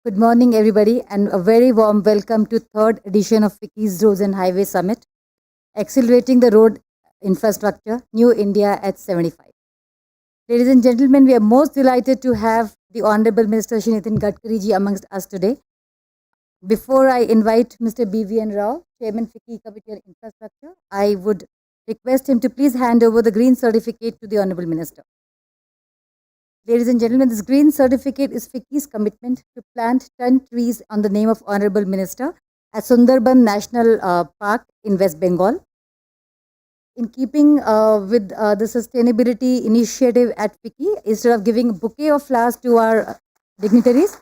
Good morning, everybody, and a very warm welcome to third edition of Ficki's Roads and Highway Summit, Accelerating the Road Infrastructure, New India at 75. Ladies and gentlemen, we are most delighted to have the Honorable Minister Shri Nitin Gadkari ji amongst us today. Before I invite Mr. B.V.N. Rao, Chairman Ficki Committee on Infrastructure, I would request him to please hand over the green certificate to the Honorable Minister. Ladies and gentlemen, this green certificate is Ficki's commitment to plant 10 trees on the name of Honorable Minister at Sundarban National Park in West Bengal. In keeping with the sustainability initiative at Ficki, instead of giving a bouquet of flowers to our dignitaries,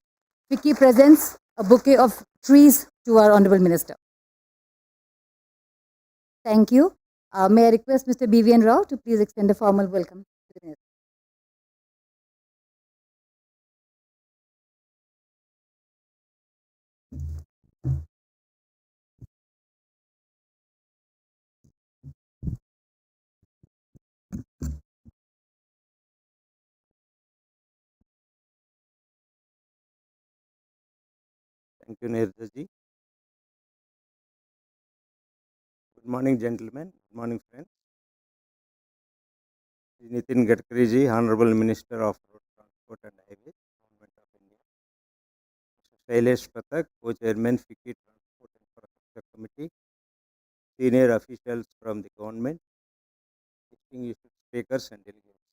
Ficki presents a bouquet of trees to our Honorable Minister. Thank you. May I request Mr. B.V.N. Rao to please extend a formal welcome to the Minister. Thank you, Nirja ji. Good morning, gentlemen. Good morning, friends. Nitin Gadkari ji, Honorable Minister of Road Transport and Highways, Government of India. Shailesh Pathak, Co-Chairman, Ficki Transport Infrastructure Committee. Senior officials from the government, distinguished speakers and delegates.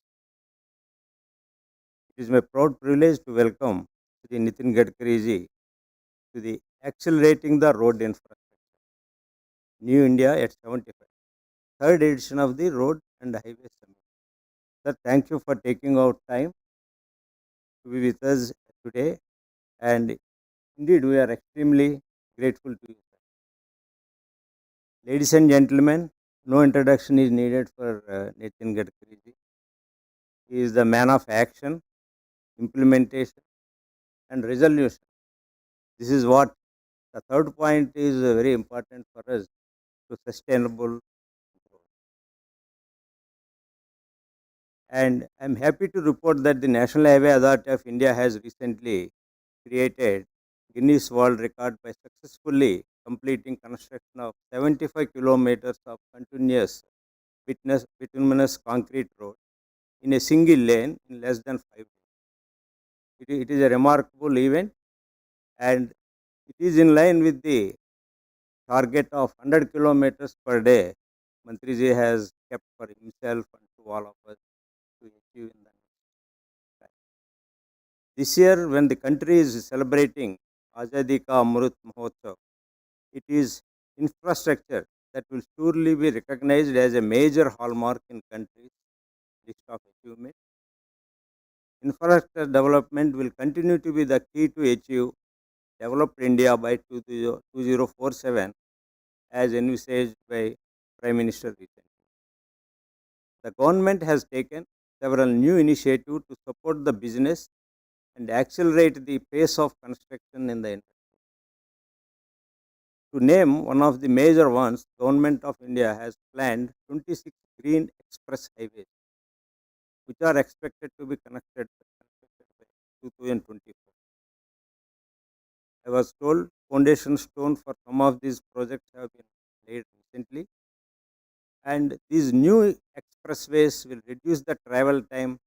It is my proud privilege to welcome Shri Nitin Gadkari ji to the Accelerating the Road Infrastructure, New India at 75, third edition of the Road and Highway Summit. Sir, thank you for taking out time to be with us today, and indeed we are extremely grateful to you. Ladies and gentlemen, no introduction is needed for Nitin Gadkari ji. He is the man of action, implementation and resolution. This is what the third point is very important for us to sustainable growth. And I am happy to report that the National Highway Authority of India has recently created Guinness World Record by successfully completing construction of 75 kilometers of continuous bituminous concrete road in a single lane in less than 5 days. It is a remarkable event, and it is in line with the target of 100 kilometers per day Mantriji has kept for himself and to all of us to achieve in the next time. This year, when the country is celebrating Azadi Ka Amrut Mahotsav, it is infrastructure that will surely be recognized as a major hallmark in country's list of achievements. Infrastructure development will continue to be the key to achieve developed India by 2047 as envisaged by Prime Minister recently. The government has taken several new initiatives to support the business and accelerate the pace of construction in the industry. To name one of the major ones, Government of India has planned 26 green express highways, which are expected to be constructed by 2024. I was told foundation stone for some of these projects have been laid recently, and these new expressways will reduce the travel time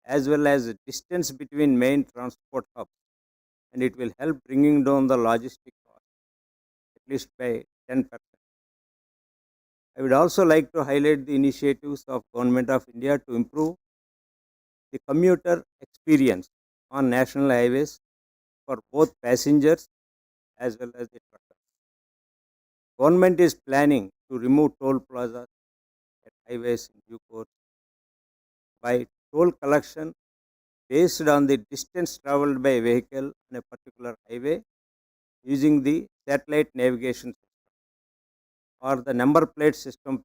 as well as the distance between main transport hubs, and it will help bringing down the logistic cost at least by 10%. I would also like to highlight the initiatives of Government of India to improve the commuter experience on national highways for both passengers as well as the truckers. Government is planning to remove toll plazas at highways in due course by toll collection based on the distance traveled by a vehicle on a particular highway using the satellite navigation system or the number plate system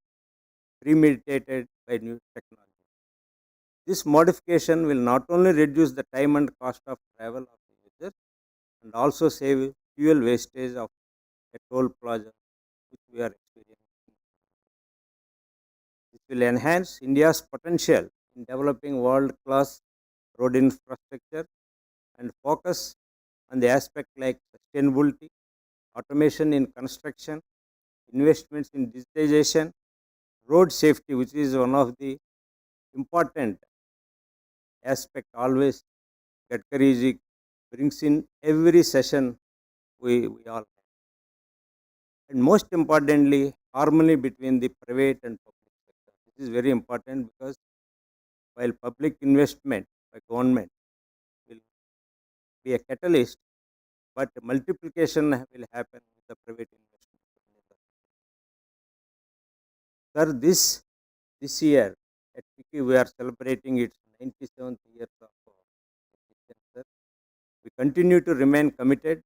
premeditated by new technology. This modification will not only reduce the time and cost of travel of the user and also save fuel wastage of a toll plaza which we are experiencing. This will enhance India's potential in developing world-class road infrastructure and focus on the aspect like sustainability, automation in construction, investments in digitization, road safety, which is one of the important aspect always Gadkari ji brings in every session we all have. And most importantly, harmony between the private and public sector. This is very important because while public investment by government will be a catalyst, but multiplication will happen with the private investment. Sir, this year at Piki we are celebrating its 97th year of existence, sir. We continue to remain committed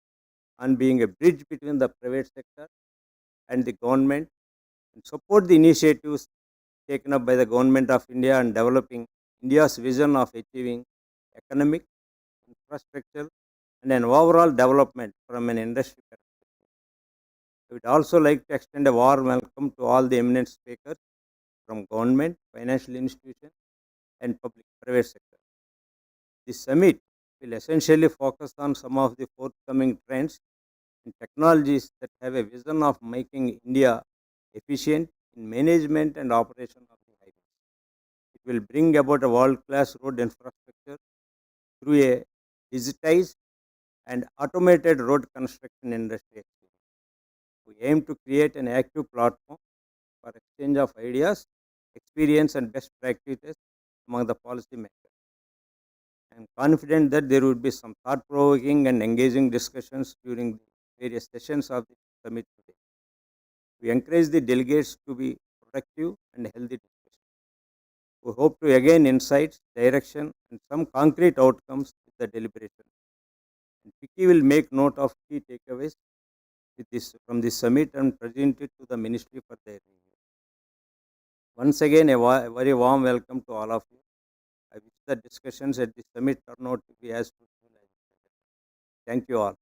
on being a bridge between the private sector and the government and support the initiatives taken up by the government of India and developing India's vision of achieving economic, infrastructure, and an overall development from an industry perspective. I would also like to extend a warm welcome to all the eminent speakers from government, financial institutions, and public private sector. This summit will essentially focus on some of the forthcoming trends and technologies that have a vision of making India efficient in management and operation of the highways. It will bring about a world-class road infrastructure through a digitized and automated road construction industry. We aim to create an active platform for exchange of ideas, experience, and best practices among the policymakers. I am confident that there would be some thought-provoking and engaging discussions during the various sessions of the summit today. We encourage the delegates to be productive and healthy discussions. We hope to again insights, direction, and some concrete outcomes with the deliberation. And Vicky will make note of key takeaways with this from this summit and present it to the ministry for their review. Once again, a very warm welcome to all of you. I wish the discussions at this summit turn out to be as fruitful as possible. Thank you all.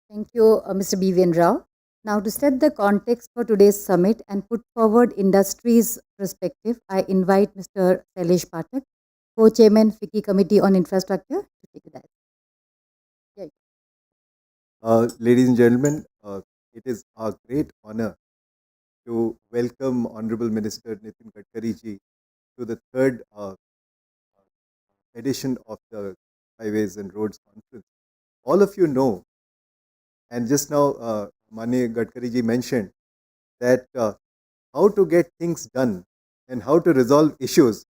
Thank you, Mr. B.V.N. Rao. Now, to set the context for today's summit and put forward industry's perspective, I invite Mr. Sailesh Pathak, Co-Chairman, FICCI Committee on Infrastructure, to take the Ladies and gentlemen, it is our great honor to welcome Honorable Minister Nitin Gadkari ji to the third edition of the Highways and Roads Conference. All of you know, and just now Mani Gadkari ji mentioned that how to get things done and how to resolve issues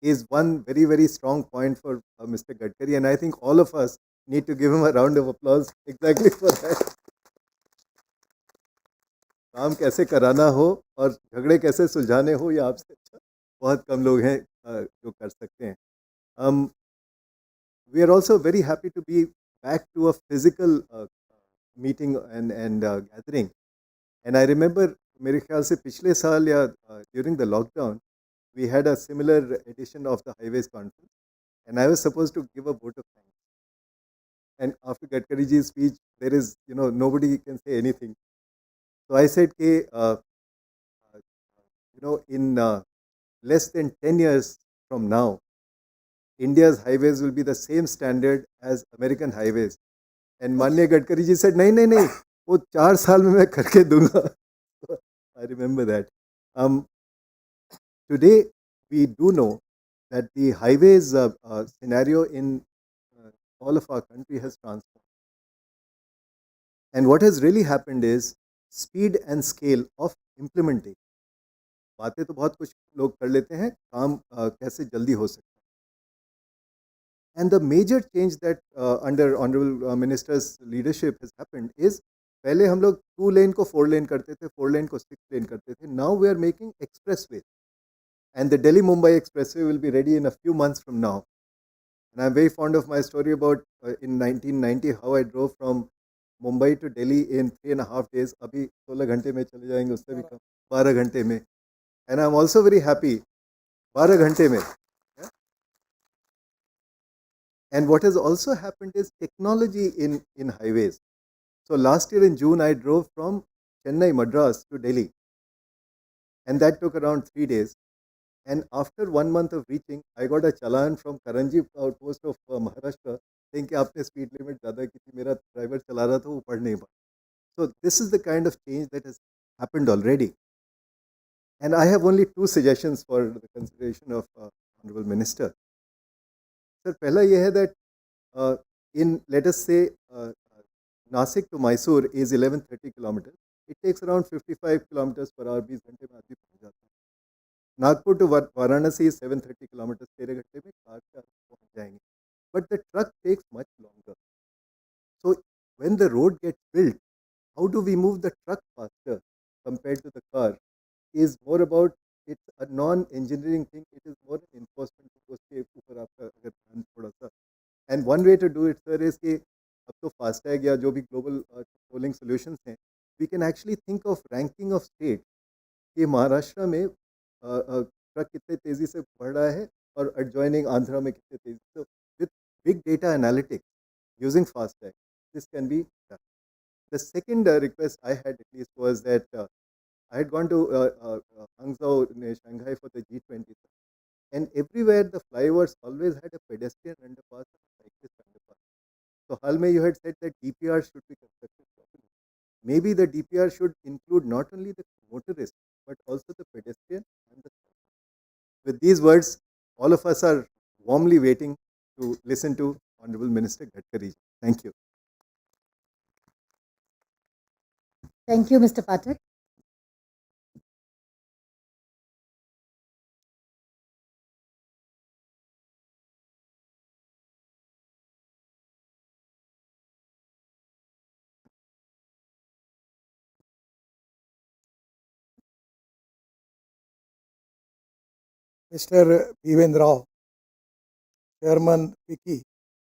is one very, very strong point for Mr. Gadkari, and I think all of us need to give him a round of applause exactly for that. काम कैसे कराना हो और झगड़े कैसे सुलझाने हो, ये आपसे अच्छा बहुत कम लोग हैं जो कर सकते हैं. We are also very happy to be back to a physical meeting and gathering. And I remember, मेरे ख्याल से पिछले साल या during the lockdown, we had a similar edition of the Highways Conference, and I was supposed to give a vote of thanks. And after Gadkari ji's speech, there is, nobody can say anything. So I said, in less than 10 years from now, India's highways will be the same standard as American highways. And Manya Gadkari ji said, नहीं, वो 4 साल में मैं करके दूंगा. I remember that. Today, we do know that the highways scenario in all of our country has transformed. And what has really happened is speed and scale of implementation. बातें तो बहुत कुछ लोग कर लेते हैं, काम कैसे जल्दी हो सकता है. And the major change that under Honorable Minister's leadership has happened is पहले हम लोग 2 lane को 4 lane करते थे, 4 lane को 6 lane करते थे. Now we are making expressway, and the Delhi-Mumbai expressway will be ready in a few months from now. And I'm very fond of my story about in 1990 how I drove from Mumbai to Delhi in 3.5 days. अभी 16 घंटे में चले जाएंगे, उससे भी कम 12 घंटे में. And I'm also very happy 12 घंटे में. And what has also happened is technology in highways. So last year in June, I drove from Chennai, Madras to Delhi. And that took around 3 days. And after 1 month of reaching, I got a challan from Karanji outpost of Maharashtra saying कि आपने speed limit ज़्यादा की थी, मेरा driver चला रहा था वो पढ़ नहीं पाया. So this is the kind of change that has happened already. And I have only two suggestions for the consideration of Honorable Minister. Sir, पहला ये है that in, let us say, Nasik to Mysore is 1130 kilometers. It takes around 55 kilometers per hour, 20 घंटे में आदमी पहुंच जाता है. Nagpur to Varanasi is 730 kilometers, 13 घंटे में कार से आप पहुंच जाएंगे. But the truck takes much longer. So when the road gets built, how do we move the truck faster compared to the car is more about, it's a non-engineering thing. It is more an enforcement thing. उसके ऊपर आपका अगर ध्यान थोड़ा सा. And one way to do it, sir, is कि अब तो फास्टैग या जो भी ग्लोबल टोलिंग सॉल्यूशंस हैं, we can actually think of ranking of state कि महाराष्ट्र में ट्रक कितने तेजी से बढ़ रहा है और एडजॉइनिंग आंध्रा में कितने तेजी से. With big data analytics using FASTag, this can be done. The second request I had at least was that I had gone to Hangzhou, Shanghai for the G20, and everywhere the flyovers always had a pedestrian underpass and a cyclist underpass. So Halme, you had said that DPR should be constructed properly. Maybe the DPR should include not only the motorist but also the pedestrian and the cyclist. With these words, all of us are warmly waiting to listen to Honorable Minister Gadkari. Thank you. Thank you, Mr. Pathak. Mr. Bhiven Rao, Chairman FICCI,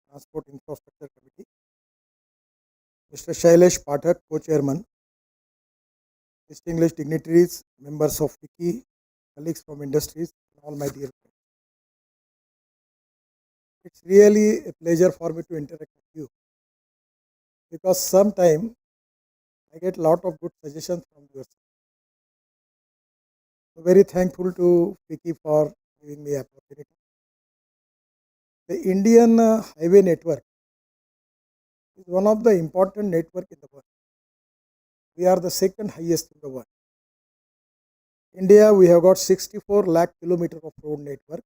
Transport Infrastructure Committee, Mr. Shailesh Pathak, Co-Chairman, distinguished dignitaries, members of FICCI, colleagues from industries, and all my dear friends. It's really a pleasure for me to interact with you because sometimes I get a lot of good suggestions from your side. So very thankful to FICCI for giving me opportunity. The Indian highway network is one of the important network in the world. We are the second highest in the world. India, we have got 64 lakh kilometers of road network.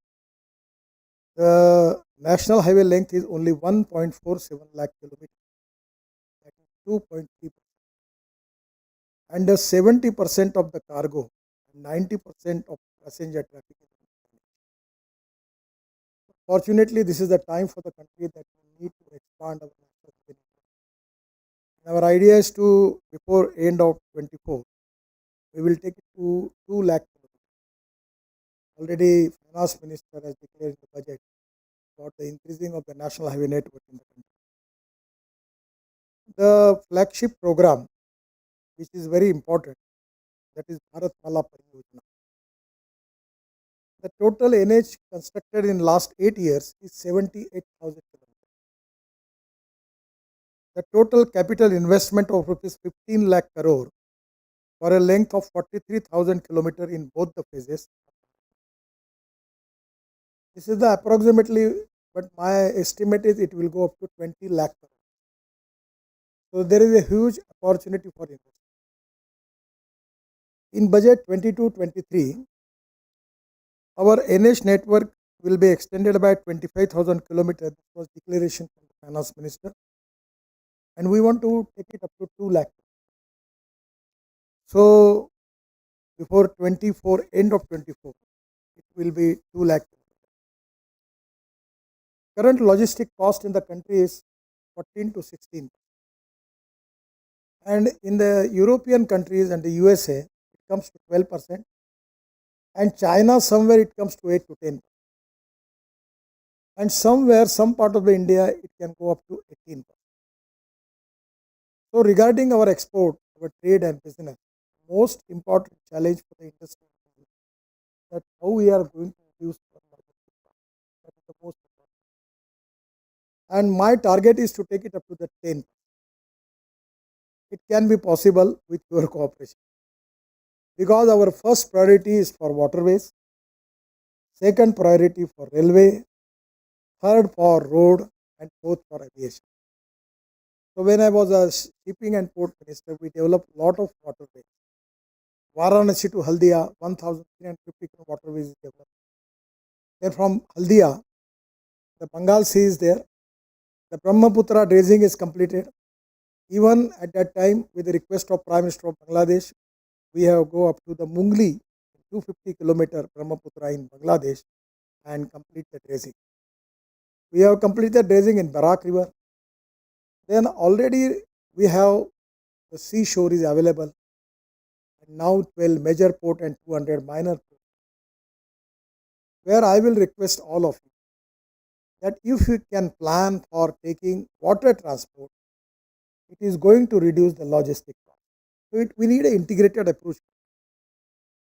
The national highway length is only 1.47 lakh kilometers, that is 2.3%. And 70% of the cargo and 90% of passenger traffic is on highway. Fortunately, this is the time for the country that we need to expand our national highway network. And our idea is to, before end of 24, we will take it to 2 lakh kilometers. Already, Finance Minister has declared in the budget about the increasing of the national highway network in the country. The flagship program, which is very important, that is Bharat Mala Pariyojana. The total NH constructed in last 8 years is 78,000 kilometers. The total capital investment of rupees 15 lakh crore for a length of 43,000 kilometers in both the phases. This is the approximately, but my estimate is it will go up to 20 lakh crore. So there is a huge opportunity for investment. In budget 22-23, our NH network will be extended by 25,000 kilometers. This was declaration from the Finance Minister. And we want to take it up to 2 lakh. So before 24, end of 24, it will be 2 lakh. Current logistic cost in the country is 14 to 16. And in the European countries and the USA, it comes to 12%. And China, somewhere it comes to 8 to 10%. And somewhere, some part of the India, it can go up to 18%. So regarding our export, our trade and business, most important challenge for the industry is that how we are going to reduce our logistic cost. That is the most important. And my target is to take it up to the 10%. It can be possible with your cooperation. because our first priority is for waterways, second priority for railway, third for road, and fourth for aviation. So when I was a shipping and port minister, we developed a lot of waterways. Varanasi to Haldia, 1,350 waterways is developed. Then from Haldia, the Bengal Sea is there. The Brahmaputra dredging is completed. Even at that time, with the request of Prime Minister of Bangladesh, we have go up to the Mungli, 250-kilometer Brahmaputra in Bangladesh, and complete the dredging. We have completed dredging in Barak River. Then already we have the seashore is available. And now 12 major port and 200 minor port. Where I will request all of you that if you can plan for taking water transport, it is going to reduce the logistic cost. So we need an integrated approach.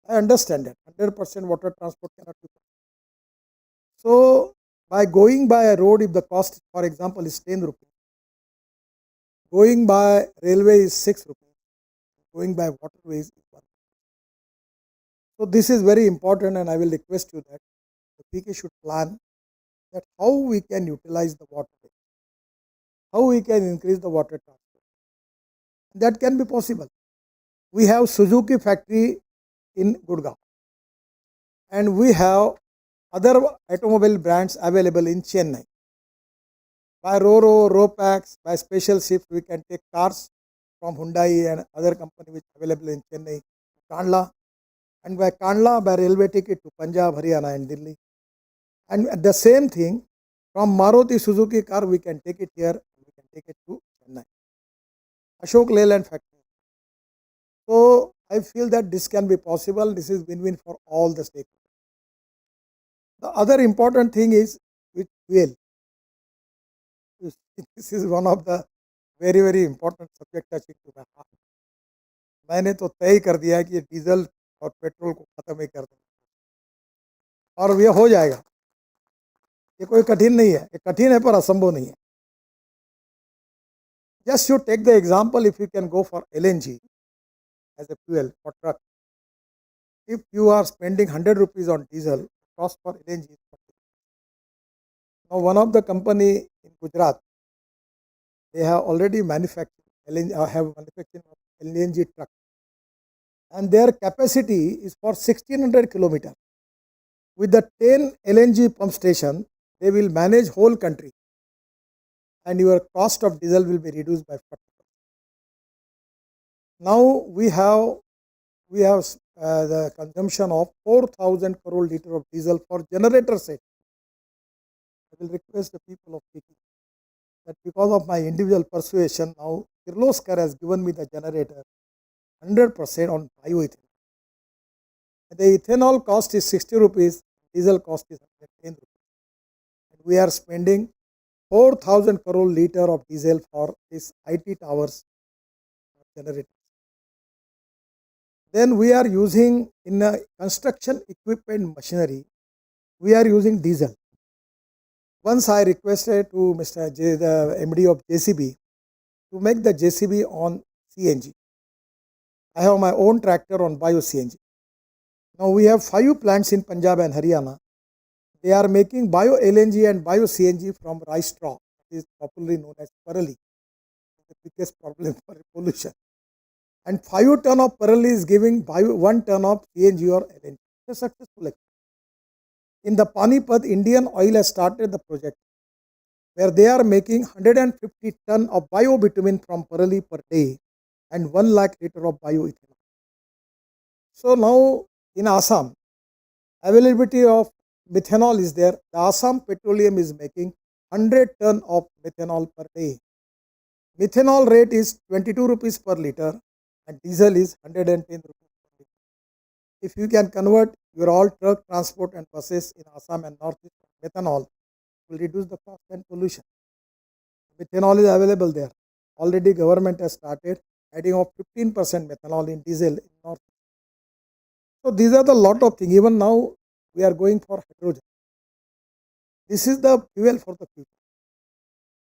I understand that 100% water transport cannot be possible. So by going by a road, if the cost, for example, is 10 rupees, going by railway is 6 rupees, going by waterways is 1. So this is very important, and I will request you that the PK should plan that how we can utilize the waterway, how we can increase the water transport. That can be possible. We have Suzuki factory in Gurgaon, and we have other automobile brands available in Chennai. By Roro, Ropax, by special ships, we can take cars from Hyundai and other company which are available in Chennai, Kandla, and by Kandla, by railway ticket to Punjab, Haryana and Delhi. And the same thing, from Maruti Suzuki car, we can take it here, we can take it to Chennai. Ashok Leyland factory. So I feel that this can be possible. This is win-win for all the stakeholders. The other important thing is with fuel. This is one of the very important subject touching to my heart. मैंने तो तय कर दिया कि diesel और petrol को खत्म ही कर देंगे और ये हो जाएगा. ये कोई कठिन नहीं है, ये कठिन है पर असंभव नहीं है. Just you take the example, if you can go for LNG as a fuel for truck. If you are spending 100 rupees on diesel, cost for LNG is 40. Now one of the company in Gujarat, they have already manufactured LNG truck, and their capacity is for 1600 kilometers. With the 10 LNG pump station, they will manage whole country, and your cost of diesel will be reduced by 40%. Now we have the consumption of 4,000 crore liter of diesel for generator set. I will request the people of Piki that because of my individual persuasion, now Kirloskar has given me the generator 100% on bioethanol. The ethanol cost is 60 rupees, diesel cost is 110 rupees. And we are spending 4,000 crore liter of diesel for these IT towers generators. Then we are using in construction equipment machinery, we are using diesel. Once I requested to Mr. J, the MD of JCB, to make the JCB on CNG. I have my own tractor on bio CNG. Now we have 5 plants in Punjab and Haryana. They are making bio LNG and bio CNG from rice straw. It is popularly known as parali. The biggest problem for pollution. And 5 ton of parali is giving 1 ton of CNG or LNG. It's a successful experiment. In the Panipat, Indian Oil has started the project where they are making 150 ton of bio-bitumen from parali per day and 1 lakh liter of bioethanol. So now in Assam, availability of methanol is there. The Assam Petroleum is making 100 ton of methanol per day. Methanol rate is 22 rupees per liter and diesel is 110 rupees per liter. If you can convert your all truck transport and buses in Assam and Northeast methanol, will reduce the cost and pollution. Methanol is available there. Already government has started adding of 15% methanol in diesel in North. So these are the lot of things. Even now we are going for hydrogen. This is the fuel for the future.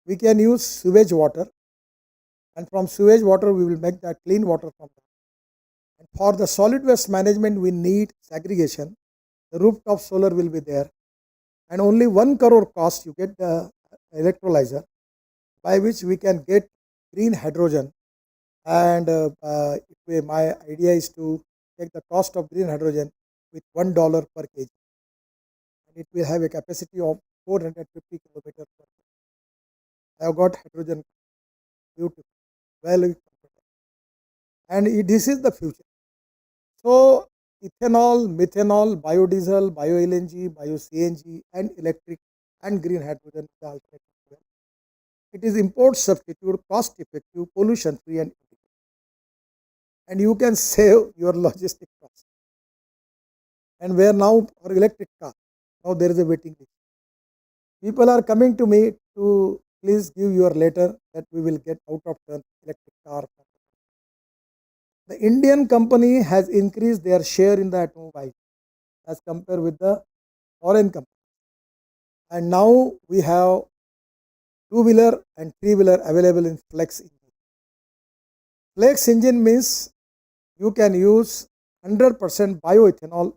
We can use sewage water, and from sewage water we will make that clean water from that. And For the solid waste management, we need segregation. The rooftop solar will be there, and only 1 crore cost you get the electrolyzer, by which we can get green hydrogen. And my idea is to take the cost of green hydrogen with $1 per kg, and it will have a capacity of 450 kilometers per kg. I have got hydrogen, beautiful, well, and this is the future. So ethanol, methanol, biodiesel, bio-LNG, bio-CNG, and electric and green hydrogen is the alternative fuel. It is import substitute, cost effective, pollution free, and you can save your logistic cost. And where now for electric car, now there is a waiting list. People are coming to me to please give your letter that we will get out of turn electric car. The Indian company has increased their share in the automobile as compared with the foreign company. And now we have two-wheeler and three-wheeler available in flex engine. Flex engine means you can use 100% bioethanol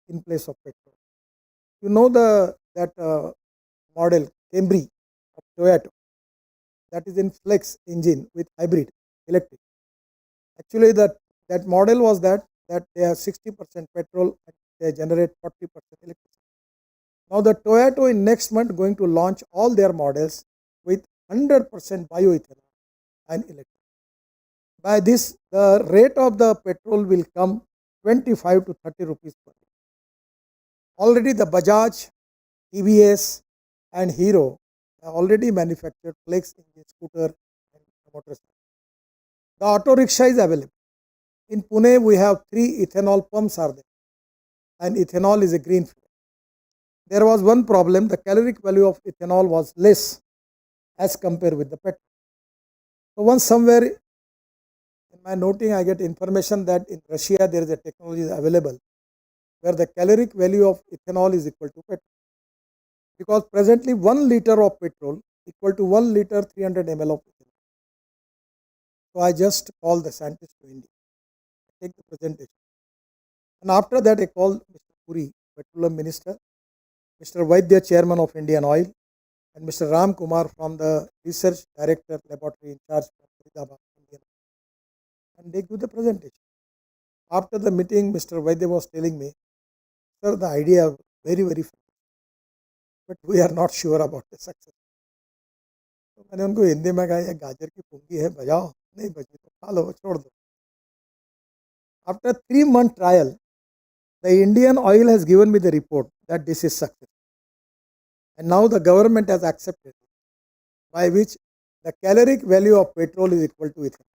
in place of petrol. You know that model Camry of Toyota, that is in flex engine with hybrid electric. Actually, that model was that they have 60% petrol and they generate 40% electricity. Now the Toyota in next month going to launch all their models with 100% bioethanol and electricity. By this, the rate of the petrol will come 25 to 30 rupees per liter. Already the Bajaj, TVS, and Hero have already manufactured flex engine scooter and motorcycle. The auto rickshaw is available. In Pune, we have 3 ethanol pumps are there, and ethanol is a green fuel. There was one problem: the caloric value of ethanol was less as compared with the petrol. So once somewhere in my noting, I get information that in Russia there is a technology available where the caloric value of ethanol is equal to petrol. Because presently 1 liter of petrol equal to 1 liter 300 ml of ethanol. So I just call the scientist to India, take the presentation. And after that I called Mr. Puri, Petroleum Minister, Mr. Vaidya, Chairman of Indian Oil, and Mr. Ram Kumar from the Research Director Laboratory in charge of Faridabad, Indian Oil. And they give the presentation. After the meeting, Mr. Vaidya was telling me, sir, the idea is very, very fun, but we are not sure about the success. तो मैंने उनको हिंदी में कहा, ये गाजर की पुंगी है, बजाओ, नहीं बजी तो खा लो, छोड़ दो. After 3-month trial, the Indian Oil has given me the report that this is success. And now the government has accepted it, by which the caloric value of petrol is equal to ethanol.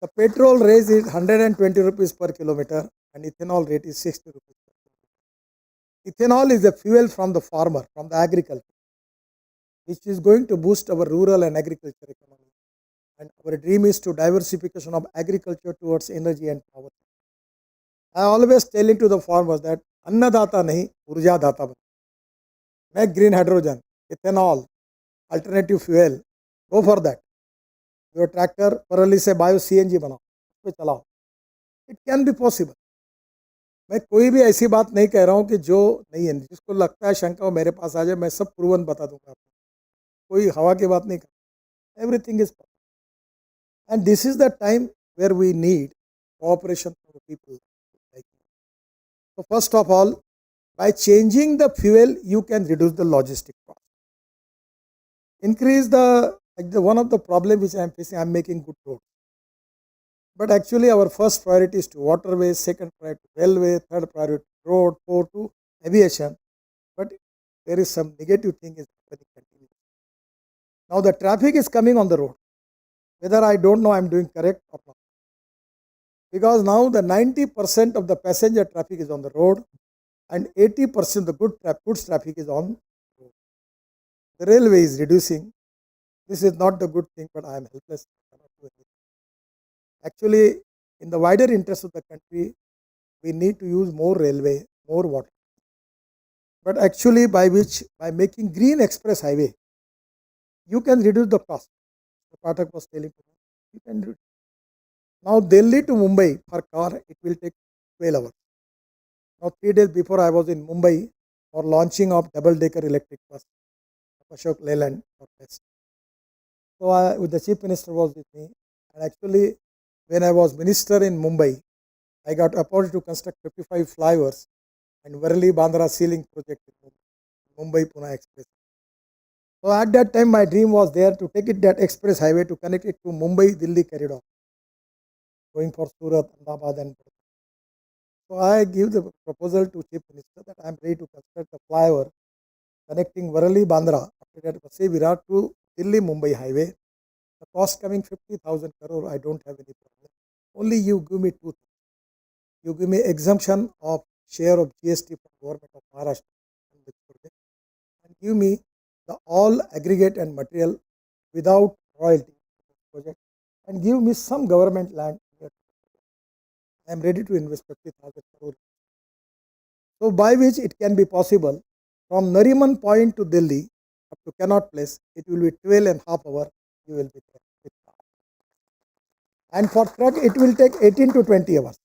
The petrol rate is 120 rupees per kilometer and ethanol rate is 60 rupees per kilometer. Ethanol is a fuel from the farmer, from the agriculture, which is going to boost our rural and agriculture economy. And our dream is to diversification of agriculture towards energy and power. I always telling to the farmers that अन्नदाता नहीं, ऊर्जादाता बनो. Make green hydrogen, ethanol, alternative fuel. Go for that. Your tractor परली से bio CNG बनाओ, उस पे चलाओ. It can be possible. मैं कोई भी ऐसी बात नहीं कह रहा हूँ कि जो नहीं है. जिसको लगता है शंका वो मेरे पास आ जाए, मैं सब प्रूवन बता दूंगा आपको. कोई हवा की बात नहीं कर. Everything is possible. And this is the time where we need cooperation from people like you. So first of all, by changing the fuel, you can reduce the logistic cost. Increase one of the problem which I am facing, I am making good roads. But actually our first priority is to waterways, second priority to railway, third priority to road, fourth to aviation. But there is some negative thing is happening continuously. Now the traffic is coming on the road. Whether I don't know I am doing correct or not. Because now the 90% of the passenger traffic is on the road and 80% the goods traffic is on the road. The railway is reducing. This is not the good thing, but I am helpless. I cannot do anything. Actually, in the wider interest of the country, we need to use more railway, more water. But actually, by making green express highway, you can reduce the cost. The Pathak was telling me, you can do it. Now Delhi to Mumbai for car, it will take 12 hours. Now 3 days before I was in Mumbai for launching of double-decker electric bus, Ashok Leyland for test. So the chief minister was with me, and actually when I was minister in Mumbai, I got opportunity to construct 55 flyovers and Worli Bandra ceiling project in Mumbai Pune Express. So at that time, my dream was there to take it that express highway to connect it to Mumbai Delhi corridor, going for Surat, Ahmedabad, and so I give the proposal to chief minister that I am ready to construct a flyover connecting Worli Bandra after that Vasai Virat to Delhi Mumbai highway. The cost coming 50,000 crore. I don't have any problem. Only you give me two things. You give me exemption of share of GST from government of Maharashtra in this project, and give me the all aggregate and material without royalty project, and give me some government land. I am ready to invest 50,000 crore. So by which it can be possible from Nariman point to Delhi up to Connaught Place, it will be 12.5 hours. You will be there with car. And for truck, it will take 18 to 20 hours.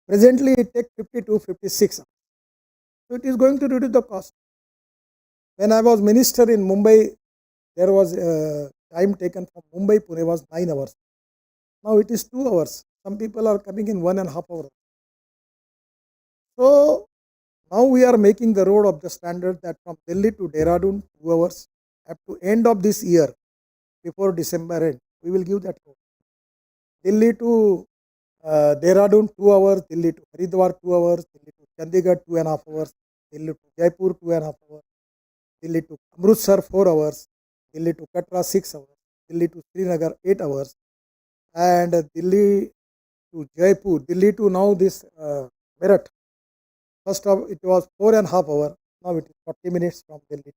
Presently, it takes 50 to 56 hours. So it is going to reduce the cost. When I was minister in Mumbai, there was time taken from Mumbai Pune was 9 hours. Now it is 2 hours. Some people are coming in 1.5 hours. So now we are making the road of the standard that from Delhi to Dehradun 2 hours. Up to end of this year, before December end, we will give that road. Delhi to Dehradun 2 hours, Delhi to Haridwar 2 hours, Delhi to Chandigarh 2.5 hours, Delhi to Jaipur 2.5 hours, Delhi to Amritsar 4 hours, Delhi to Katra 6 hours, Delhi to Srinagar 8 hours, and Delhi to Jaipur, Delhi to now this Meerut. First of it was 4.5 hours, now it is 40 minutes from Delhi to.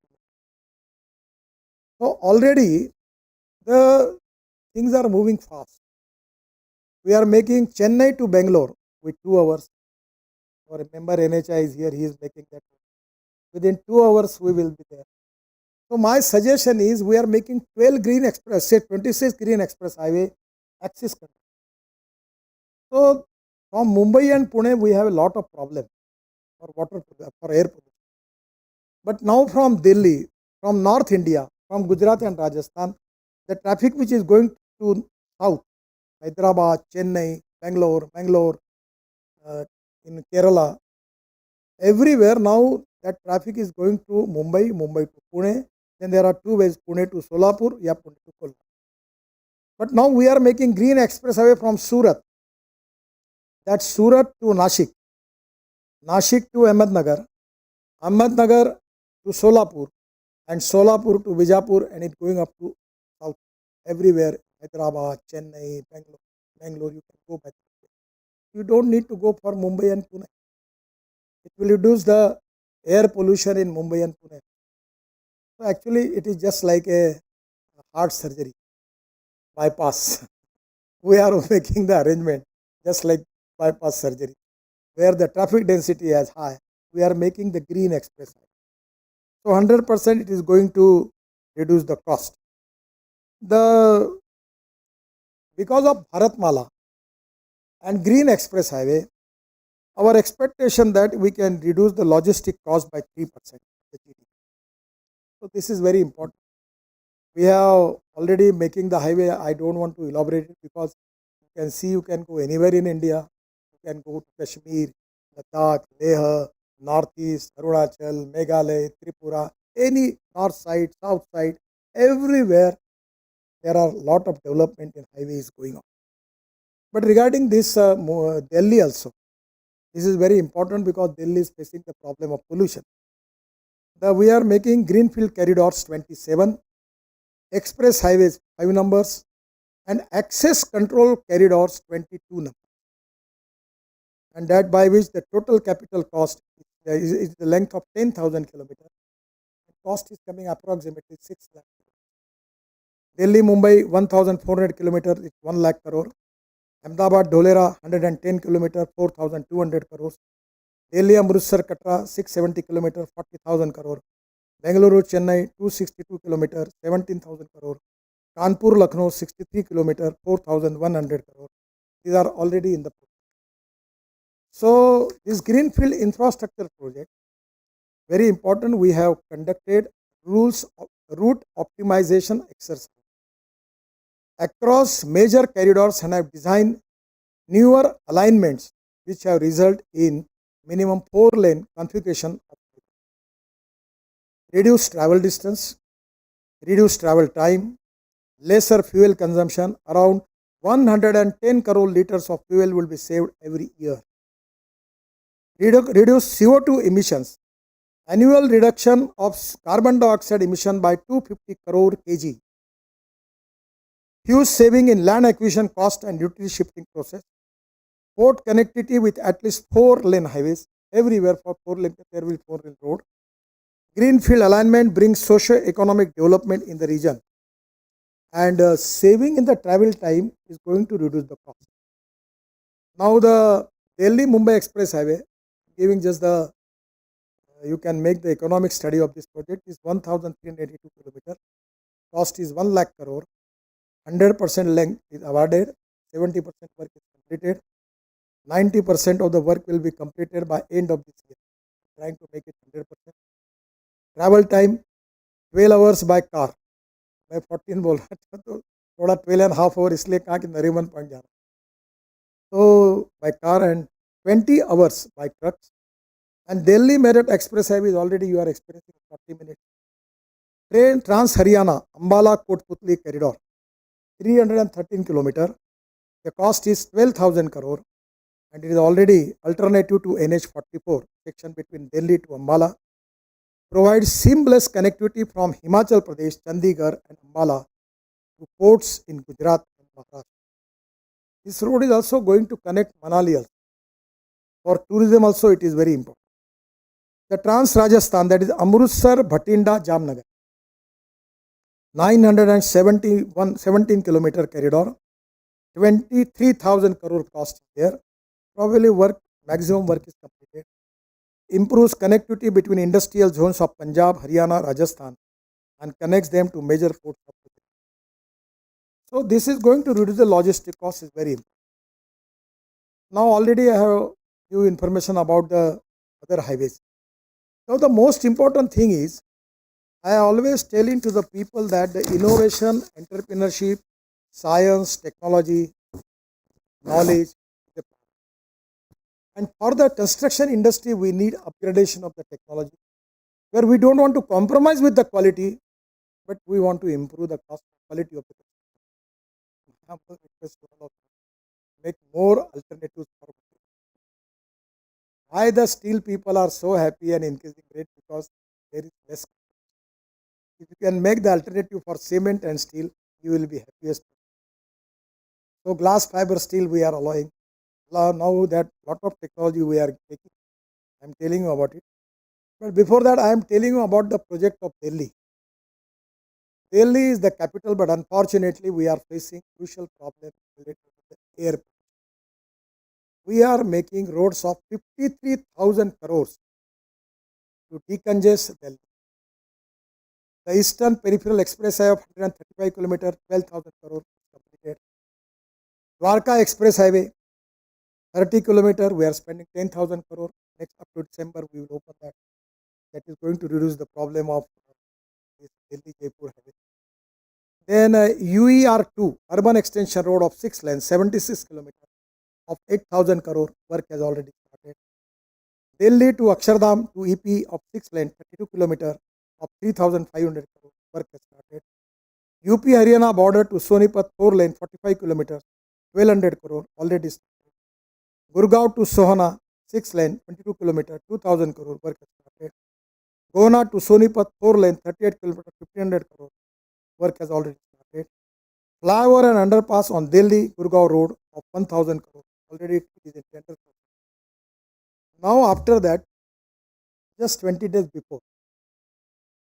So already the things are moving fast. We are making Chennai to Bangalore with 2 hours. Or remember NHI is here, he is making that. Within 2 hours we will be there. So my suggestion is we are making 12 green express, say 26 green express highway access control. So from Mumbai and Pune we have a lot of problem for water, for air pollution. But now from Delhi, from North India, from Gujarat and Rajasthan, the traffic which is going to south, Hyderabad, Chennai, Bangalore, in Kerala, everywhere now that traffic is going to Mumbai, Mumbai to Pune. Then there are two ways, Pune to Solapur, Pune to Kolkata. But now we are making green express highway from Surat. That's Surat to Nashik, Nashik to Ahmednagar, Ahmednagar to Solapur, and Solapur to Bijapur, and it going up to south everywhere, Hyderabad, Chennai, Bangalore, you can go by. You don't need to go for Mumbai and Pune. It will reduce the air pollution in Mumbai and Pune. So actually it is just like a heart surgery, bypass. We are making the arrangement just like bypass surgery. Where the traffic density is high, we are making the green express. So 100% it is going to reduce the cost. Because of Bharatmala and green express highway, our expectation that we can reduce the logistic cost by 3%. So this is very important. We have already making the highway. I don't want to elaborate it because you can see you can go anywhere in India. You can go to Kashmir, Ladakh, Leh, Northeast, Arunachal, Meghalaya, Tripura, any north side, south side, everywhere there are a lot of development in highways going on. But regarding this Delhi also, this is very important because Delhi is facing the problem of pollution. We are making greenfield corridors 27, express highways 5 numbers, and access control corridors 22 numbers. And that by which the total capital cost is the length of 10,000 kilometers. The cost is coming approximately 6 lakh. Delhi Mumbai 1,400 kilometers is 1 lakh crore. Ahmedabad Dholera 110 kilometers 4,200 crores. Delhi Amritsar Katra 670 kilometers 40,000 crore. Bengaluru Chennai 262 kilometers 17,000 crore. Kanpur Lucknow 63 kilometers 4,100 crore. These are already in the process. So this greenfield infrastructure project, very important. We have conducted route optimization exercise across major corridors and have designed newer alignments which have resulted in minimum 4-lane configuration of reduced travel distance, reduced travel time, lesser fuel consumption. Around 110 crore liters of fuel will be saved every year. Reduce CO2 emissions. Annual reduction of carbon dioxide emission by 250 crore kg. Huge saving in land acquisition cost and utility shifting process. Port connectivity with at least 4-lane highways. Everywhere for 4-lane, there will be 4-lane road. Greenfield alignment brings socio-economic development in the region. And saving in the travel time is going to reduce the cost. Now the Delhi-Mumbai Express Highway, giving just the, you can make the economic study of this project, is 1,382 kilometers. Cost is 1 lakh crore. 100% length is awarded. 70% work is completed. 90% of the work will be completed by end of this year. Trying to make it 100%. Travel time 12 hours by car. मैं 14 बोल रहा था तो थोड़ा 12.5 hours इसलिए कहा कि Nariman point जा रहा तो by car and 20 hours by trucks. And Delhi Meerut Express Highway is already you are experiencing 40 minutes. Train Trans Haryana Ambala Kotputli corridor 313 kilometer. The cost is 12,000 crore and it is already alternative to NH44 section between Delhi to Ambala. Provides seamless connectivity from Himachal Pradesh, Chandigarh and Ambala to ports in Gujarat and Maharashtra. This road is also going to connect Manali also. For tourism also it is very important. The Trans Rajasthan, that is Amritsar, Bhatinda, Jamnagar. 917 kilometer corridor. 23,000 crore cost there. Probably maximum work is completed. Improves connectivity between industrial zones of Punjab, Haryana, Rajasthan and connects them to major ports of the country. So this is going to reduce the logistic cost is very important. Now already I have few information about the other highways. Now the most important thing is I always telling to the people that the innovation, entrepreneurship, science, technology, knowledge. And for the construction industry, we need upgradation of the technology, where we don't want to compromise with the quality, but we want to improve the cost quality of the construction. Make more alternatives for why the steel people are so happy and increasing rate because there is less. If you can make the alternative for cement and steel, you will be happiest. So glass fiber steel we are allowing. Now that lot of technology we are taking, I am telling you about it. But before that, I am telling you about the project of Delhi. Delhi is the capital, but unfortunately, we are facing crucial problems related to the air. We are making roads of 53,000 crores to decongest Delhi. The Eastern Peripheral Express Highway of 135 km, 12,000 crores completed. Dwarka Express Highway 30 km, we are spending 10,000 crore. Next up to December, we will open that. That is going to reduce the problem of this Delhi Jaipur highway. Then UER2, Urban Extension Road of 6 lanes, 76 km of 8,000 crore. Work has already started. Delhi to Akshardham to EP of 6 lanes, 32 km of 3,500 crore. Work has started. UP Haryana border to Sonipat 4 lane, 45 km, 1,200 crore already started. Gurgaon to Sohana 6 lane 22 km 2000 crore work has started. Gona to Sonipat 4 lane 38 km 1500 crore work has already started. Flyover and underpass on Delhi Gurgaon road of 1000 crore already it is in tender. Now after that, just 20 days before,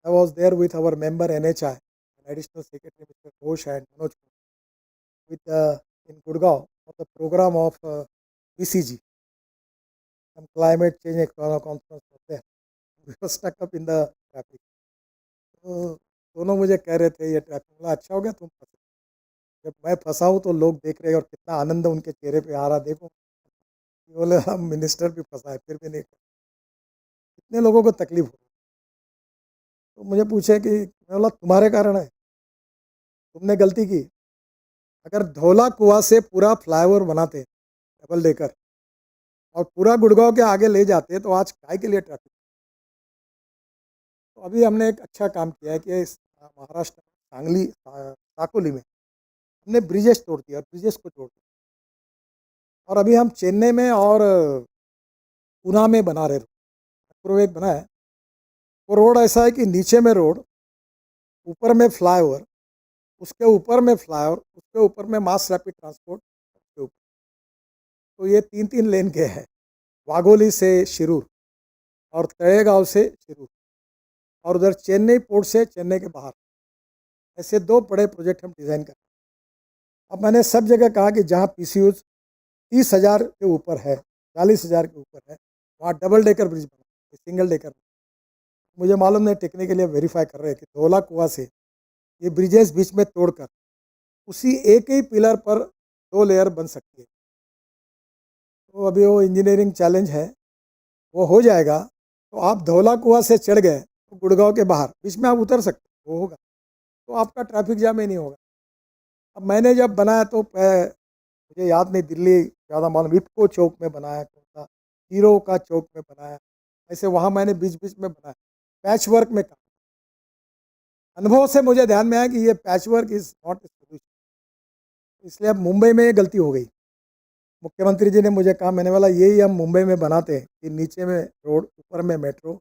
I was there with our member NHI, Additional Secretary Mr. Ghosh and Manoj with in Gurgaon for the program of BCG, some climate change conference was there. We were stuck up in the traffic. तो दोनों मुझे कह रहे थे ये traffic, बोला अच्छा हो गया तुम फंसे, जब मैं फंसा हूँ तो लोग देख रहे हैं और कितना आनंद उनके चेहरे पे आ रहा, देखो बोले हम मिनिस्टर भी फंसा है फिर भी नहीं, कितने लोगों को तकलीफ हो। तो मुझे पूछे कि मैं बोला तुम्हारे कारण है, तुमने गलती की। अगर धौला कुआं से पूरा फ्लाईओवर बनाते डबल डेकर और पूरा गुड़गांव के आगे ले जाते तो आज काय के लिए ट्रैफिक। तो अभी हमने एक अच्छा काम किया है कि महाराष्ट्र सांगली साकोली में हमने ब्रिजेस तोड़ दिया, ब्रिजेस को तोड़ दिया, और अभी हम चेन्नई में और पूना में बना रहे मेट्रो एक बना है। वो रोड ऐसा है कि नीचे में रोड, ऊपर में फ्लाईओवर, उसके ऊपर में फ्लाईओवर, उसके ऊपर में मास रैपिड ट्रांसपोर्ट उसके ऊपर। तो ये 3-3 लेन के हैं, वाघोली से शिरूर और तळेगांव से शिरूर, और उधर चेन्नई पोर्ट से चेन्नई के बाहर। ऐसे 2 बड़े प्रोजेक्ट हम डिज़ाइन कर रहे हैं। अब मैंने सब जगह कहा कि जहाँ PCUs 30,000 के ऊपर है, 40,000 के ऊपर है, वहाँ डबल डेकर ब्रिज बना, सिंगल डेकर। मुझे मालूम नहीं, टेक्निकली वेरीफाई कर रहे हैं कि धौला कुआं से ये ब्रिजेस बीच में तोड़कर उसी एक ही पिलर पर 2 लेयर बन सकती है। तो अभी वो इंजीनियरिंग चैलेंज है, वो हो जाएगा। तो आप धौला कुआं से चढ़ गए तो गुड़गांव के बाहर बीच में आप उतर सकते, वो होगा तो आपका ट्रैफिक जाम ही नहीं होगा। अब मैंने जब बनाया तो मुझे याद नहीं, दिल्ली ज़्यादा मालूम, इफ्को चौक में बनाया, कौन सा हीरो का चौक में बनाया, ऐसे वहाँ मैंने बीच बीच में बनाया, पैच वर्क में काम। अनुभव से मुझे ध्यान में आया कि ये patch work is not a solution, इसलिए अब मुंबई में ये गलती हो गई। मुख्यमंत्री जी ने मुझे कहा, मैंने बोला यही हम मुंबई में बनाते हैं कि नीचे में रोड, ऊपर में मेट्रो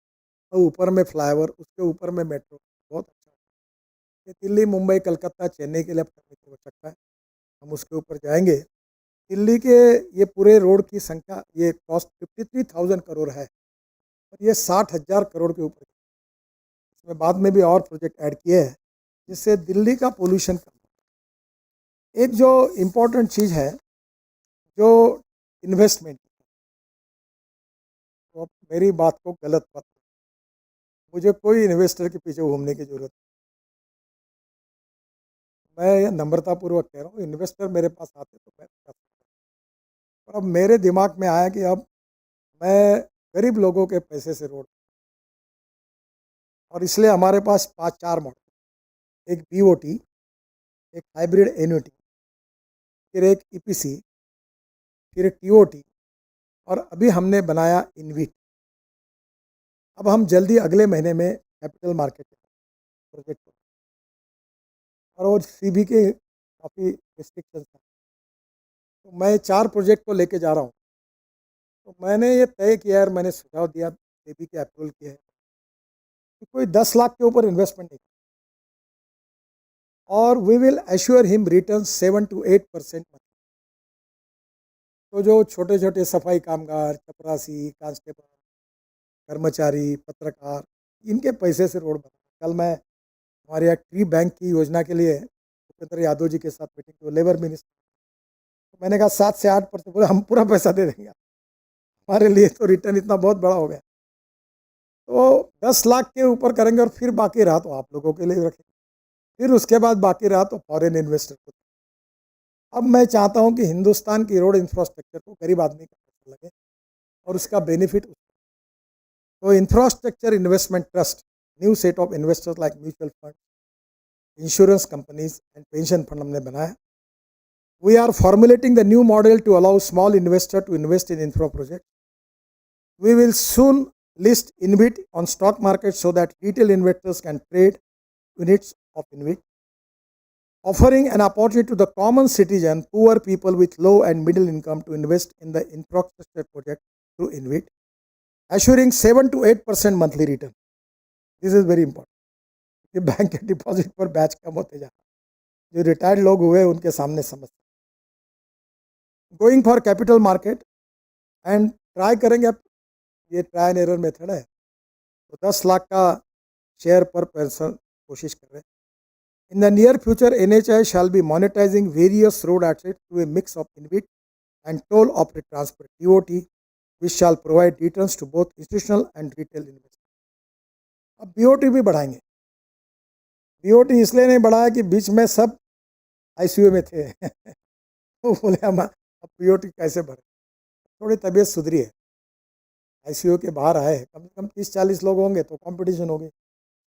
और ऊपर में फ्लाईओवर, उसके ऊपर में मेट्रो, बहुत अच्छा। ये दिल्ली, मुंबई, कलकत्ता, चेन्नई के लिए अब करने की आवश्यकता है, हम उसके ऊपर जाएंगे। दिल्ली के ये पूरे रोड की संख्या, ये कॉस्ट 53,000 करोड़ है और ये 60,000 करोड़ के ऊपर। इसमें बाद में भी और प्रोजेक्ट ऐड किए हैं जिससे दिल्ली का पोल्यूशन कम। एक जो इम्पोर्टेंट चीज़ है, जो इन्वेस्टमेंट, तो मेरी बात को गलत मत, मुझे कोई इन्वेस्टर के पीछे घूमने की जरूरत नहीं। मैं ये नम्रतापूर्वक कह रहा हूँ, इन्वेस्टर मेरे पास आते तो मैं कर सकता। और अब मेरे दिमाग में आया कि अब मैं गरीब लोगों के पैसे से रोड, और इसलिए हमारे पास 5-4 मॉडल, एक BOT, एक हाइब्रिड एन्युटी, फिर एक EPC, फिर एक TOT, और अभी हमने बनाया इनविट। अब हम जल्दी अगले महीने में कैपिटल मार्केट प्रोजेक्ट, और CB के काफ़ी रिस्ट्रिक्शंस हैं, तो मैं 4 प्रोजेक्ट को लेके जा रहा हूँ। तो मैंने ये तय किया और मैंने सुझाव दिया, CB के अप्रूवल किया है कि कोई 10 लाख के ऊपर इन्वेस्टमेंट नहीं, और we will assure him return 7 to 8%। तो जो छोटे छोटे सफाई कामगार, चपरासी, कांस्टेबल, कर्मचारी, पत्रकार, इनके पैसे से रोड बना। कल मैं हमारे यहाँ ट्री बैंक की योजना के लिए भूपेंद्र यादव जी के साथ मीटिंग की, लेबर मिनिस्टर, तो मैंने कहा 7 से 8%, बोले हम पूरा पैसा दे देंगे, हमारे लिए तो रिटर्न इतना बहुत बड़ा हो गया। तो 10 लाख के ऊपर करेंगे और फिर बाकी रहा तो आप लोगों के लिए रखेंगे, फिर उसके बाद बाकी रहा तो फॉरेन इन्वेस्टर को। अब मैं चाहता हूं कि हिंदुस्तान की रोड इंफ्रास्ट्रक्चर को गरीब आदमी का पैसा लगे और उसका बेनिफिट। तो infrastructure investment trust, new set of investors like mutual fund, insurance companies and pension fund हमने बनाया। We are formulating the new model to allow small investor to invest in infra project. We will soon list InvIT on stock market so that retail investors can trade units of InvIT, offering an opportunity to the common citizen, poor people with low and middle income to invest in the infrastructure project through InvIT, assuring 7 to 8% monthly return. This is very important. कि bank के deposit पर batch कम होते जा रहा है, जो retired लोग हुए उनके सामने समस्या। Going for capital market and try करेंगे, अब ये ट्राई एंड एरर मेथड है, तो 10 लाख का शेयर पर पर्सन कोशिश कर रहे हैं। In the near future, NHI shall be monetizing various road assets through a mix of InvIT and toll operated transport (TOT), which shall provide returns to both institutional and retail investors. अब BOT भी बढ़ाएंगे। BOT इसलिए नहीं बढ़ाया कि बीच में सब ICU में थे वो बोले हम अब पीओटी कैसे भरें। थोड़ी तबीयत सुधरी है, आईसीयू के बाहर आए, कम से कम 30-40 लोग होंगे तो कंपटीशन होगी,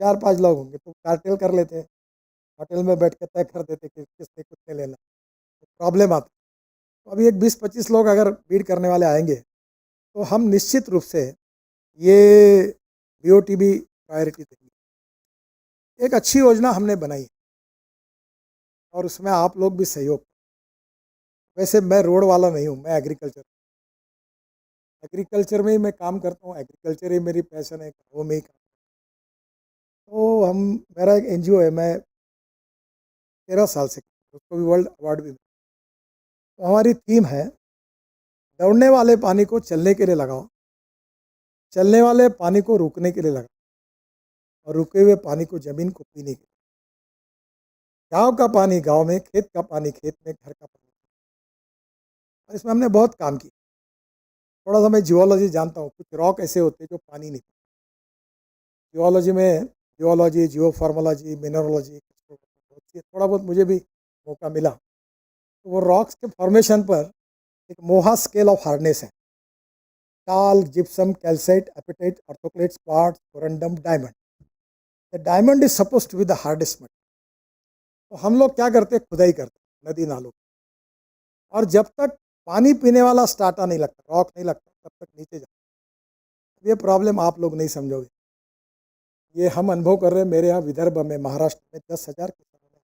4-5 लोग होंगे तो कार्टेल कर लेते, होटल में बैठ के तय कर देते कि किसने कितने लेना। तो प्रॉब्लम आता। तो अभी एक 20-25 लोग अगर बीड करने वाले आएंगे तो हम निश्चित रूप से ये बीओटी भी प्रायोरिटी देंगे। एक अच्छी योजना हमने बनाई और उसमें आप लोग भी सहयोग। वैसे मैं रोड वाला नहीं हूँ, मैं एग्रीकल्चर में ही मैं काम करता हूँ, एग्रीकल्चर ही मेरी पैशन है, वो में ही काम। तो हम, मेरा एक एनजीओ है, मैं 13 साल से, उसको भी वर्ल्ड अवार्ड भी मिला। तो हमारी थीम है दौड़ने वाले पानी को चलने के लिए लगाओ, चलने वाले पानी को रुकने के लिए लगाओ, और रुके हुए पानी को जमीन को पीने के लिए। गाँव का पानी गाँव में, खेत का पानी खेत में, घर का पानी। और इसमें हमने बहुत काम किया। थोड़ा सा मैं जियोलॉजी जानता हूँ, कुछ रॉक ऐसे होते हैं जो पानी नहीं, जियोलॉजी में जियोलॉजी, जियोफार्मोलॉजी, मिनरोलॉजी, थोड़ा बहुत मुझे भी मौका मिला। तो वो रॉक्स के फॉर्मेशन पर एक मोहा स्केल ऑफ हार्डनेस है, talc, gypsum, calcite, apatite, orthoclase, quartz, corundum, diamond. The diamond is suppose to be the hardest metal. तो हम लोग क्या करते हैं, खुदाई करते नदी नालों, और जब तक पानी पीने वाला स्टार्टा नहीं लगता, रॉक नहीं लगता, तब तक नीचे जाता। ये प्रॉब्लम आप लोग नहीं समझोगे, ये हम अनुभव कर रहे हैं। मेरे यहाँ विदर्भ में, महाराष्ट्र में 10,000 किसानों ने,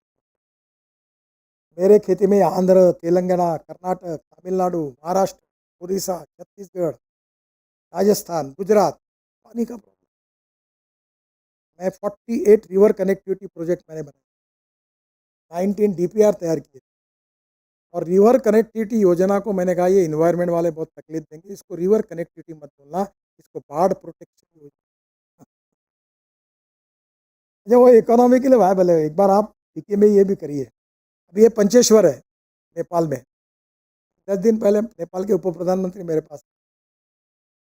मेरे खेती में आंध्र, तेलंगाना, कर्नाटक, तमिलनाडु, महाराष्ट्र, उड़ीसा, छत्तीसगढ़, राजस्थान, गुजरात, पानी का प्रॉब्लम। मैं 48 रिवर कनेक्टिविटी प्रोजेक्ट मैंने बनाया, 19 डीपीआर तैयार किए। और रिवर कनेक्टिविटी योजना को मैंने कहा ये इन्वायरमेंट वाले बहुत तकलीफ देंगे, इसको रिवर कनेक्टिविटी मत बोलना, इसको बाढ़ प्रोटेक्शन योजना। जब वो इकोनॉमी के लिए वायबल है, एक बार आप पीके में ये भी करिए। अभी ये पंचेश्वर है नेपाल में, 10 दिन पहले नेपाल के उप प्रधानमंत्री मेरे पास,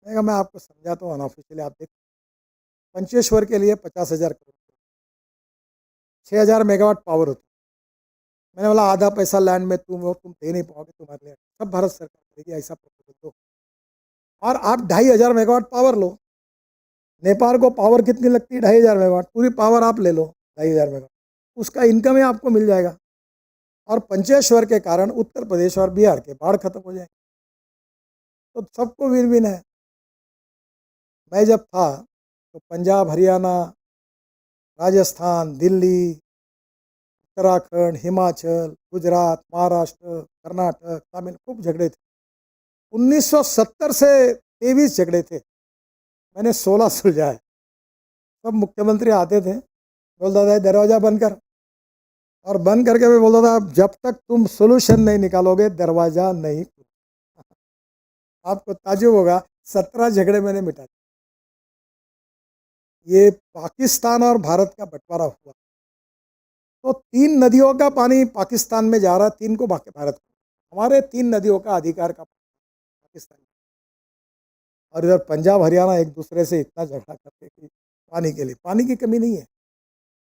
मैंने कहा मैं आपको समझाता हूँ अनऑफिशियली, आप देख। पंचेश्वर के लिए 50,000 करोड़, 6,000 मेगावाट पावर होता। मैंने बोला आधा पैसा लैंड में तुम हो, तुम दे नहीं पाओगे, तुम्हारे लिए सब भारत सरकार करेगी, ऐसा प्रपोजल दो और आप 2,500 मेगावाट पावर लो। नेपाल को पावर कितनी लगती है, 2,500 मेगावाट, पूरी पावर आप ले लो 2,500 मेगावाट, उसका इनकम ही आपको मिल जाएगा। और पंचेश्वर के कारण उत्तर प्रदेश और बिहार के बाढ़ खत्म हो जाएंगे, तो सबको विन विन है। मैं जब था तो पंजाब, हरियाणा, राजस्थान, दिल्ली, उत्तराखंड, हिमाचल, गुजरात, महाराष्ट्र, कर्नाटक, तमिल, खूब झगड़े थे। 1970 से 23 झगड़े थे, मैंने 16 सुलझाए। सब मुख्यमंत्री आते थे, बोलता था दरवाज़ा बंद कर, और बंद करके मैं बोलता था जब तक तुम सोल्यूशन नहीं निकालोगे दरवाज़ा नहीं। आपको ताजुब होगा, 17 झगड़े मैंने मिटा दिए। ये पाकिस्तान और भारत का बंटवारा हुआ तो 3 नदियों का पानी पाकिस्तान में जा रहा, 3 को बाकी भारत को। हमारे 3 नदियों का अधिकार का पाकिस्तान। और इधर पंजाब, हरियाणा एक दूसरे से इतना झगड़ा करते कि पानी के लिए, पानी की कमी नहीं है।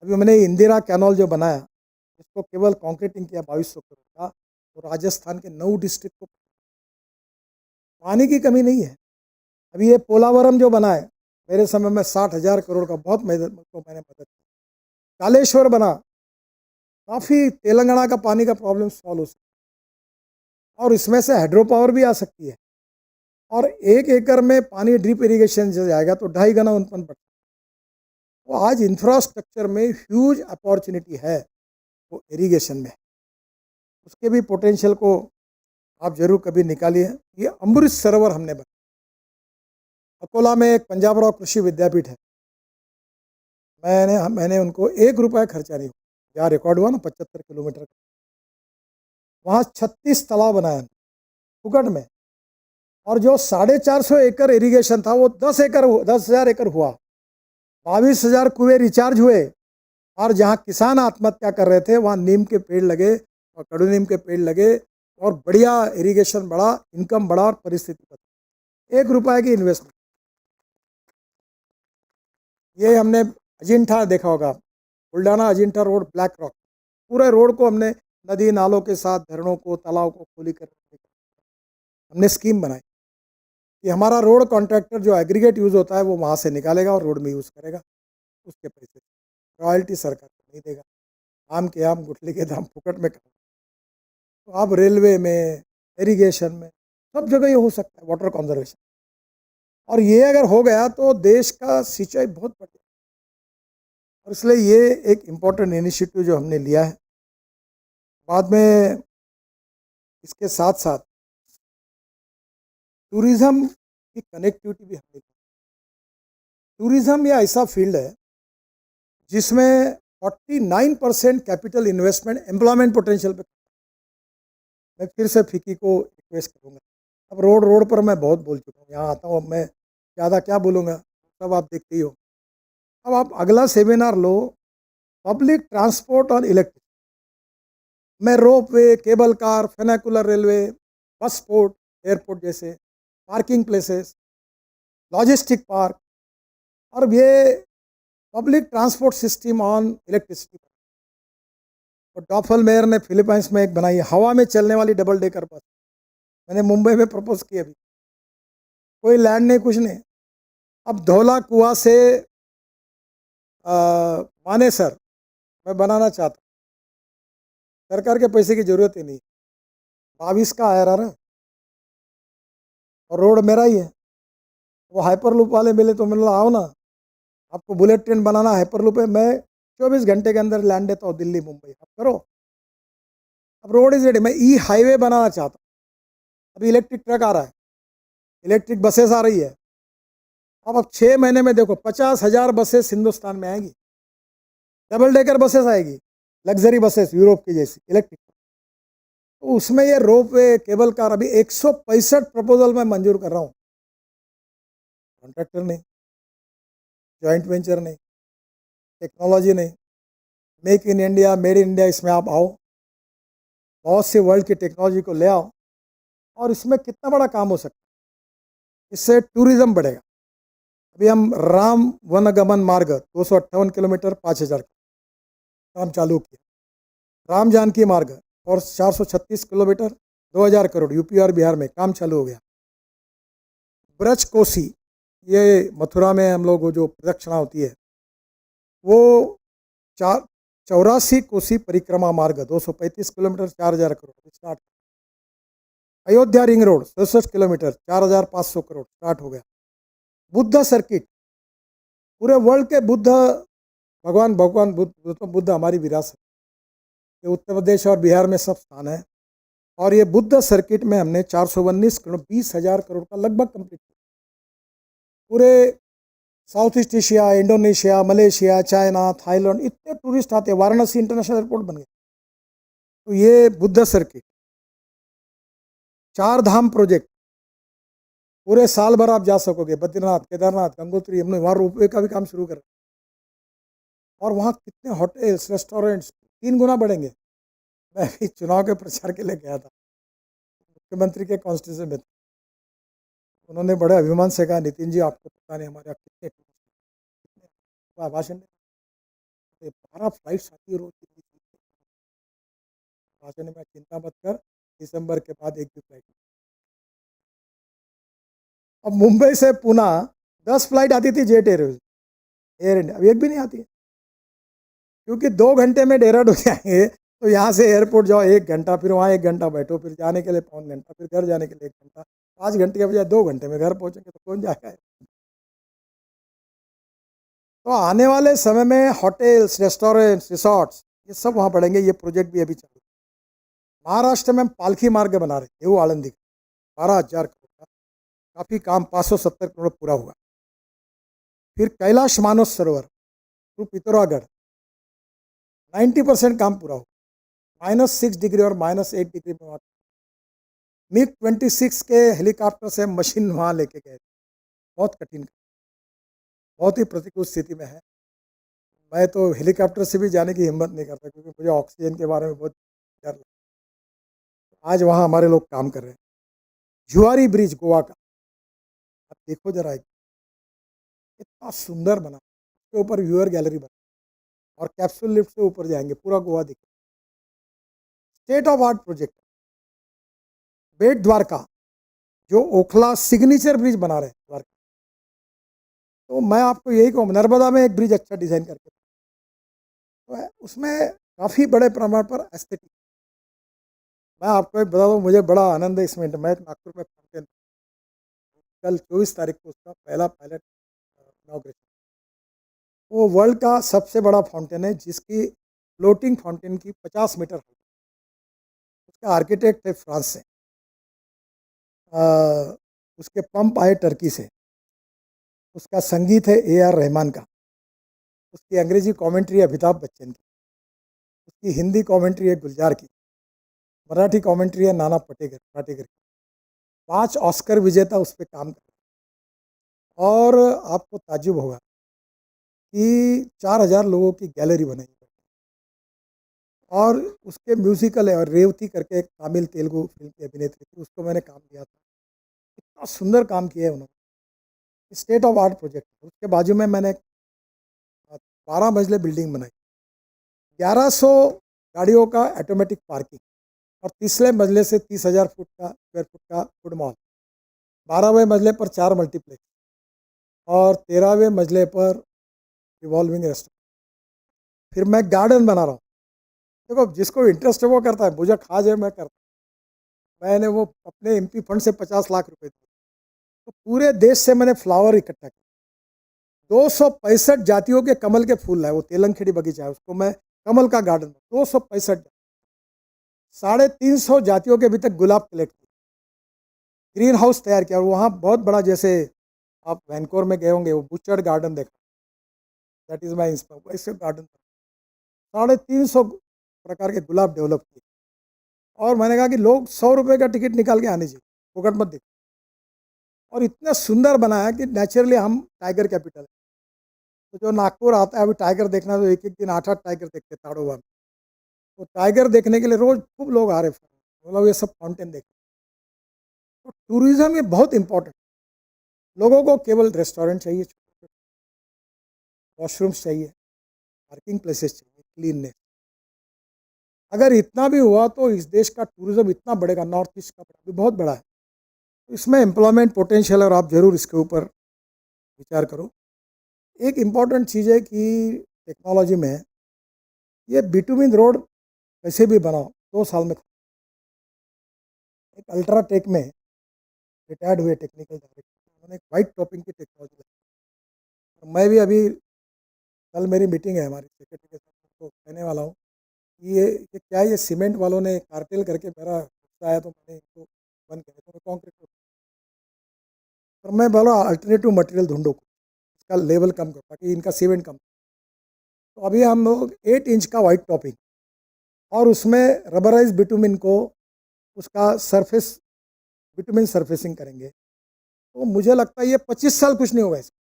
अभी मैंने इंदिरा कैनल जो बनाया, उसको केवल कॉन्क्रीटिंग किया 2200 करोड़ का, तो राजस्थान के 9 डिस्ट्रिक्ट को पानी की कमी नहीं है। अभी ये पोलावरम जो बना है, मेरे समय में 60,000 करोड़ का, बहुत मैंने मदद की। कालेश्वर बना, काफ़ी तेलंगाना का पानी का प्रॉब्लम सॉल्व हो सकता, और इसमें से हाइड्रो पावर भी आ सकती है। और 1 एकड़ में पानी ड्रिप इरिगेशन से जाएगा तो 2.5 गुना उत्पन्न बढ़ता है। तो आज इंफ्रास्ट्रक्चर में ह्यूज अपॉर्चुनिटी है, वो इरिगेशन में, उसके भी पोटेंशियल को आप जरूर कभी निकालिए। ये अमृत सरोवर हमने बनाया। अकोला में एक पंजाब राव कृषि विद्यापीठ है, मैंने उनको 1 रुपया खर्चा नहीं हुआ, जहाँ रिकॉर्ड हुआ ना 75 किलोमीटर का, वहाँ 36 तालाब बनाया फुकट में। और जो 450 एकड़ इरिगेशन था वो 10,000 एकड़ हुआ, 22,000 कुएं रिचार्ज हुए। और जहाँ किसान आत्महत्या कर रहे थे वहाँ नीम के पेड़ लगे और कड़ू नीम के पेड़ लगे, और बढ़िया इरिगेशन बढ़ा, इनकम बढ़ा, और परिस्थिति बदली। 1 रुपये की इन्वेस्टमेंट। ये हमने अजिंठा देखा होगा, Buldhana Ajanta road, black rock, पूरे रोड को हमने नदी नालों के साथ झरनों को, तालाब को खोली कर हमने स्कीम बनाई कि हमारा रोड कॉन्ट्रैक्टर जो एग्रीगेट यूज़ होता है वो वहाँ से निकालेगा और रोड में यूज़ करेगा, उसके पैसे रॉयल्टी सरकार को नहीं देगा। आम के आम गुठली के दाम फुकट में करेगा। तो अब रेलवे में, इरिगेशन में, सब जगह ये हो सकता है, वाटर कंजर्वेशन। और ये अगर हो गया तो देश का सिंचाई बहुत बढ़ जाएगा। और इसलिए ये एक इम्पोर्टेंट इनिशिएटिव जो हमने लिया है। बाद में इसके साथ साथ टूरिज़्म की कनेक्टिविटी भी हमने। टूरिज़्म ये ऐसा फील्ड है जिसमें 49% कैपिटल इन्वेस्टमेंट एम्प्लॉयमेंट पोटेंशियल पे। मैं फिर से फिकी को रिक्वेस्ट करूँगा। अब रोड रोड पर मैं बहुत बोल चुका हूँ, यहाँ आता हूँ, अब मैं ज़्यादा क्या बोलूँगा, सब आप देखते ही हो। अब आप अगला सेमिनार लो, पब्लिक ट्रांसपोर्ट और इलेक्ट्रिक में ropeway, cable car, funicular railway, bus port, airport जैसे पार्किंग प्लेसेस, लॉजिस्टिक पार्क, और ये public transport system on electricity. और डॉफल मेयर ने फिलीपाइंस में एक बनाई है, हवा में चलने वाली डबल डेकर बस। मैंने मुंबई में प्रपोज किया, अभी कोई लैंड नहीं, कुछ नहीं। अब धौला कुआं से मानेसर मैं बनाना चाहता हूँ। सरकार के पैसे की जरूरत ही नहीं, 22 का आया रहा और रोड मेरा ही है। वो हाइपर लूप वाले मिले तो मैंने बोला आओ ना, आपको बुलेट ट्रेन बनाना हाइपर लूप है, मैं 24 घंटे के अंदर लैंड देता हूँ दिल्ली मुंबई, आप करो। अब रोड इज रेडी। मैं ई हाईवे बनाना चाहता हूँ। अभी इलेक्ट्रिक ट्रक आ रहा है, इलेक्ट्रिक बसेस आ रही है। अब 6 महीने में देखो 50,000 बसेस हिंदुस्तान में आएंगी, डबल डेकर बसेस आएगी, लग्जरी बसेस यूरोप की जैसी इलेक्ट्रिक। तो उसमें ये रोप वे, केबल कार, अभी 165 प्रपोजल मैं मंजूर कर रहा हूँ। कॉन्ट्रैक्टर नहीं, जॉइंट वेंचर नहीं, टेक्नोलॉजी नहीं, make in India, made in India, इसमें आप आओ, बहुत से वर्ल्ड की टेक्नोलॉजी को ले आओ, और इसमें कितना बड़ा काम हो सकता है। इससे टूरिज्म बढ़ेगा। अभी हम राम वनगमन मार्ग 258 किलोमीटर 5,000 काम चालू किया। राम जानकी मार्ग और 436 किलोमीटर 2,000 करोड़ यूपी और बिहार में काम चालू हो गया। ब्रज कोसी, ये मथुरा में हम लोग जो प्रदक्षिणा होती है, वो 84 कोसी परिक्रमा मार्ग 235 kilometre 4,000 crore start. Ayodhya ring road 67 kilometre 4,500 crore start हो गया। बुद्ध सर्किट, पूरे वर्ल्ड के बुद्ध, भगवान बुद्ध हमारी विरासत, ये उत्तर प्रदेश और बिहार में सब स्थान है। और ये बुद्ध सर्किट में हमने 419 करोड़ 20,000 करोड़ का लगभग कंप्लीट किया। पूरे south east Asia, Indonesia, Malaysia, China, Thailand, इतने टूरिस्ट आते हैं। वाराणसी इंटरनेशनल एयरपोर्ट बन गया। तो ये बुद्ध सर्किट, 4 धाम प्रोजेक्ट, पूरे साल भर आप जा सकोगे। बद्रीनाथ, केदारनाथ, गंगोत्री, हमने वहाँ रोपवे का भी काम शुरू कर। और वहाँ कितने होटल्स, रेस्टोरेंट्स 3 गुना बढ़ेंगे। मैं अभी चुनाव के प्रचार के लिए गया था, मुख्यमंत्री के कॉन्स्टिट्यूशन में था। उन्होंने बड़े अभिमान से कहा, नितिन जी आपको पता नहीं हमारे यहाँ कितने भाषण 12 फ्लाइट्स आती है रोज। भाषण में चिंता मत कर, दिसंबर के बाद एक भी फ्लाइट। अब मुंबई से पुणे 10 फ्लाइट आती थी जेट एयर इंडिया, अब एक भी नहीं आती है, क्योंकि 2 घंटे में देहरादून जाएंगे तो यहाँ से एयरपोर्ट जाओ 1 घंटा, फिर वहाँ 1 घंटा बैठो, फिर जाने के लिए 5 घंटा, फिर घर जाने के लिए 1 घंटा, 5 घंटे के बजाय 2 घंटे में घर पहुँचेंगे तो कौन जाएगा। तो आने वाले समय में होटल्स, रेस्टोरेंट्स, रिसोर्ट्स, ये सब वहाँ बढ़ेंगे। ये प्रोजेक्ट भी अभी चालू। महाराष्ट्र में हम पालखी मार्ग बना रहे हैं, देहू आळंदी, 12,000 करोड़ का, काफ़ी काम 570 करोड़ पूरा हुआ। फिर कैलाश मानस सरोवर थ्रू पिथौरागढ़ 90% काम पूरा हुआ। -6 डिग्री और -8 डिग्री में मिग 26 के हेलीकॉप्टर से मशीन वहाँ लेके गए। बहुत कठिन, बहुत ही प्रतिकूल स्थिति में है। मैं तो हेलीकॉप्टर से भी जाने की हिम्मत नहीं करता, क्योंकि मुझे ऑक्सीजन के बारे में बहुत डर लगता है। आज वहाँ हमारे लोग काम कर रहे हैं। जुआरी ब्रिज गोवा का, आप देखो जरा, इतना सुंदर बना, उसके ऊपर व्यूअर गैलरी बना, और कैप्सूल लिफ्ट से ऊपर जाएंगे, पूरा गोवा दिखे। State of art project. Bet Dwarka जो ओखला सिग्नेचर ब्रिज बना रहे हैं द्वारका, तो मैं आपको यही कहूँ, नर्मदा में एक ब्रिज अच्छा डिजाइन करके, तो उसमें काफ़ी बड़े प्रमाण पर एस्थेटिक। मैं आपको एक बता दूँ, मुझे बड़ा आनंद है इसमें। मैं नागपुर में फाउंटेन, कल 24 तारीख को उसका पहला पायलट इनॉग्रेशन। वो वर्ल्ड का सबसे बड़ा फाउंटेन है, जिसकी फ्लोटिंग फाउंटेन की 50 मीटर हाइट। उसका आर्किटेक्ट है फ्रांस से, उसके पंप आए टर्की से, उसका संगीत है A R रहमान का, उसकी अंग्रेजी कमेंट्री है अमिताभ बच्चन की, उसकी हिंदी कमेंट्री है गुलजार की, मराठी कमेंट्री है नाना पाटेकर की। 5 ऑस्कर विजेता उस पर काम कर रहे हैं। और आपको ताज्जुब होगा कि 4,000 लोगों की गैलरी बनाई है। और उसके म्यूजिकल है, और रेवती करके एक तमिल तेलुगु फिल्म की अभिनेत्री थी, उसको मैंने काम दिया था। इतना सुंदर काम किया है उन्होंने। State of art project. उसके बाजू में मैंने 12 मंजिले बिल्डिंग बनाई, 1100 गाड़ियों का ऑटोमेटिक पार्किंग, और तीसरे मंजिले से 30,000 स्क्वायर फुट का फूड मॉल, 12वें मंजिले पर 4 मल्टीप्लेक्स, और 13वें मंजिले पर रिवॉल्विंग रेस्टोरेंट। फिर मैं गार्डन बना रहा हूँ। देखो, जिसको इंटरेस्ट है वो करता है, मुझे खास है, मैं करता हूँ। मैंने वो अपने MP फंड से 50 लाख रुपए दिए, तो पूरे देश से मैंने फ्लावर इकट्ठा किया। 265 जातियों के कमल के फूल है, वो तेलंगखेड़ी बगीचा है, उसको मैं कमल का गार्डन, 265, 350 जातियों के अभी तक गुलाब कलेक्ट किए, ग्रीन हाउस तैयार किया। और वहाँ बहुत बड़ा, जैसे आप वैनकोर में गए होंगे, वो बुचर्ड गार्डन देखा, दैट इज माई इंस्पायर, ऐसे गार्डन 350 प्रकार के गुलाब डेवलप किए। और मैंने कहा कि लोग 100 रुपये का टिकट निकाल के आने चाहिए, फोकट मत देखो। और इतना सुंदर बनाया कि नेचुरली हम टाइगर कैपिटल है। तो जो नागपुर आता है अभी टाइगर देखना, तो एक एक दिन 8-8 टाइगर देखते ताड़ोबा में। तो टाइगर देखने के लिए रोज खूब लोग आ रहे, मतलब ये सब फाउंटेन देखते। तो टूरिज्म ये बहुत इंपॉर्टेंट। लोगों को केवल रेस्टोरेंट चाहिए, वॉशरूम्स चाहिए, पार्किंग प्लेसेस चाहिए, क्लीननेस। अगर इतना भी हुआ तो इस देश का टूरिज्म इतना बढ़ेगा, नॉर्थ ईस्ट का भी बहुत बड़ा है। इसमें एम्प्लॉयमेंट पोटेंशियल है, और आप जरूर इसके ऊपर विचार करो। एक इम्पॉर्टेंट चीज़ है कि टेक्नोलॉजी में ये बिटुमिन रोड कैसे भी बनाओ, 2 साल में। एक अल्ट्राटेक में रिटायर्ड हुए टेक्निकल डायरेक्टर, उन्होंने एक वाइट टॉपिंग की टेक्नोलॉजी लाई। तो मैं भी अभी, कल मेरी मीटिंग है हमारी सेक्रेटरी के साथ, तो कहने वाला हूँ कि ये क्या है, ये सीमेंट वालों ने कार्टेल करके मेरा गुस्सा आया, तो मैंने इनको बंद किया, तो मैं कॉन्क्रीट, और मैं बोला अल्टरनेटिव मटेरियल ढूंढो, इसका लेवल कम करो ताकि इनका सीमेंट कम। तो अभी हम लोग 8 इंच का वाइट टॉपिंग, और उसमें रबराइज बिटुमिन को, उसका सरफेस बिटुमिन सरफेसिंग करेंगे। तो मुझे लगता है ये 25 साल कुछ नहीं होगा इसका।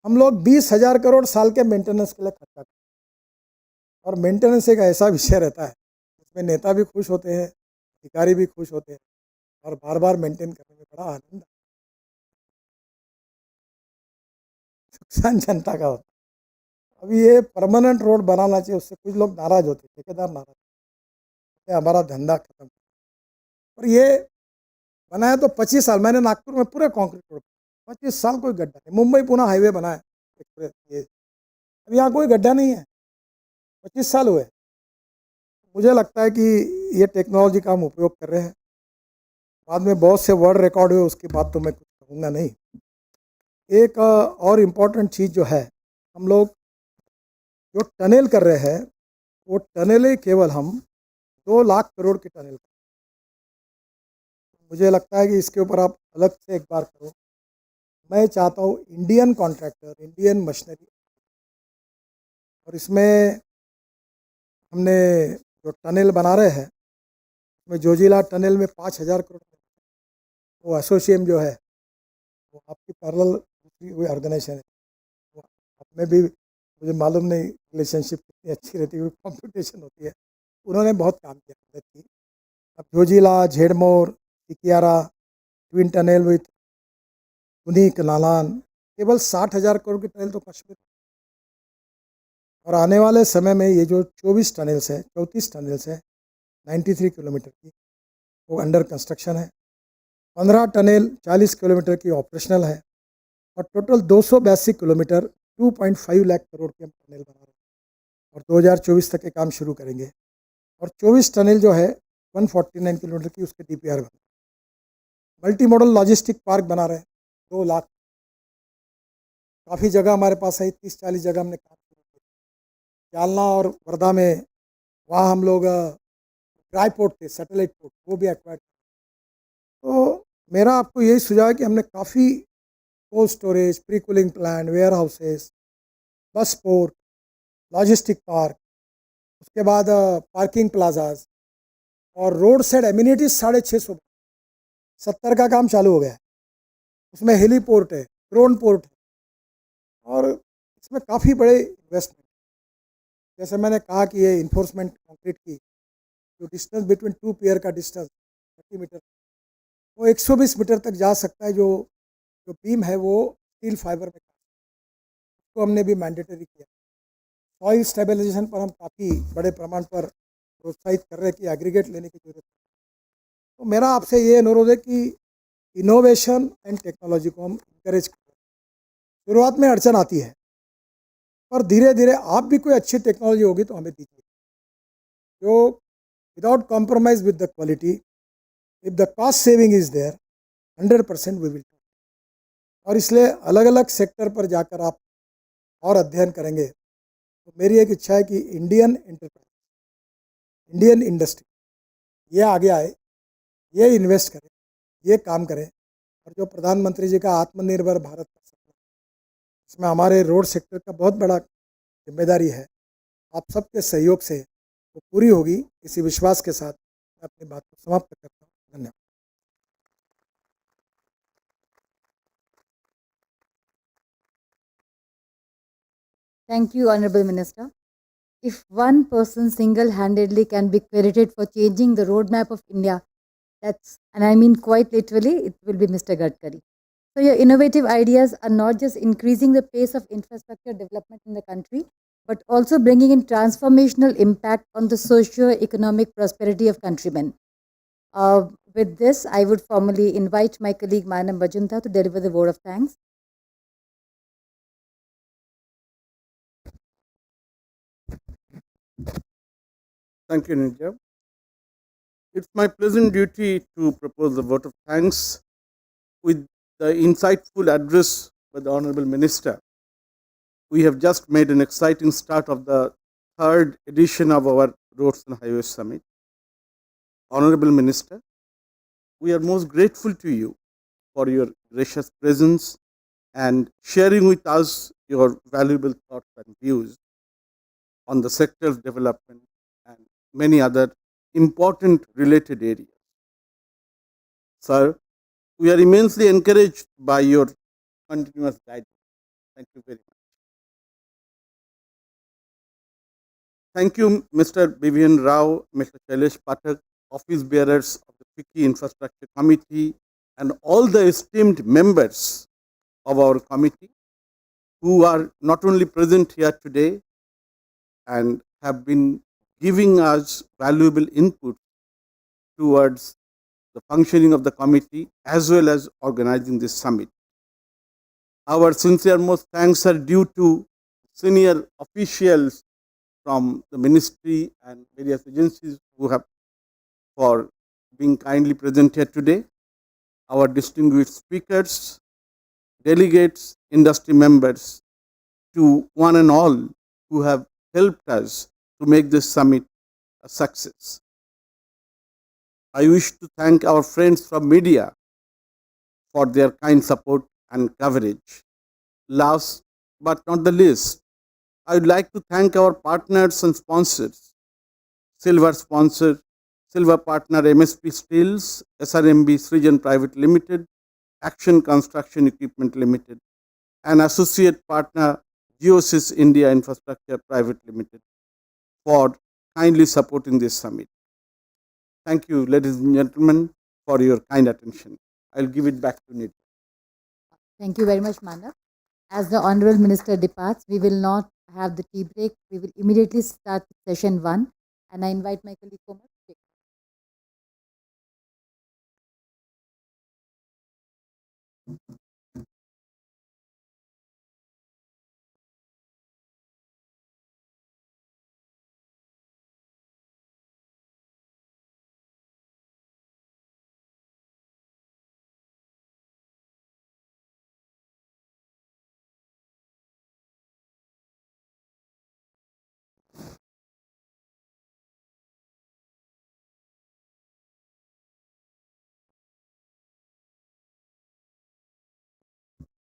हम लोग 20,000 करोड़ साल के मेंटेनेंस के लिए खर्चा करते हैं। और मेंटेनेंस एक ऐसा विषय रहता है जिसमें नेता भी खुश होते हैं, अधिकारी भी खुश होते हैं, और बार बार मेंटेन करने में बड़ा आनंद है। नुकसान जनता का होता है। अभी ये परमानेंट रोड बनाना चाहिए, उससे कुछ लोग नाराज होते, ठेकेदार नाराज होते, हमारा धंधा खत्म। और ये बनाया तो 25 साल, मैंने नागपुर में पूरे कॉन्क्रीट रोड, 25 साल कोई गड्ढा नहीं। मुंबई पुणे हाईवे बनाया एक्सप्रेस, ये अब यहाँ कोई गड्ढा नहीं है, 25 साल हुए। मुझे लगता है कि ये टेक्नोलॉजी का हम उपयोग कर रहे हैं। बाद में बहुत से वर्ल्ड रिकॉर्ड हुए, उसके बाद तो मैं कुछ कहूँगा नहीं। एक और इम्पॉर्टेंट चीज़ जो है, हम लोग जो टनल कर रहे हैं, वो टनल केवल हम 2 लाख करोड़ की टनल। मुझे लगता है कि इसके ऊपर आप अलग से एक बार करो। मैं चाहता हूँ इंडियन कॉन्ट्रैक्टर, इंडियन मशीनरी, और इसमें हमने जो टनल बना रहे हैं, उसमें जोजिला टनल में 5,000 करोड़, वो एसोसिएम जो है, वो आपकी पैरेलल दूसरी कोई ऑर्गेनाइजेशन है, वो आप में भी मुझे मालूम नहीं रिलेशनशिप कितनी अच्छी रहती है, कॉम्पिटिशन होती है। उन्होंने बहुत काम किया मदद की। अब जोजिला, झेड़मोर, सिकियारा, ट्विन टनल विथ उन्हीं नालान, केवल 60,000 करोड़ की टनल तो कश्मीर। और आने वाले समय में ये जो 24 टनल्स है, 34 टनल्स है, 93 किलोमीटर की, वो अंडर कंस्ट्रक्शन है। 15 टनल 40 किलोमीटर की ऑपरेशनल है और टोटल 282 किलोमीटर 2.5 लाख करोड़ के हम टनल बना रहे हैं और 2024 तक के काम शुरू करेंगे। और 24 टनल जो है 149 किलोमीटर की, उसके DPR बना, मल्टी मॉडल लॉजिस्टिक पार्क बना रहे हैं 2 लाख। काफ़ी जगह हमारे पास है, 30-40 जगह हमने काम शुरू किया। जालना और वर्धा में, वहाँ हम लोग ड्राई पोर्ट थे, सैटेलाइट पोर्ट, वो भी एक्वायर। तो मेरा आपको यही सुझाव है कि हमने काफ़ी cold storage, pre cooling plant, warehouses, bus port, logistic park, उसके बाद पार्किंग प्लाजाज और रोड साइड एम्यूनिटीज 650, 70 का काम चालू हो गया है। उसमें हेली पोर्ट है, ड्रोन पोर्ट है और इसमें काफ़ी बड़े इन्वेस्टमेंट। जैसे मैंने कहा कि ये इन्फोर्समेंट कंक्रीट की जो डिस्टेंस बिटवीन 2 पियर का डिस्टेंस 30 मीटर, वो 120 मीटर तक जा सकता है। जो जो बीम है वो स्टील फाइबर में, उसको हमने भी मैंडेटरी किया। सॉइल स्टेबलाइजेशन पर हम काफ़ी बड़े प्रमाण पर प्रोत्साहित कर रहे हैं कि एग्रीगेट लेने की जरूरत है। तो मेरा आपसे ये अनुरोध है कि इनोवेशन एंड टेक्नोलॉजी को हम इंकरेज करें। शुरुआत में अड़चन आती है, पर धीरे धीरे आप भी कोई अच्छी टेक्नोलॉजी होगी तो हमें दीजिए, जो without compromise with the quality, if the cost saving is there, 100% we will. और इसलिए अलग अलग सेक्टर पर जाकर आप और अध्ययन करेंगे। तो मेरी एक इच्छा है कि इंडियन एंटरप्राइज, इंडियन इंडस्ट्री ये आगे आए, ये इन्वेस्ट करे, ये काम करे। और जो प्रधानमंत्री जी का आत्मनिर्भर भारत का सपना, इसमें हमारे रोड सेक्टर का बहुत बड़ा जिम्मेदारी है। आप सबके सहयोग से वो पूरी होगी, इसी विश्वास के साथ मैं अपनी बात को समाप्त करता हूँ। धन्यवाद। Thank you, Honorable Minister. If one person single-handedly can be credited for changing the roadmap of India, that's, and I mean quite literally, it will be Mr. Gadkari. So your innovative ideas are not just increasing the pace of infrastructure development in the country, but also bringing in transformational impact on the socio-economic prosperity of countrymen. With this, I would formally invite my colleague Manam Bajunta to deliver the word of thanks. Thank you, Nitya. It's my pleasant duty to propose a vote of thanks with the insightful address by the Honorable Minister. We have just made an exciting start of the third edition of our Roads and Highways Summit. Honorable Minister, we are most grateful to you for your gracious presence and sharing with us your valuable thoughts and views on the sector's development and many other important related areas. Sir, we are immensely encouraged by your continuous guidance. Thank you very much. Thank you, Mr. Bivin Rao, Mr. Shailesh Pathak, office bearers of the FICCI Infrastructure Committee, and all the esteemed members of our committee who are not only present here today and have been giving us valuable input towards the functioning of the committee as well as organizing this summit. Our sincere most thanks are due to senior officials from the ministry and various agencies who have for being kindly present here today, our distinguished speakers, delegates, industry members, to one and all who have helped us to make this summit a success. I wish to thank our friends from media for their kind support and coverage. Last but not the least, I would like to thank our partners and sponsors. Silver sponsor, Silver partner MSP Steels, SRMB Srijan Private Limited, Action Construction Equipment Limited, and associate partner Geosys India Infrastructure Private Limited for kindly supporting this summit. Thank you, ladies and gentlemen, for your kind attention. I'll give it back to Nidhi. Thank you very much, Manav. As the Honorable Minister departs, we will not have the tea break. We will immediately start session 1. And I invite my colleague Kumar.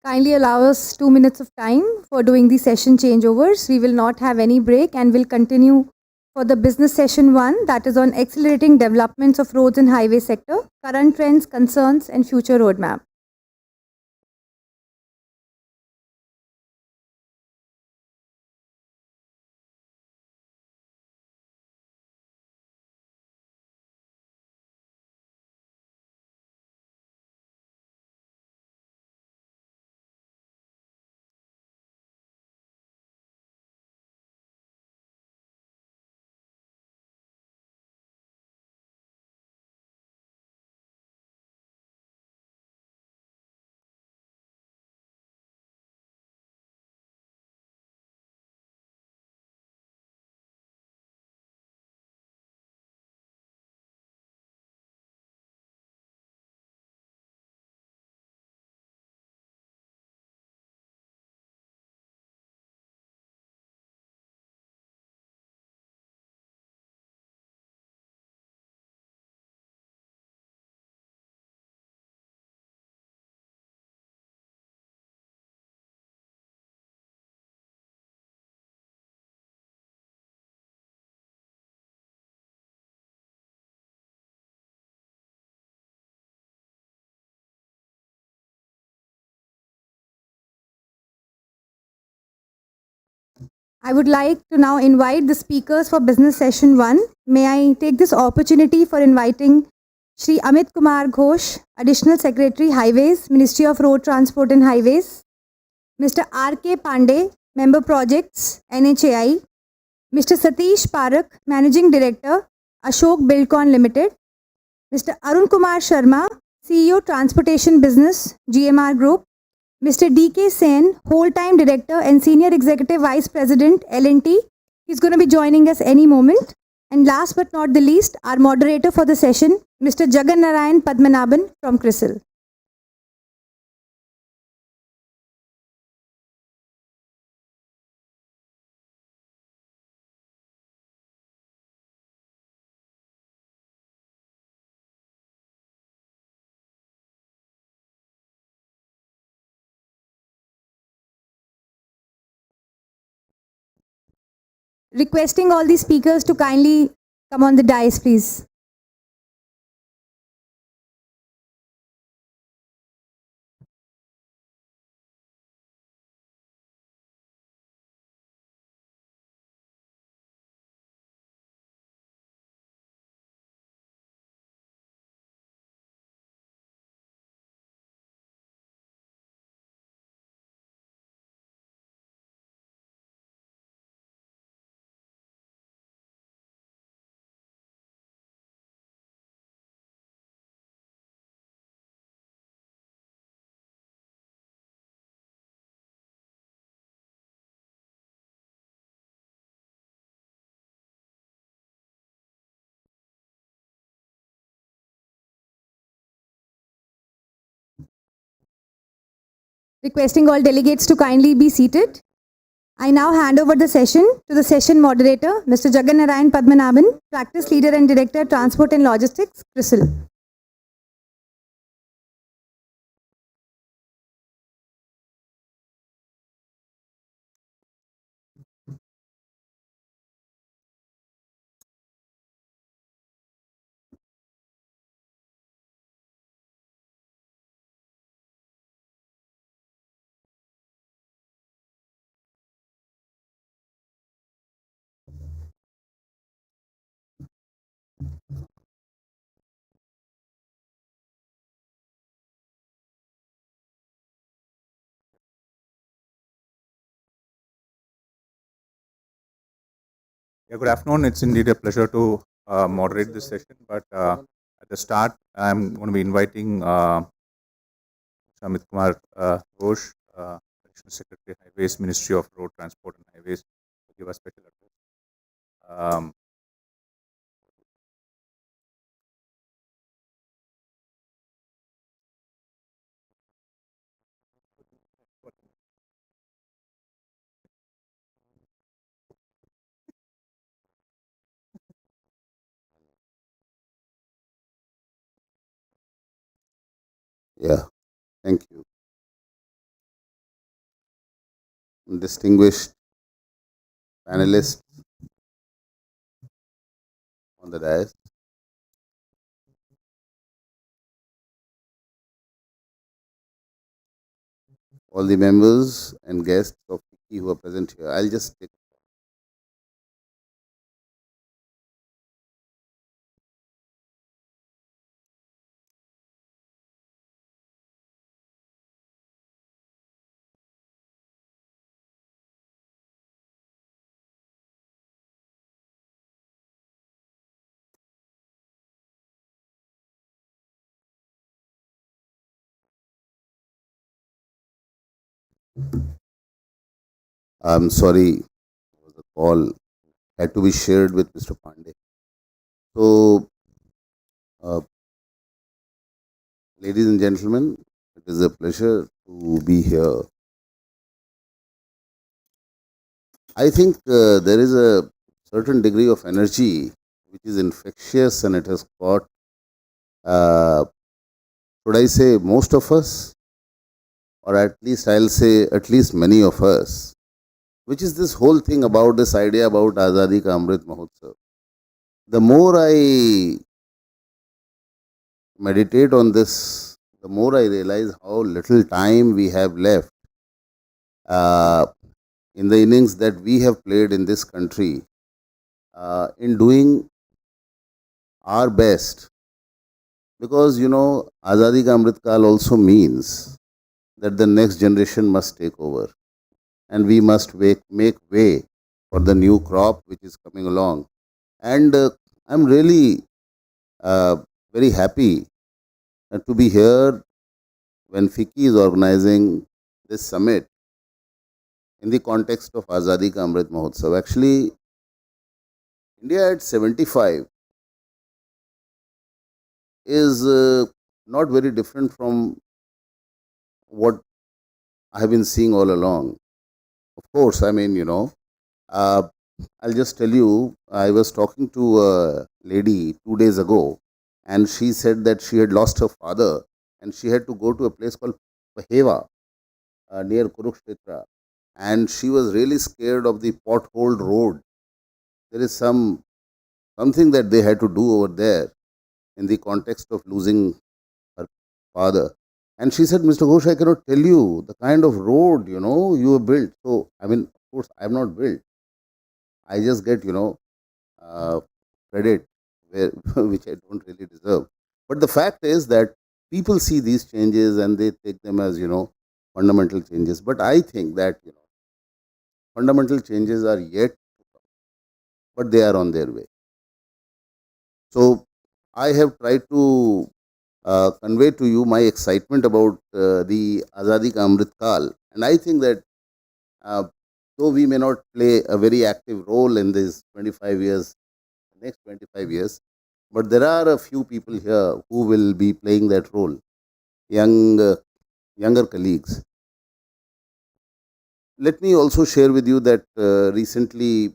Kindly allow us 2 minutes of time for doing the session changeovers. We will not have any break and will continue for the business session 1, that is on accelerating developments of roads and highway sector, current trends, concerns and future roadmap. I would like to now invite the speakers for business session 1. May I take this opportunity for inviting Shri Amit Kumar Ghosh, Additional Secretary Highways, Ministry of Road Transport and Highways, Mr. R.K. Pandey, Member Projects, NHAI, Mr. Satish Parak, Managing Director, Ashok Buildcon Limited, Mr. Arun Kumar Sharma, CEO Transportation Business, GMR Group, Mr. D.K. Sen, Whole-Time Director and Senior Executive Vice President, L&T. He's going to be joining us any moment. And last but not the least, our moderator for the session, Mr. Jagan Narayan Padmanabhan from CRISIL. Requesting all the speakers to kindly come on the dais, please. Requesting all delegates to kindly be seated. I now hand over the session to the session moderator, Mr. Jagan Narayan Padmanabhan, Practice Leader and Director, Transport and Logistics, CRISIL. Yeah, good afternoon. It's indeed a pleasure to moderate this session. But at the start, I'm going to be inviting Mr. Mr. Amit Kumar Ghosh, Additional Secretary Highways, Ministry of Road Transport and Highways, to give a special address. Yeah, thank you. Distinguished panelists on the dais, all the members and guests of FICCI who are present here. I'll just take. I'm sorry, the call had to be shared with Mr. Pandey. So, uh, ladies and gentlemen, it is a pleasure to be here. I think there is a certain degree of energy which is infectious and it has caught, uh, should I say, most of us, or at least I'll say at least many of us, which is this whole thing about this idea about Azadi Ka Amrit Mahotsav. The more I meditate on this, the more I realize how little time we have left uh, in the innings that we have played in this country in doing our best. Because, Azadi Ka Amrit Kal also means that the next generation must take over and we must make way for the new crop which is coming along. And I'm really uh, very happy to be here when FICCI is organizing this summit in the context of Azadi Ka Amrit Mahotsav. Actually, India at 75 is not very different from what I have been seeing all along. Of course, I mean, uh, I'll just tell you, I was talking to a lady 2 days ago, and she said that she had lost her father and she had to go to a place called Paheva near Kurukshetra. And she was really scared of the potholed road. There is something that they had to do over there in the context of losing her father. And she said, Mr. Ghosh, I cannot tell you the kind of road, you have built. So, I mean, of course, I have not built. I just get, uh, credit where, which I don't really deserve. But the fact is that people see these changes and they take them as, fundamental changes. But I think that, fundamental changes are yet, but they are on their way. So I have tried to convey to you my excitement about the Azadi Ka Amrit Kal. And I think that uh, though we may not play a very active role in these 25 years, next 25 years, but there are a few people here who will be playing that role, young, younger colleagues. Let me also share with you that recently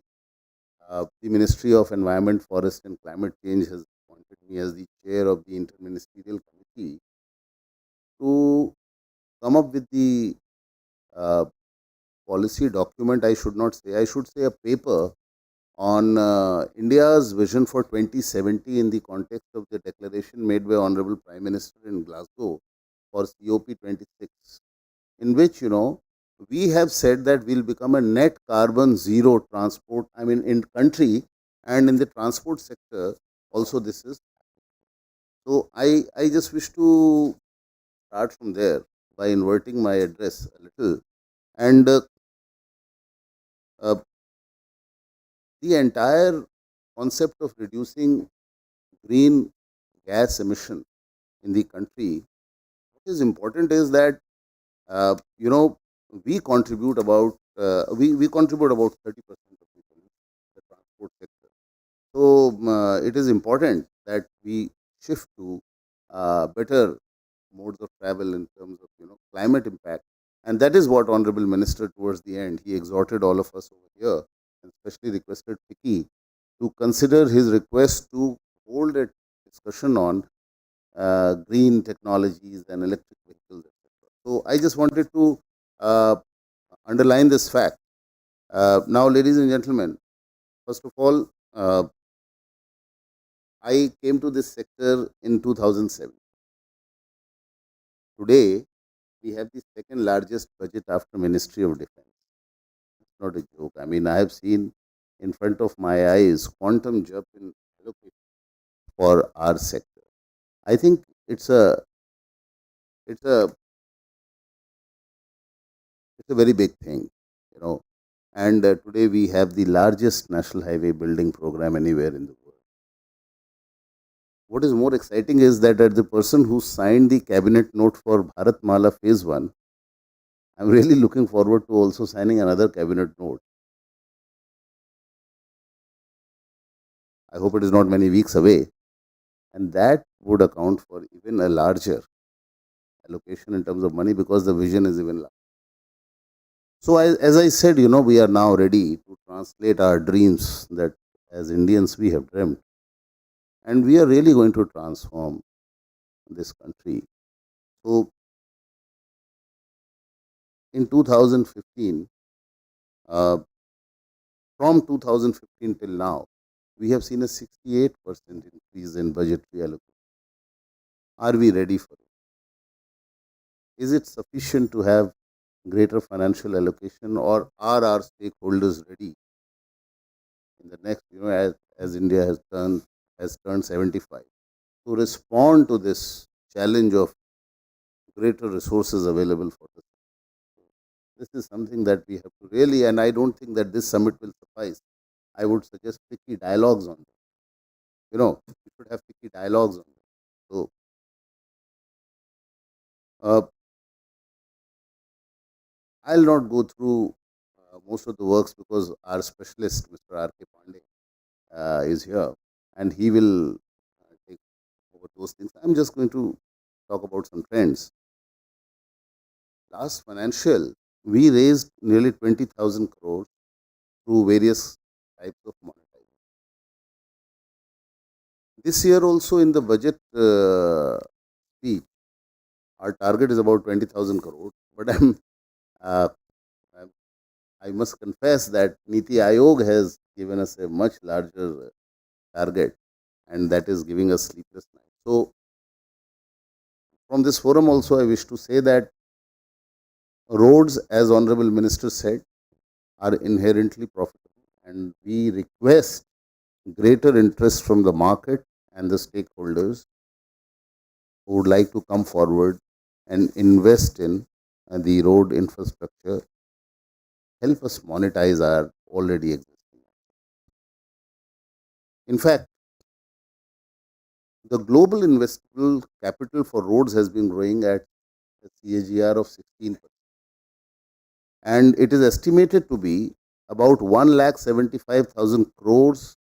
the Ministry of Environment, Forest and Climate Change has appointed me as the chair of the Interministerial Committee to come up with the uh, policy document. I should say a paper on India's vision for 2070 in the context of the declaration made by Honorable Prime Minister in Glasgow for COP26, in which, we have said that we'll become a net carbon zero transport, I mean, in country and in the transport sector. Also, this is so. I just wish to start from there by inverting my address a little. And uh, the entire concept of reducing green gas emission in the country is important is that you know, we contribute about we contribute about 30% of the transport sector. So it is important that we shift to better modes of travel in terms of, you know, climate impact, and that is what Honorable Minister towards the end he exhorted all of us over here, and especially requested Fiki to consider his request to hold a discussion on green technologies and electric vehicles, etc. So I just wanted to uh, underline this fact. Now, ladies and gentlemen, first of all, I came to this sector in 2007. Today, we have the second largest budget after Ministry of Defense. It's not a joke. I mean, I have seen in front of my eyes quantum jump in allocation for our sector. I think it's a it's a very big thing, you know. And today we have the largest national highway building program anywhere in the world. What is more exciting is that the person who signed the cabinet note for Bharat Mala Phase 1, I'm really looking forward to also signing another cabinet note. I hope it is not many weeks away. And that would account for even a larger allocation in terms of money because the vision is even larger. So, as I said, you know, we are now ready to translate our dreams that as Indians we have dreamt. And we are really going to transform this country. So, in 2015, uh, from 2015 till now, we have seen a 68% increase in budgetary allocation. Are we ready for it? Is it sufficient to have greater financial allocation, or are our stakeholders ready in the next, you know, as India has turned 75, to respond to this challenge of greater resources available for us? This is something that we have to really, and I don't think that this summit will suffice. I would suggest picky dialogues on this. You know, we should have picky dialogues on this. So, uh, I'll not go through most of the works because our specialist, Mr. R. K. Pandey, is here, and he will take over those things. I'm just going to talk about some trends. Last financial, we raised nearly 20,000 crores through various types of monetization. This year also in the budget speech, our target is about 20,000 crores. But uh, I'm- I must confess that Niti Aayog has given us a much larger target, and that is giving us sleepless nights. So, from this forum also, I wish to say that roads, as Honorable Minister said, are inherently profitable, and we request greater interest from the market and the stakeholders who would like to come forward and invest in the road infrastructure, help us monetize our already existing. In fact, the global investable capital for roads has been growing at a CAGR of 16%, and it is estimated to be about 1,75,000 crores.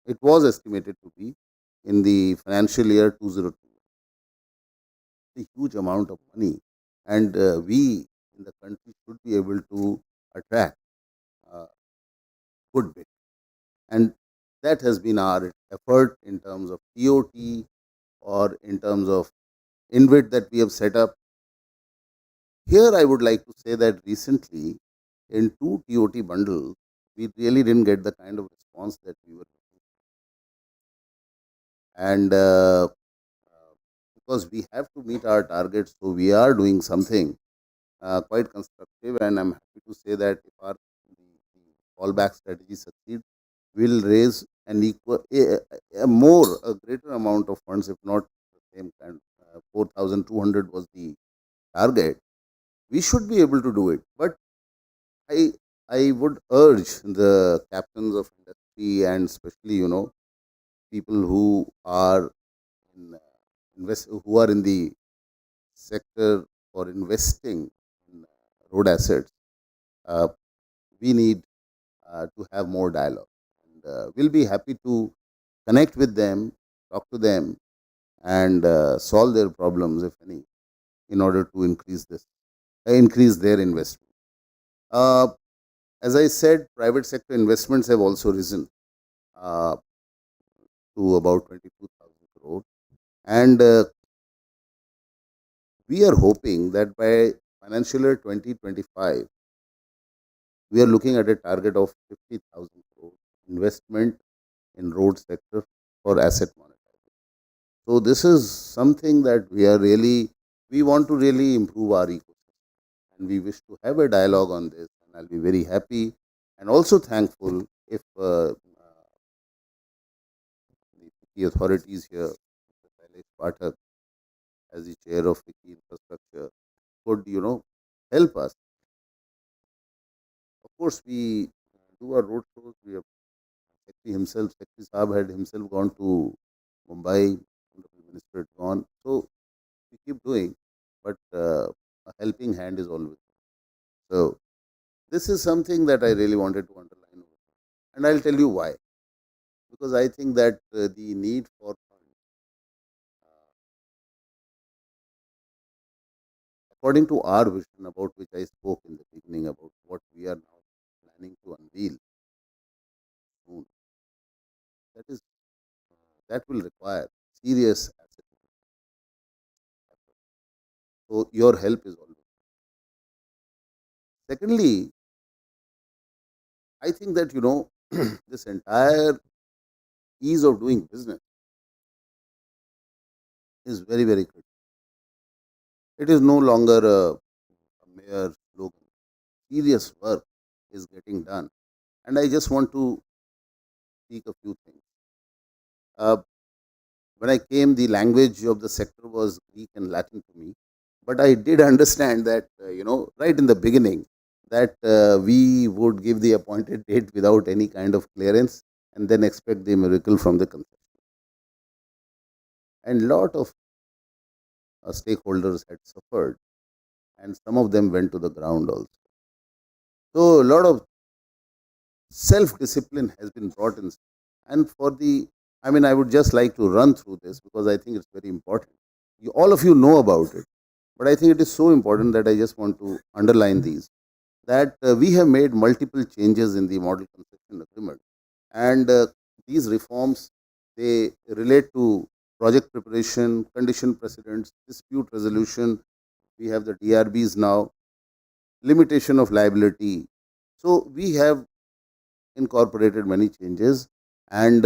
It was estimated to be in the financial year 2002. A huge amount of money, and we in the country should be able to attract a good bit. And that has been our effort in terms of TOT or in terms of InvIT that we have set up. Here, I would like to say that recently, in two TOT bundles, we really didn't get the kind of response that we were looking for. And because we have to meet our targets, so we are doing something quite constructive. And I'm happy to say that if our the fallback strategy succeeds, we'll raise an equal, a greater amount of funds, if not the same kind. 4,200 was the target. We should be able to do it, but I I would urge the captains of industry and especially, you know, people who are in who are in the sector for investing in road assets, uh, we need to have more dialogue. And we'll be happy to connect with them, talk to them, and solve their problems, if any, in order to increase their investment. Uh, as I said, private sector investments have also risen uh, to about 22,000 crore, and we are hoping that by financial year 2025, we are looking at a target of 50,000 crore investment in road sector for asset monetization. So this is something that we want to really improve our ecosystem, and we wish to have a dialogue on this. And I'll be very happy and also thankful if the authorities here, Mr. Shailesh Pathak, as the chair of Wiki Infrastructure, could help us. Of course, we do our road shows. We have Secretary Saab had himself gone to Mumbai. The minister had gone. So we keep doing, but a helping hand is always. So this is something that I really wanted to underline, and I'll tell you why. Because I think that the need for funds, according to our vision about which I spoke in the beginning about what we are now planning to unveil soon, that is that will require serious asset. So your help is always. Secondly, I think that this entire ease of doing business is very very critical. It is no longer a mere slogan. Serious work is getting done, and I just want to speak a few things. Uh, when I came, the language of the sector was Greek and Latin to me, but I did understand that right in the beginning that we would give the appointed date without any kind of clearance and then expect the miracle from the concession. And lot of stakeholders had suffered, and some of them went to the ground also. So a lot of self discipline has been brought in, and I would just like to run through this because I think it's very important. All of you know about it, but I think it is so important that I just want to underline these, that we have made multiple changes in the model concession agreement, and these reforms, they relate to project preparation, condition precedents, dispute resolution. We have the DRBs now, limitation of liability. So we have incorporated many changes, and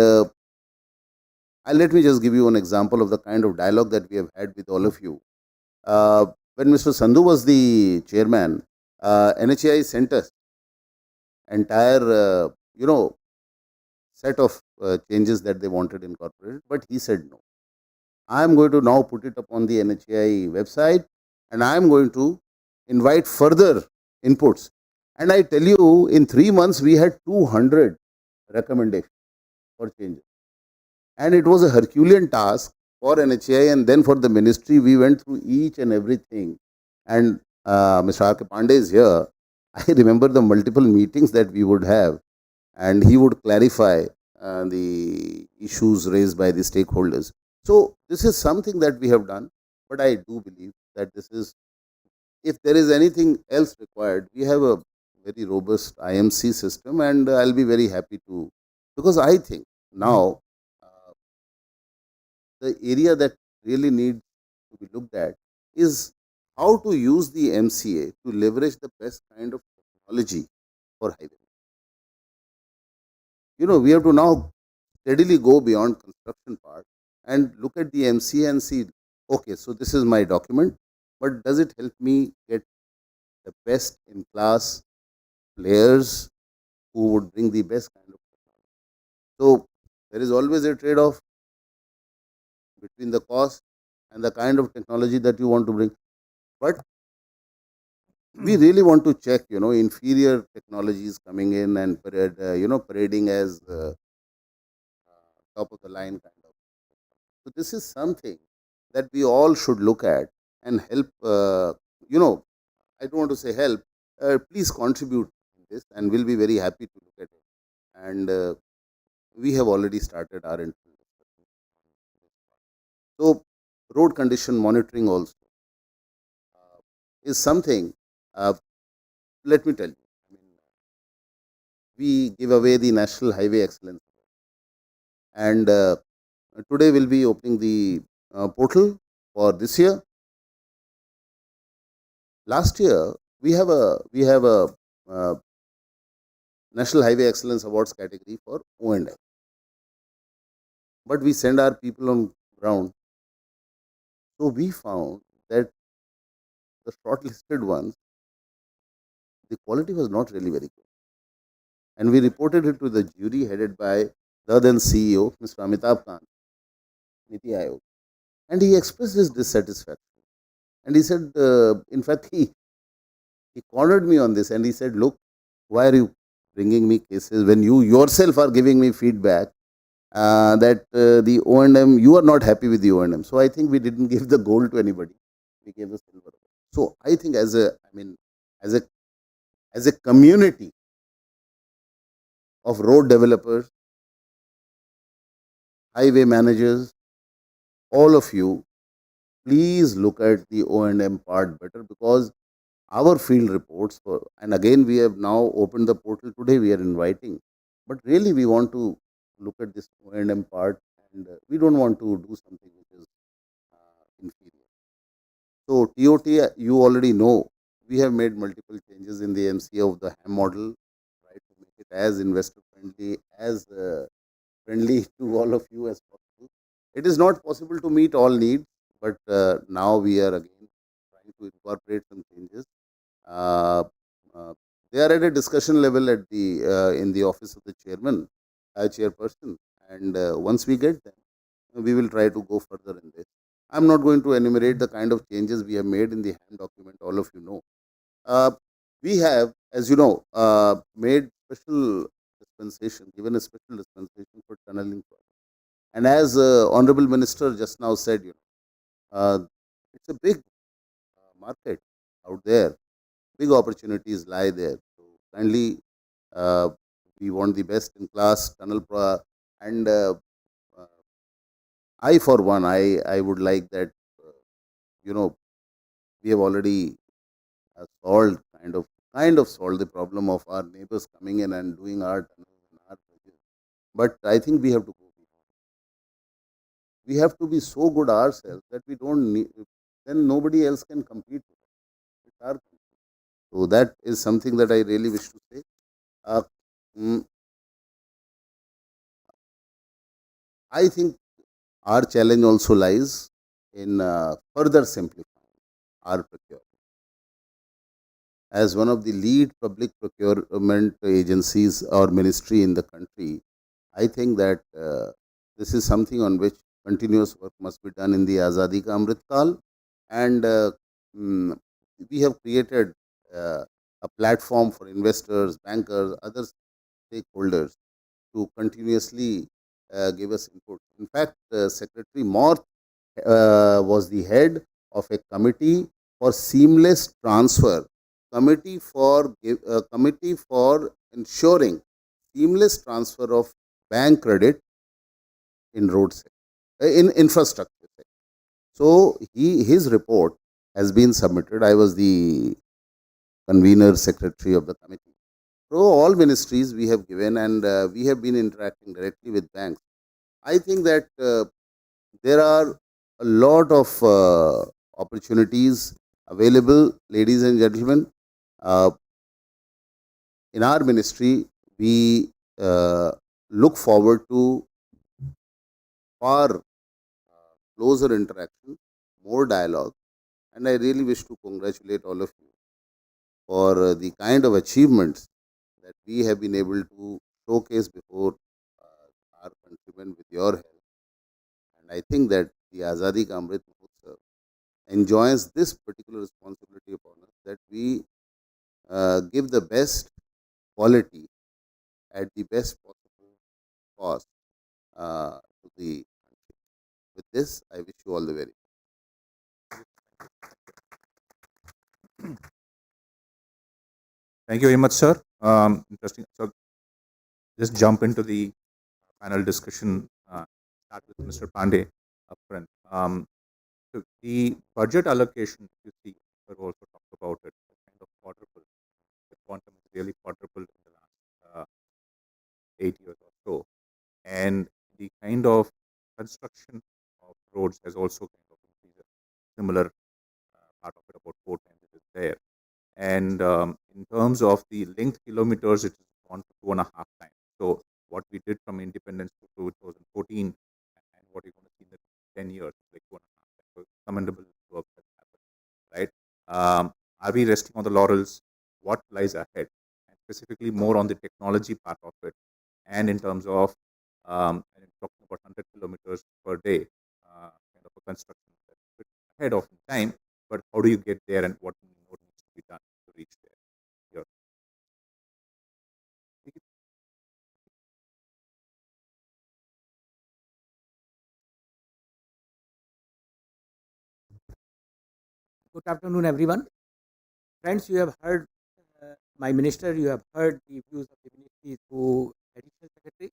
let me just give you an example of the kind of dialogue that we have had with all of you. When Mr. Sandhu was the chairman, NHAI sent us entire set of changes that they wanted incorporated, but he said no. I am going to now put it up on the NHAI website, and I am going to invite further inputs. And I tell you, in 3 months, we had 200 recommendations for changes. And it was a Herculean task for NHAI and then for the ministry. We went through each and everything. And Mr. R. K. Pandey is here. I remember the multiple meetings that we would have, and he would clarify the issues raised by the stakeholders. So this is something that we have done, but I do believe that this is, if there is anything else required, we have a very robust IMC system, and I'll be very happy to, because I think now the area that really needs to be looked at is how to use the MCA to leverage the best kind of technology for highway. We have to now steadily go beyond construction part and look at the MCA and see, okay, so this is my document, but does it help me get the best in class players who would bring the best kind of technology? So there is always a trade off between the cost and the kind of technology that you want to bring. But we really want to check, inferior technologies coming in and parading as top of the line kind of. So this is something that we all should look at, and help. I don't want to say help. Please contribute in this, and we'll be very happy to look at it. And we have already started our interview. So, road condition monitoring also is something. Uh, let me tell you, I mean, we give away the National Highway Excellence, and today we'll be opening the portal for this year. Last year we have a uh, National Highway Excellence Awards category for O&M, but we send our people on ground. So we found that the shortlisted ones, the quality was not really very good, and we reported it to the jury headed by the then CEO, Mr. Amitabh Kant, Niti Aayog, and he expressed his dissatisfaction. And he said, in fact, he cornered me on this, and he said, "Look, why are you bringing me cases when you yourself are giving me feedback that the O&M, you are not happy with the O&M?" So I think we didn't give the gold to anybody; we gave the silver. So I think as a as a community of road developers, highway managers, all of you, please look at the O&M part better, because our field reports for, and again we have now opened the portal today, we are inviting, but really we want to look at this O&M part, and we don't want to do something which is inferior. So TOT, you already know, we have made multiple changes in the MCA of the HAM model, right, to make it as investor friendly, as friendly to all of you as possible. It is not possible to meet all needs, but now we are again trying to incorporate some changes. Uh, uh, they are at a discussion level at the in the office of the chairperson, and once we get them, we will try to go further in this. I'm not going to enumerate the kind of changes we have made in the HAM document. All of you know. Uh, we have, as you know, made special dispensation, given a special dispensation for tunneling project. And as Honorable Minister just now said, it's a big market out there. Big opportunities lie there. So kindly, uh, we want the best in class and uh, I, for one, I would like that. You know, we have already solved kind of solved the problem of our neighbors coming in and doing our tunnels and our bridges. But I think we have to go beyond. We have to be so good ourselves that we don't need. Then nobody else can compete with us. It's our country. So that is something that I really wish to say. Uh, mm, I think our challenge also lies in further simplifying our procurement. As one of the lead public procurement agencies or ministry in the country, I think that this is something on which continuous work must be done in the Azadi Ka Amrit Kal, and mm, we have created uh, a platform for investors, bankers, other stakeholders to continuously give us input. In fact, Secretary Moore was the head of a committee for seamless transfer, committee for ensuring seamless transfer of bank credit in road sector, in infrastructure sector. So his report has been submitted. I was the convener secretary of the committee. So all ministries we have given, and we have been interacting directly with banks. I think that there are a lot of opportunities available, ladies and gentlemen. Uh, in our ministry, we look forward to far closer interaction, more dialogue, and I really wish to congratulate all of you for the kind of achievements that we have been able to showcase before our countrymen with your help. And I think that the Azadi Ka Amrit Mahotsav enjoins this particular responsibility upon us, that we give the best quality at the best possible cost to the country. With this, I wish you all the very best. Thank you very much, sir. Interesting. So just jump into the panel discussion. Start with Mr. Pandey upfront. So the budget allocation, if you see, we also talked about it, is kind of quadruple. The quantum is really quadrupled in the last 8 years or so, and the kind of construction of roads has also kind of increased. A similar part of it, about 4 times it is there. And in terms of the length kilometers, it has gone to 2.5 times. So what we did from independence to 2014 and what you're going to see in the 10 years, like 2.5 times. So commendable work has happened, right? Are we resting on the laurels? What lies ahead? And specifically more on the technology part of it. And in terms of and I'm talking about 100 kilometers per day, kind of a construction that's a bit ahead of time. But how do you get there, and what more needs to be done to reach there? Your Good afternoon, everyone. Friends, you have heard my minister, you have heard the views of the ministry through additional secretary,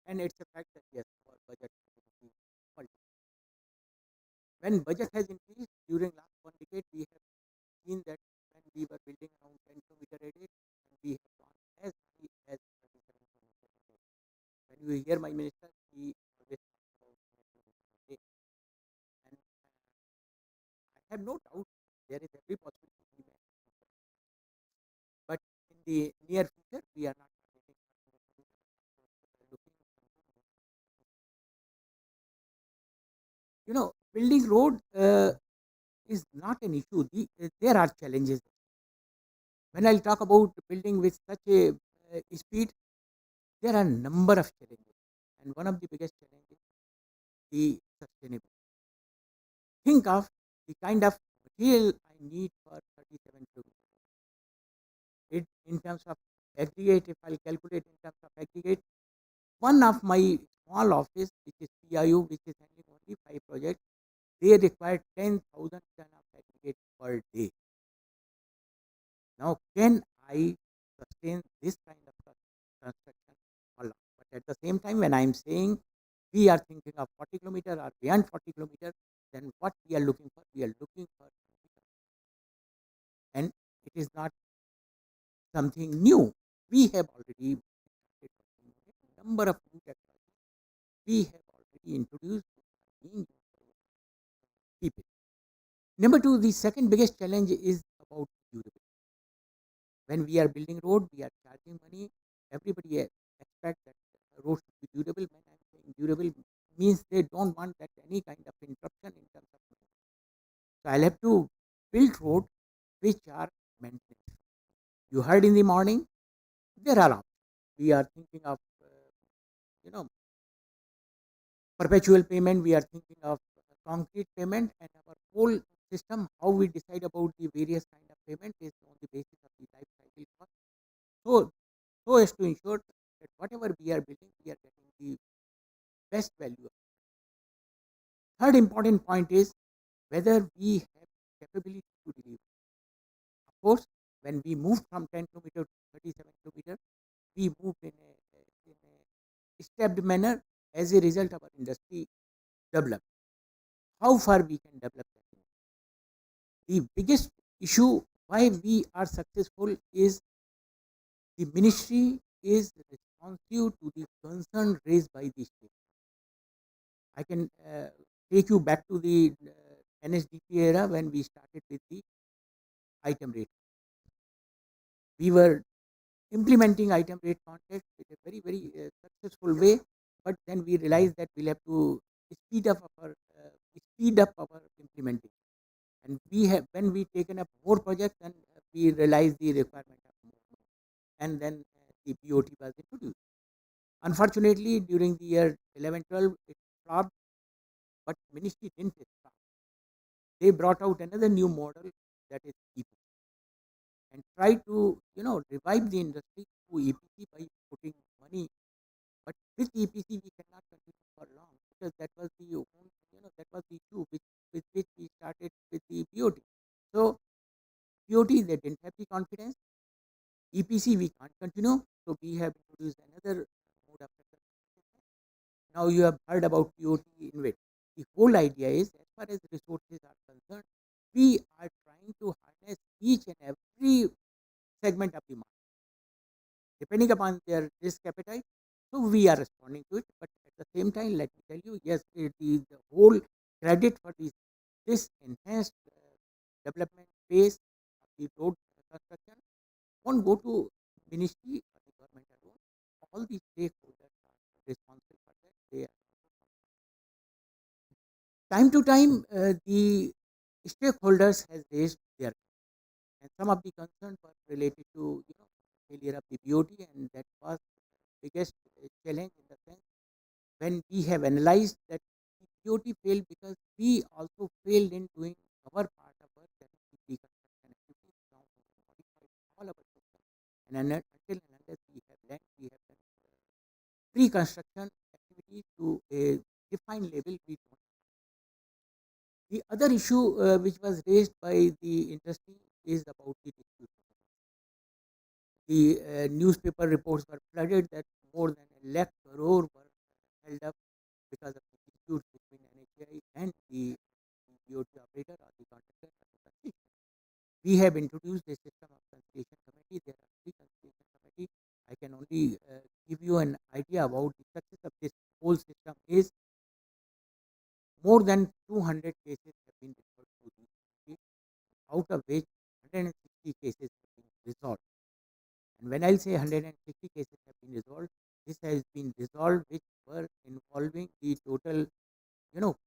and it's a fact that yes, our budget has increased multiple. When budget has increased during last 1 decade, we have seen that when we were building around 10 kilometer a day, and we have gone as high as 37 kilometers a day. When you hear my minister, he always talks about 10 kilometers a day, and I have no doubt there is every possibility we may achieve that. But in the near future, we are not targeting 100 kilometers. We are looking at something more. Building road is not an issue. There are challenges. When I'll talk about building with such a speed, there are a number of challenges, and one of the biggest challenges is the sustainability. Think of the kind of material I need for 37 kilometers. In terms of aggregate, if I'll calculate in terms of aggregate, one of my small office, which is PIU, which is handling only 5 projects, they require 10,000 ton of aggregate per day. Now, can I sustain this kind of construction for long? But at the same time, when I am saying we are thinking of 40 kilometer or beyond 40 kilometer, then what we are looking for? We are looking for something, and it is not something new. We have already started working on it. A number of new technologies we have already introduced being used by people. Number two, the second biggest challenge is about durability. When we are building road, we are charging money. Everybody expects that road should be durable. When I'm saying durable, means they don't want that any kind of interruption in terms of movement. So I'll have to build road which are maintenance. You heard in the morning, there are options. We are thinking of you know perpetual payment. We are thinking of concrete payment, and our whole system, how we decide about the various kind of payment is on the basis of the life cycle cost. So as to ensure that whatever we are building, we are getting the best value. Third important point is whether we have capability to deliver. Of course, when we moved from 10 kilometer to 37 kilometer, we moved in a stepped manner. As a result, our industry developed. How far we can develop that? The biggest issue why we are successful is the ministry is responsive to the concern raised by the state. I can take you back to the NSDP era when we started with the item rate. We were implementing item rate contracts with a very, very successful way, but then we realized that we'll have to speed up our implementation. And we have when we taken up more projects, and we realized the requirement of more, and then the BOT was introduced. Unfortunately, during the year 11-12, it flopped, but ministry didn't stop. They brought out another new model, that is EPC, and try to revive the industry through EPC by putting money. But with EPC, we cannot continue for long, because that was the issue with which we started with the BOT. So BOT, they didn't have the confidence. EPC we can't continue, so we have introduced another mode of transportation. Now you have heard about TOT INVIT. The whole idea is, as far as resources are concerned, we are trying to harness each and every segment of the market depending upon their risk appetite. So we are responding to it, but at the same time, let me tell you, yes, the whole credit for this enhanced development phase of the road construction won't go to ministry or the government alone. All the stakeholders are responsible for that. They are time to time the stakeholders has raised their concerns, and some of the concerns were related to failure of the BOT, and that was biggest challenge in the sense when we have analyzed that the BOT failed because we also failed in doing our part of work, that is the pre-construction activities. Now we have modified all our systems, and until and unless we have land, we have done pre-construction activities to a defined level. We don't. The other issue which was raised by the industry is about the dispute. The newspaper reports were flooded that more than a lakh crore were held up because of the disputes between NHAI and the BOT operator or the contractor or the concession. We have introduced a system of conciliation committee. There are three conciliation committee. I can only give you an idea about the success of this whole system is more than 200 cases have been referred to the committee, out of which 160 cases have been resolved. And when I'll say 160 cases have been resolved, this has been resolved which were involving the total,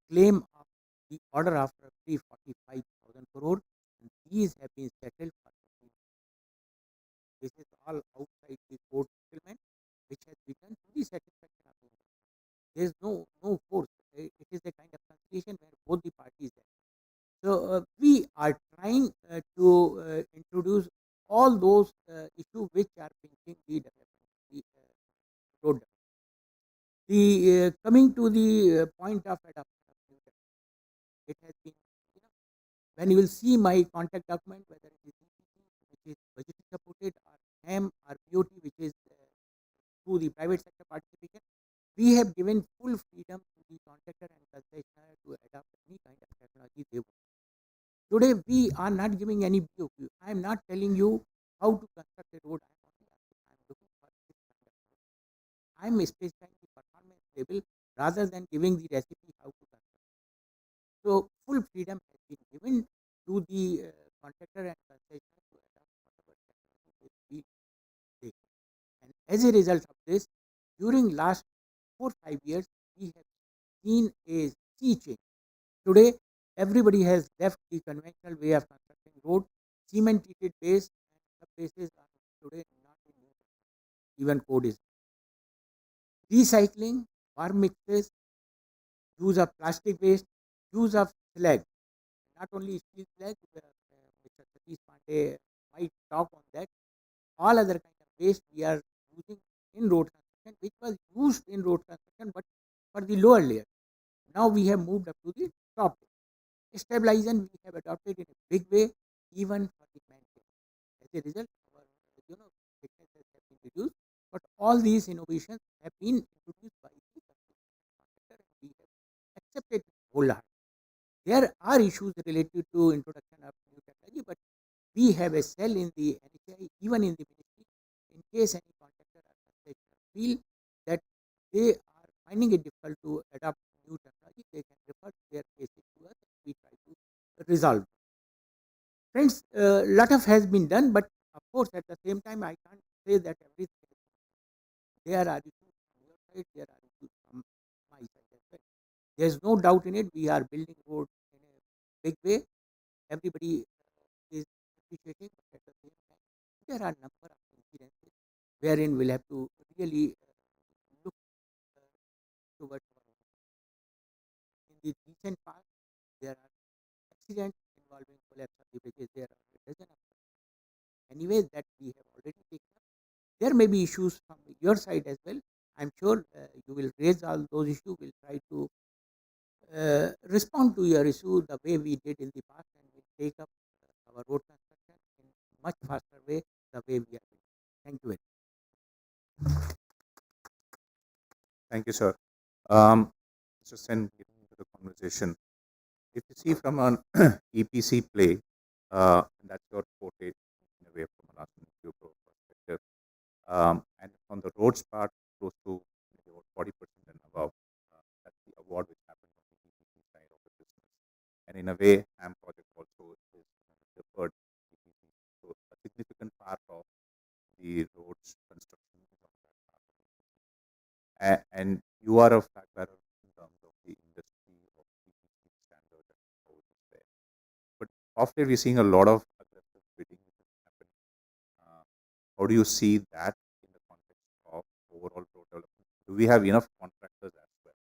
claim of the order of roughly 45,000 crore. And these have been settled for 15. This is all outside the court settlement, which has been done to the satisfaction of the industry. There is no force. It is a kind of conciliation where both the parties are. So we are trying to introduce all those issues which are pinching the development, the road development. The coming to the point of adoption of new technology, it has been, when you will see my contact document, whether it is EPC, which is budget supported, or HAM or BOT, which is through the private sector participation, we have given full freedom to the contractor and concessionaire to adopt any kind of technology they want. Today, we are not giving any BOQ. I am not telling you how to construct a road. I am only asking, I am looking for this kind of road. I am specifying the performance level rather than giving the recipe how to construct. So, full freedom has been given to the contractor and concessionaire to adopt whatever technology they feel they can. And as a result of this, during last 4-5 years, we have seen a sea change. Today, everybody has left the conventional way of constructing road. Cement treated base and sub bases are today not in use. Even code is recycling, farm mixes, use of plastic waste, use of slag. Not only steel slag, Mr. Satish Pandey might talk on that. All other kind of waste we are using in road construction, which was used in road construction, but for the lower layer. Now we have moved up to the top layer. Stabilization we have adopted in a big way, even for the management. As a result, our thicknesses have been reduced. But all these innovations have been introduced by the contractor, and we have accepted wholeheartedly. There are issues related to introduction of new technology, but we have a cell in the NHI, even in the ministry, in case any contractor or concessionaire feel that they are finding it difficult to adopt new technology, they can refer their cases to us and we try to resolve. Friends, a lot of has been done, but of course at the same time I can't say that everything is done. There are issues from your side, there are issues from my side as well. There is no doubt in it. We are building roads in a big way. Everybody is appreciating, but at the same time, there are a number of incidences wherein we'll have to really look towards our own. In the recent past, there are accidents involving collapse of the bridges. There are a dozen of them. Anyways, that we have already taken up. There may be issues from your side as well. I'm sure you will raise all those issues. We'll try to respond to your issue the way we did in the past, and we take up our road construction in much faster way the way we are doing. Thank you very much. Thank you, sir. Mr. Sen, getting into the conversation. If you see from an EPC play, that's your forte in a way from a last few perspective. And on the roads part, close to maybe about 40% and above. That's the award which happens on the EPC side of the business. And in a way, HAM project also is deferred EPC. So a significant part of the roads construction is on that part. And you are a flag bearer in terms of the industry of EPC standards and how it is there. But often we're seeing a lot of aggressive bidding which is happening. How do you see that in the context of overall road development? Do we have enough contractors as well?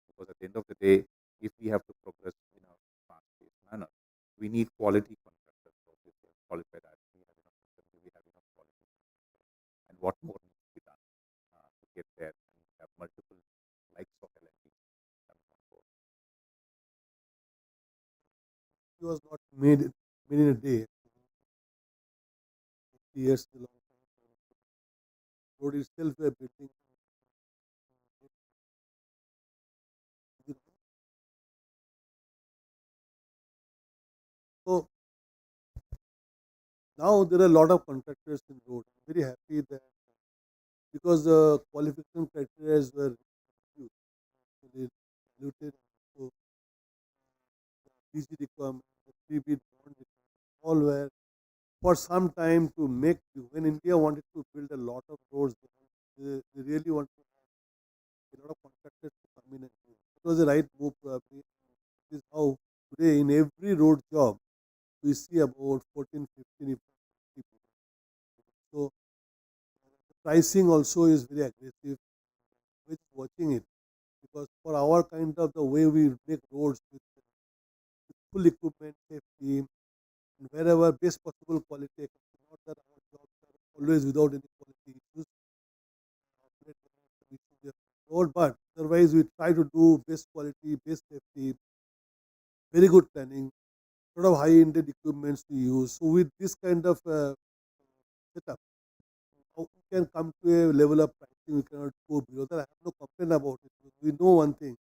Because at the end of the day, if we have to progress in a fast-paced manner, we need quality contractors. So if we have qualified that, we have enough systems, we have enough quality. And what more needs to be done to get there and have multiple likes of LNP coming on board? It was not made in a day. 50 years is a long time. Road itself we are building. So now there are a lot of contractors in road. I'm very happy that because the qualification criteria were reduced, so they diluted. So PG requirement, the pre-bid bond requirement, all were for some time to make. When India wanted to build a lot of roads, they really wanted a lot of contractors to come in and do it. It was the right move probably. This is how today in every road job we see about 14, 15, if not 50 people. So the pricing also is very aggressive. Which is watching it because for our kind of the way we make roads with full equipment, safety, and wherever best possible quality. Not that our jobs are always without any quality issues. Road, but otherwise we try to do best quality, best safety, very good planning, lot of high-ended equipments to use. So with this kind of setup, how we can come to a level of pricing we cannot go below that. I have no complaint about it. We know one thing: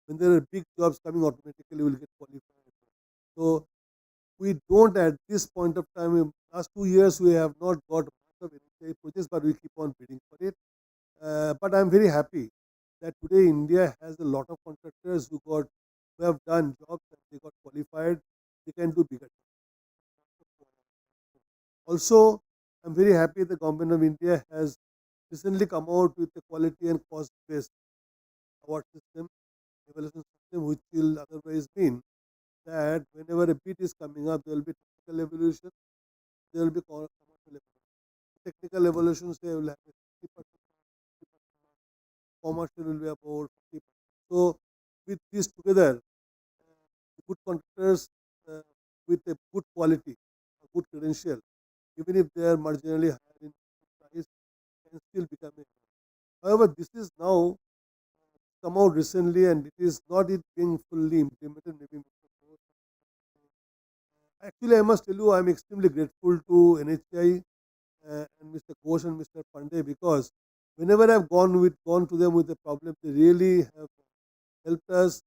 when there are big jobs coming, automatically we will get qualified. So we don't at this point of time. In last 2 years, we have not got much of any projects, but we keep on bidding for it. But I'm very happy that today India has a lot of contractors who have done jobs and they got qualified. They can do bigger jobs. Also, I'm very happy the government of India has recently come out with a quality and cost-based award system, evaluation system, which will otherwise mean that whenever a bid is coming up, there will be technical evaluation, there will be commercial evaluation. Technical evaluations, they will have a 50%, commercial will be about 50%. So, with this together, good contractors with a good quality, a good credential, even if they are marginally higher in price, can still become a. However, this is now come out recently and it is not it being fully implemented. Maybe actually, I must tell you, I am extremely grateful to NHI and Mr. Ghosh and Mr. Pandey because whenever I've gone to them with a problem, they really have helped us.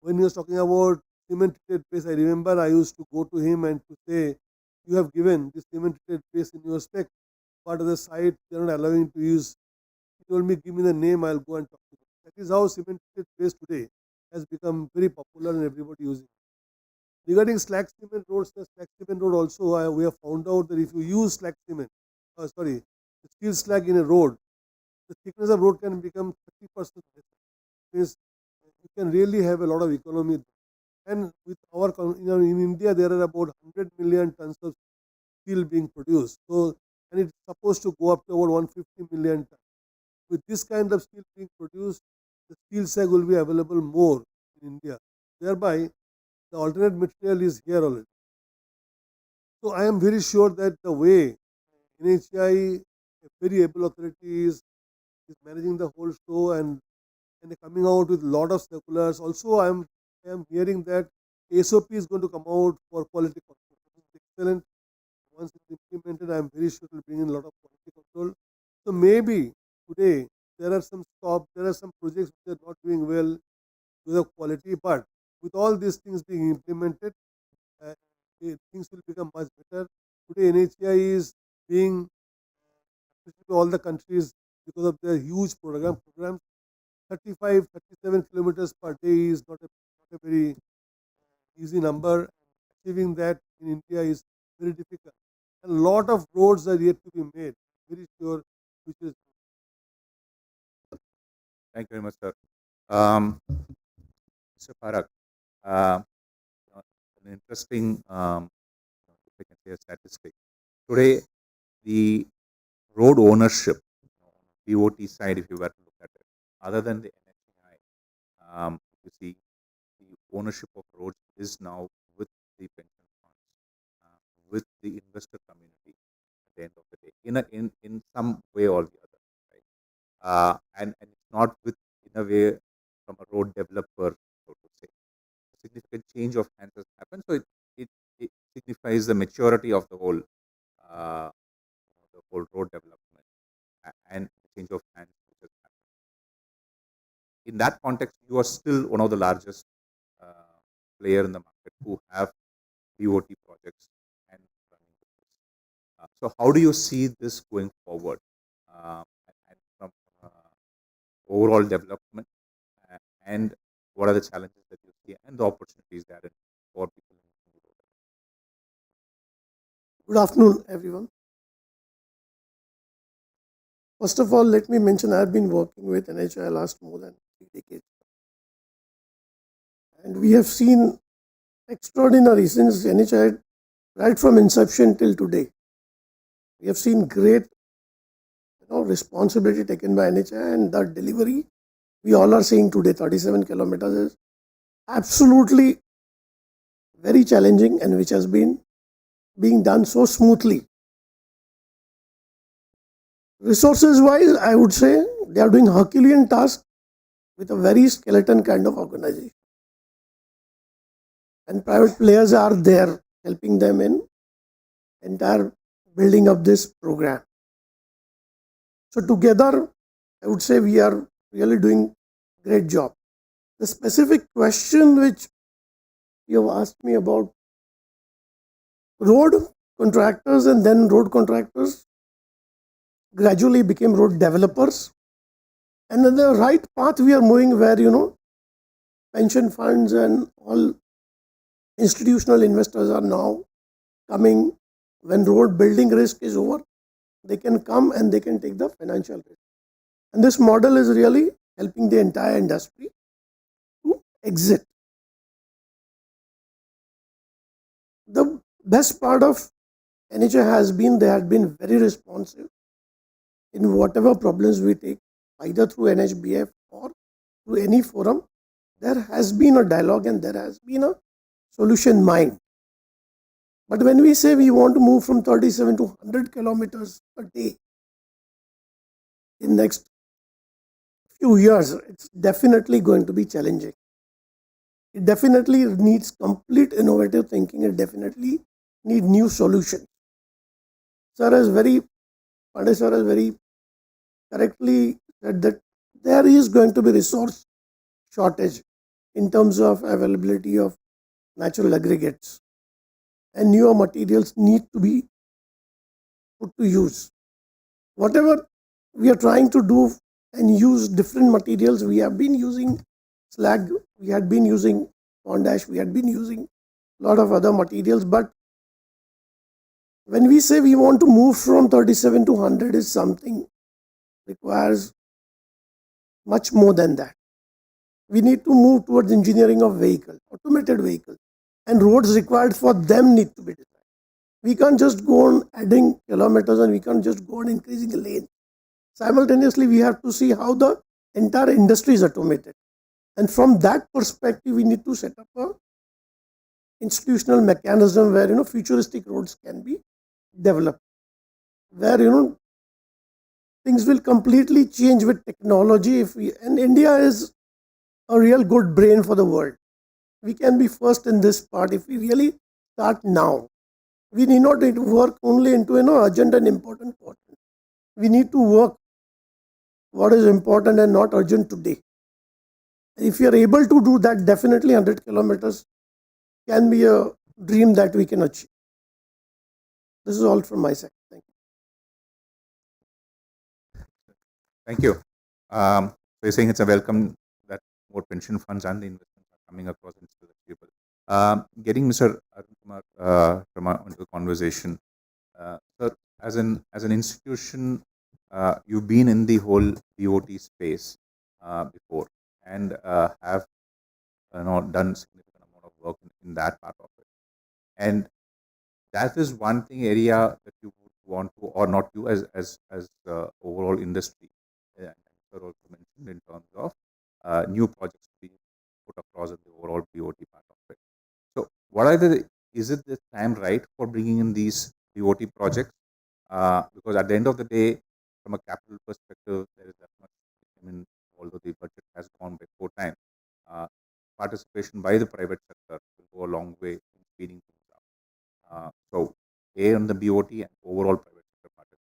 When he was talking about cement-treated base, I remember I used to go to him and to say, "You have given this cement-treated base in your spec, but of the site they are not allowing to use." He told me, "Give me the name, I'll go and talk to them." That is how cement-treated base today has become very popular and everybody using it. Regarding slag cement roads, the slag cement road also, we have found out that if you use slag cement, steel slag in a road, the thickness of road can become 30% less. Means you can really have a lot of economy. And with our, in India, there are about 100 million tons of steel being produced. So, and it's supposed to go up to about 150 million tons. With this kind of steel being produced, the steel slag will be available more in India. Thereby, the alternate material is here already. So I am very sure that the way NHI, a very able authority, is managing the whole show and coming out with a lot of circulars. Also, I am hearing that SOP is going to come out for quality control. It's excellent. Once it's implemented, I am very sure it will bring in a lot of quality control. So maybe today there are some projects which are not doing well to the quality, but with all these things being implemented, uh, things will become much better. Today, NHI is being appreciated to all the countries because of their huge programs. 35, 37 kilometers per day is not a very easy number. Achieving that in India is very difficult. And a lot of roads are yet to be made. Very sure, which is Thank you very much, sir. Mr. Parak, uh, an interesting, if I can say, a statistic. Today, the road ownership, BOT side, if you were to look at it, other than the NHI, you see, the ownership of roads is now with the pension funds, with the investor community at the end of the day, in some way or the other, right? And it's not with, in a way, from a road developer, so to say. A significant change of hands has happened, so it signifies the maturity of uh, the whole road development and change of hands which has happened. In that context, you are still one of the largest player in the market who have BOT projects and running business. So how do you see this going forward, and from overall development, and what are the challenges that you see and the opportunities there for people? Good afternoon, everyone. First of all, let me mention I have been working with NHI last more than 3 decades. And we have seen extraordinary since NHI right from inception till today. We have seen great responsibility taken by NHI, and the delivery we all are seeing today, 37 kilometers, is absolutely very challenging and which has been being done so smoothly. Resources wise, I would say they are doing Herculean task with a very skeleton kind of organization. And private players are there helping them in entire building up this program. So together, I would say we are really doing great job. The specific question which you have asked me about road contractors, and then road contractors gradually became road developers. And in the right path we are moving where, pension funds and all institutional investors are now coming. When road building risk is over, they can come and they can take the financial risk. And this model is really helping the entire industry to exit. The best part of NHA has been they have been very responsive in whatever problems we take, either through NHBF or through any forum. There has been a dialogue and there has been a solution mind. But when we say we want to move from 37 to 100 kilometers a day in next few years, it's definitely going to be challenging. It definitely needs complete innovative thinking. It definitely needs new solutions. Pandey sir has very correctly said that there is going to be resource shortage in terms of availability of natural aggregates, and newer materials need to be put to use. Whatever we are trying to do and use different materials, we have been using slag, we had been using potash, we had been using a lot of other materials, but when we say we want to move from 37 to 100 is something requires much more than that. We need to move towards engineering of vehicles, automated vehicles, and roads required for them need to be designed. We can't just go on adding kilometers and we can't just go on increasing the lane. Simultaneously, we have to see how the entire industry is automated. And from that perspective, we need to set up a institutional mechanism where futuristic roads can be developed, where things will completely change with technology. And India is a real good brain for the world. We can be first in this part if we really start now. We need not work only into urgent and important portion. we need to work what is important and not urgent today. If you are able to do that, definitely 100 kilometers can be a dream that we can achieve. This is all from my side. Thank you. Thank you. So you're saying it's a welcome that more pension funds and the investments are coming across into the people. Getting Mr. Arun Kumar into the conversation. Sir, as an institution, you've been in the whole BOT space before and have done significant amount of work in that part of it. And that is one thing area that you would want to, or not you as overall industry. Sir also mentioned in terms of new projects being put across in the overall BOT part of it. So, what are is it the time right for bringing in these BOT projects? Because at the end of the day, from a capital perspective, there is that much. I mean, although the budget has gone by 4 times, participation by the private sector will go a long way in speeding things up. So, A on the BOT and overall private sector participation.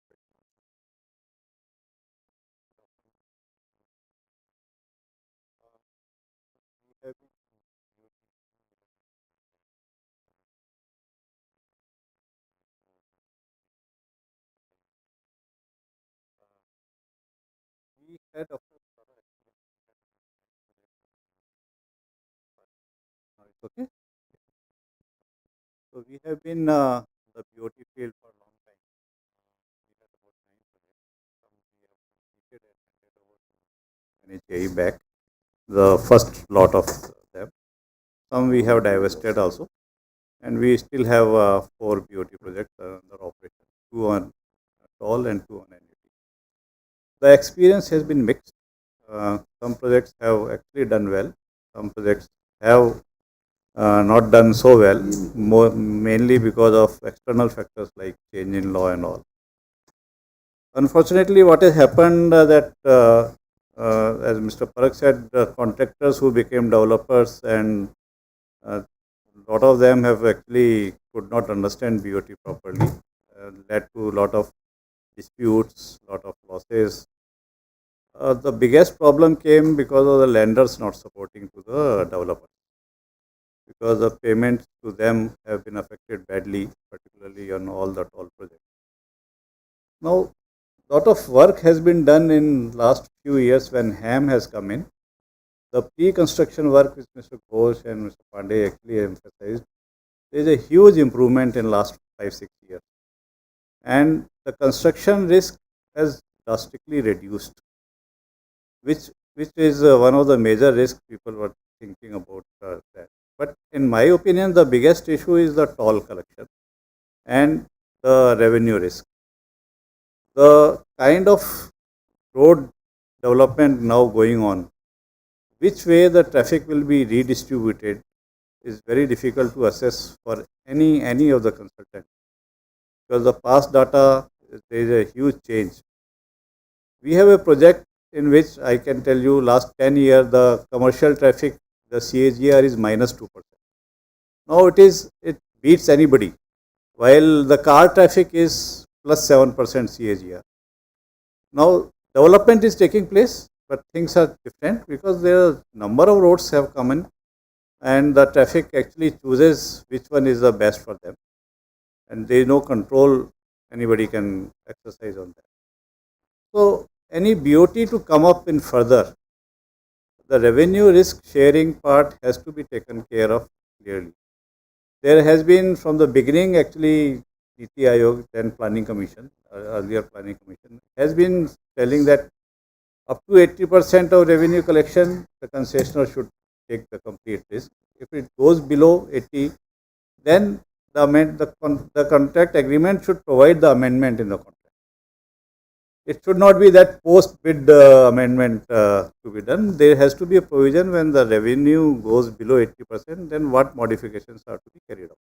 We had, of course, it's okay. So we have been the BOT field for a long time. We had about 9 projects. Some we have completed and handed over to NHAI back. The first lot of them. Some we have divested also, and we still have 4 BOT projects under operation. 2 on toll and 2 on NUT. The experience has been mixed. Some projects have actually done well. Some projects have not done so well, mainly because of external factors like change in law and all. Unfortunately, what has happened that, as Mr. Parak said, the contractors who became developers and a lot of them have actually could not understand BOT properly, led to a lot of disputes, lot of losses. The biggest problem came because of the lenders not supporting to the developers, because the payments to them have been affected badly, particularly on all the toll projects. Now, lot of work has been done in last few years when HAM has come in. The pre-construction work which Mr. Ghosh and Mr. Pandey actually emphasized, there is a huge improvement in last 5-6 years, and the construction risk has drastically reduced, which is one of the major risks people were thinking about that. But in my opinion, the biggest issue is the toll collection and the revenue risk. The kind of road development now going on, which way the traffic will be redistributed is very difficult to assess for any of the consultants, because the past data, there is a huge change. We have a project in which I can tell you last 10 years the commercial traffic, the CAGR is -2%. Now it beats anybody, while the car traffic is +7% CAGR. Now development is taking place, but things are different because there are number of roads have come in, and the traffic actually chooses which one is the best for them, and there is no control anybody can exercise on that. So any BOT to come up in further, the revenue risk sharing part has to be taken care of clearly. There has been from the beginning actually Niti Aayog, then Planning Commission, earlier Planning Commission, has been telling that up to 80% of revenue collection, the concessioner should take the complete risk. If it goes below 80, then the contract agreement should provide the amendment in the contract. It should not be that post-bid amendment to be done. There has to be a provision when the revenue goes below 80%, then what modifications are to be carried out.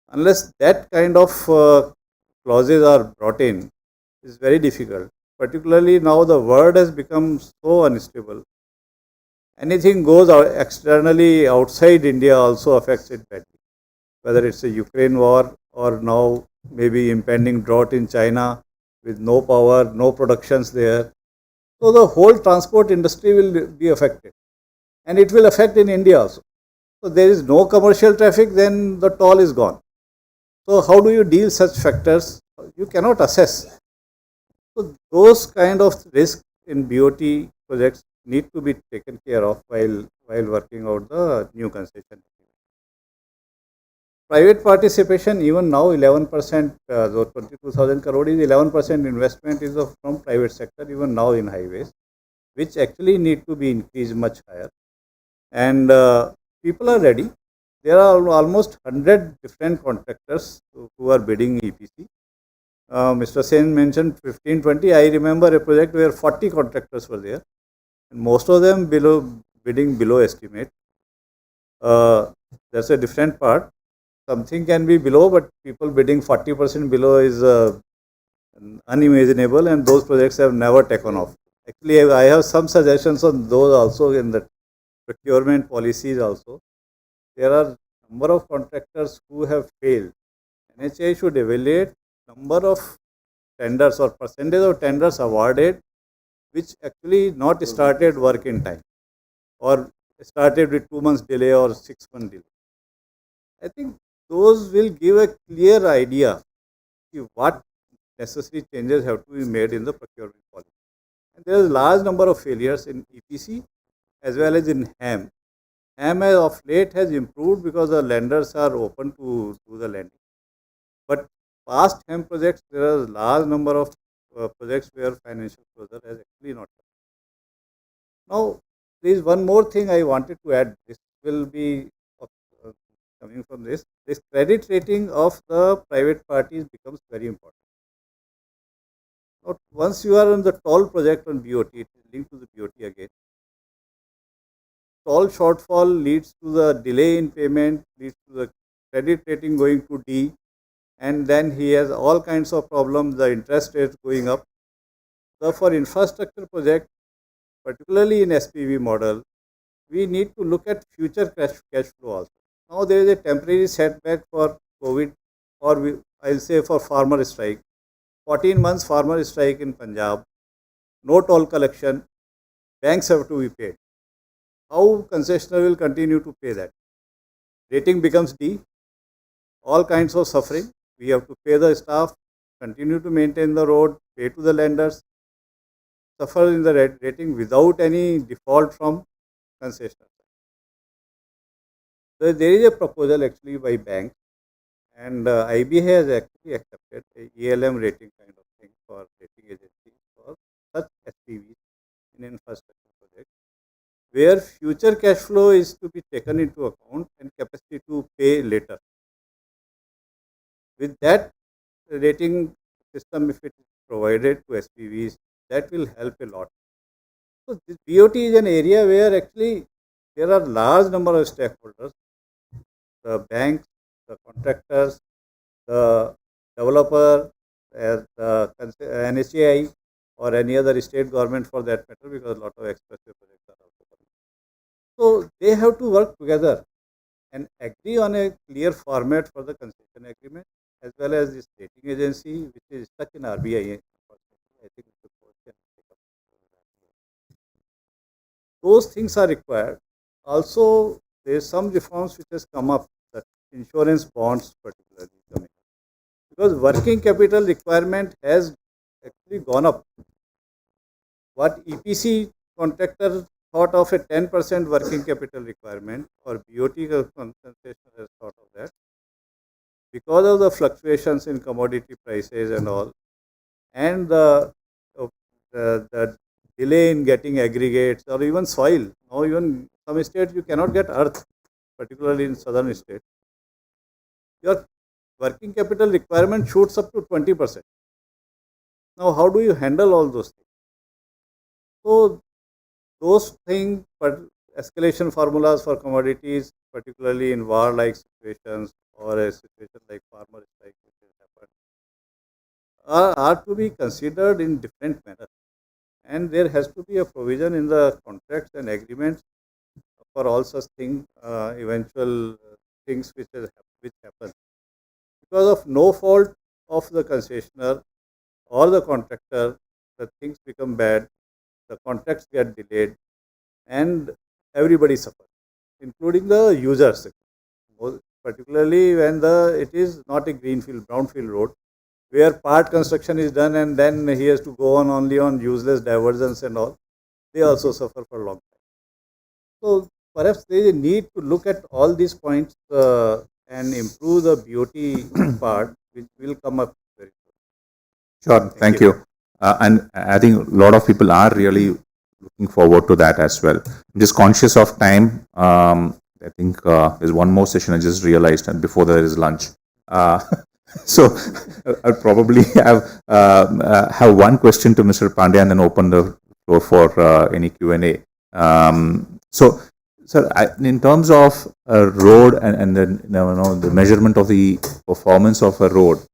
Unless that kind of clauses are brought in, it's very difficult. Particularly now the world has become so unstable. Anything goes externally outside India also affects it badly. Whether it's a Ukraine war or now maybe impending drought in China, with no power, no productions there. So the whole transport industry will be affected, and it will affect in India also. So there is no commercial traffic, then the toll is gone. So how do you deal such factors? You cannot assess. So those kind of risks in BOT projects need to be taken care of while working out the new concession. Private participation, even now 11%, the 22,000 crore is 11% investment is from private sector even now in highways, which actually need to be increased much higher. And people are ready. There are almost 100 different contractors who are bidding EPC. Mr. Sen mentioned 15, 20. I remember a project where 40 contractors were there, and most of them bidding below estimate. That's a different part. Something can be below, but people bidding 40% below is unimaginable, and those projects have never taken off. Actually, I have some suggestions on those also in the procurement policies also. There are number of contractors who have failed. NHAI should evaluate number of tenders or percentage of tenders awarded which actually not started work in time or started with 2 months delay or 6 month delay. I think those will give a clear idea of what necessary changes have to be made in the procurement policy. And there is a large number of failures in EPC as well as in HAM. HAM of late has improved because the lenders are open to do the lending. But past HAM projects, there are a large number of projects where financial closure has actually not happened. Now, there is one more thing I wanted to add. This will be uh, coming from this. This credit rating of the private parties becomes very important. Now, once you are on the toll project on BOT, it is linked to the BOT again. Toll shortfall leads to the delay in payment, leads to the credit rating going to D, and then he has all kinds of problems, the interest rates going up. So for infrastructure project, particularly in SPV model, we need to look at future cash flow also. Now there is a temporary setback for COVID, or I'll say for farmer strike. 14 months farmer strike in Punjab, no toll collection, banks have to be paid. How concessionaire will continue to pay that? Rating becomes D, all kinds of suffering. We have to pay the staff, continue to maintain the road, pay to the lenders, suffer in the rating without any default from concessionaire. So there is a proposal actually by bank, and IBA has actually accepted a ELM rating kind of thing for rating agencies for such SPVs in infrastructure projects, where future cash flow is to be taken into account and capacity to pay later. With that rating system, if it is provided to SPVs, that will help a lot. So this BOT is an area where actually there are large number of stakeholders, the banks, the contractors, the developer, the NHAI or any other state government for that matter, because a lot of expressway projects are also coming. So they have to work together and agree on a clear format for the concession agreement, as well as this rating agency, which is stuck in RBI. I think it's a question. Those things are required. Also, there is some reforms which has come up, that insurance bonds particularly coming up, because working capital requirement has actually gone up. What EPC contractor thought of a 10% working capital requirement, or BOT concession has thought of that, because of the fluctuations in commodity prices and all, and the delay in getting aggregates or even soil. Now even some states you cannot get earth, particularly in southern states. Your working capital requirement shoots up to 20%. Now how do you handle all those things? So those things, but escalation formulas for commodities, particularly in war-like situations or a situation like farmer strike which has happened, are to be considered in different manner, and there has to be a provision in the contracts and agreements for all such things, eventual things which happen because of no fault of the concessionaire all the contractor, the things become bad, the contracts get delayed, and everybody suffers, including the users, particularly when it is not a greenfield, brownfield road, where part construction is done and then he has to go on only on useless diversions and all. They also suffer for a long time. So perhaps there is a need to look at all these points and improve the BOT part, which will come up very soon. Sure, thank you. And I think a lot of people are really looking forward to that as well. I'm just conscious of time. I think there's one more session I just realized, and before there is lunch. So I'll probably have one question to Mr. Pandey and then open the floor for any Q&A. So, sir, in terms of a road and then the measurement of the performance of a road,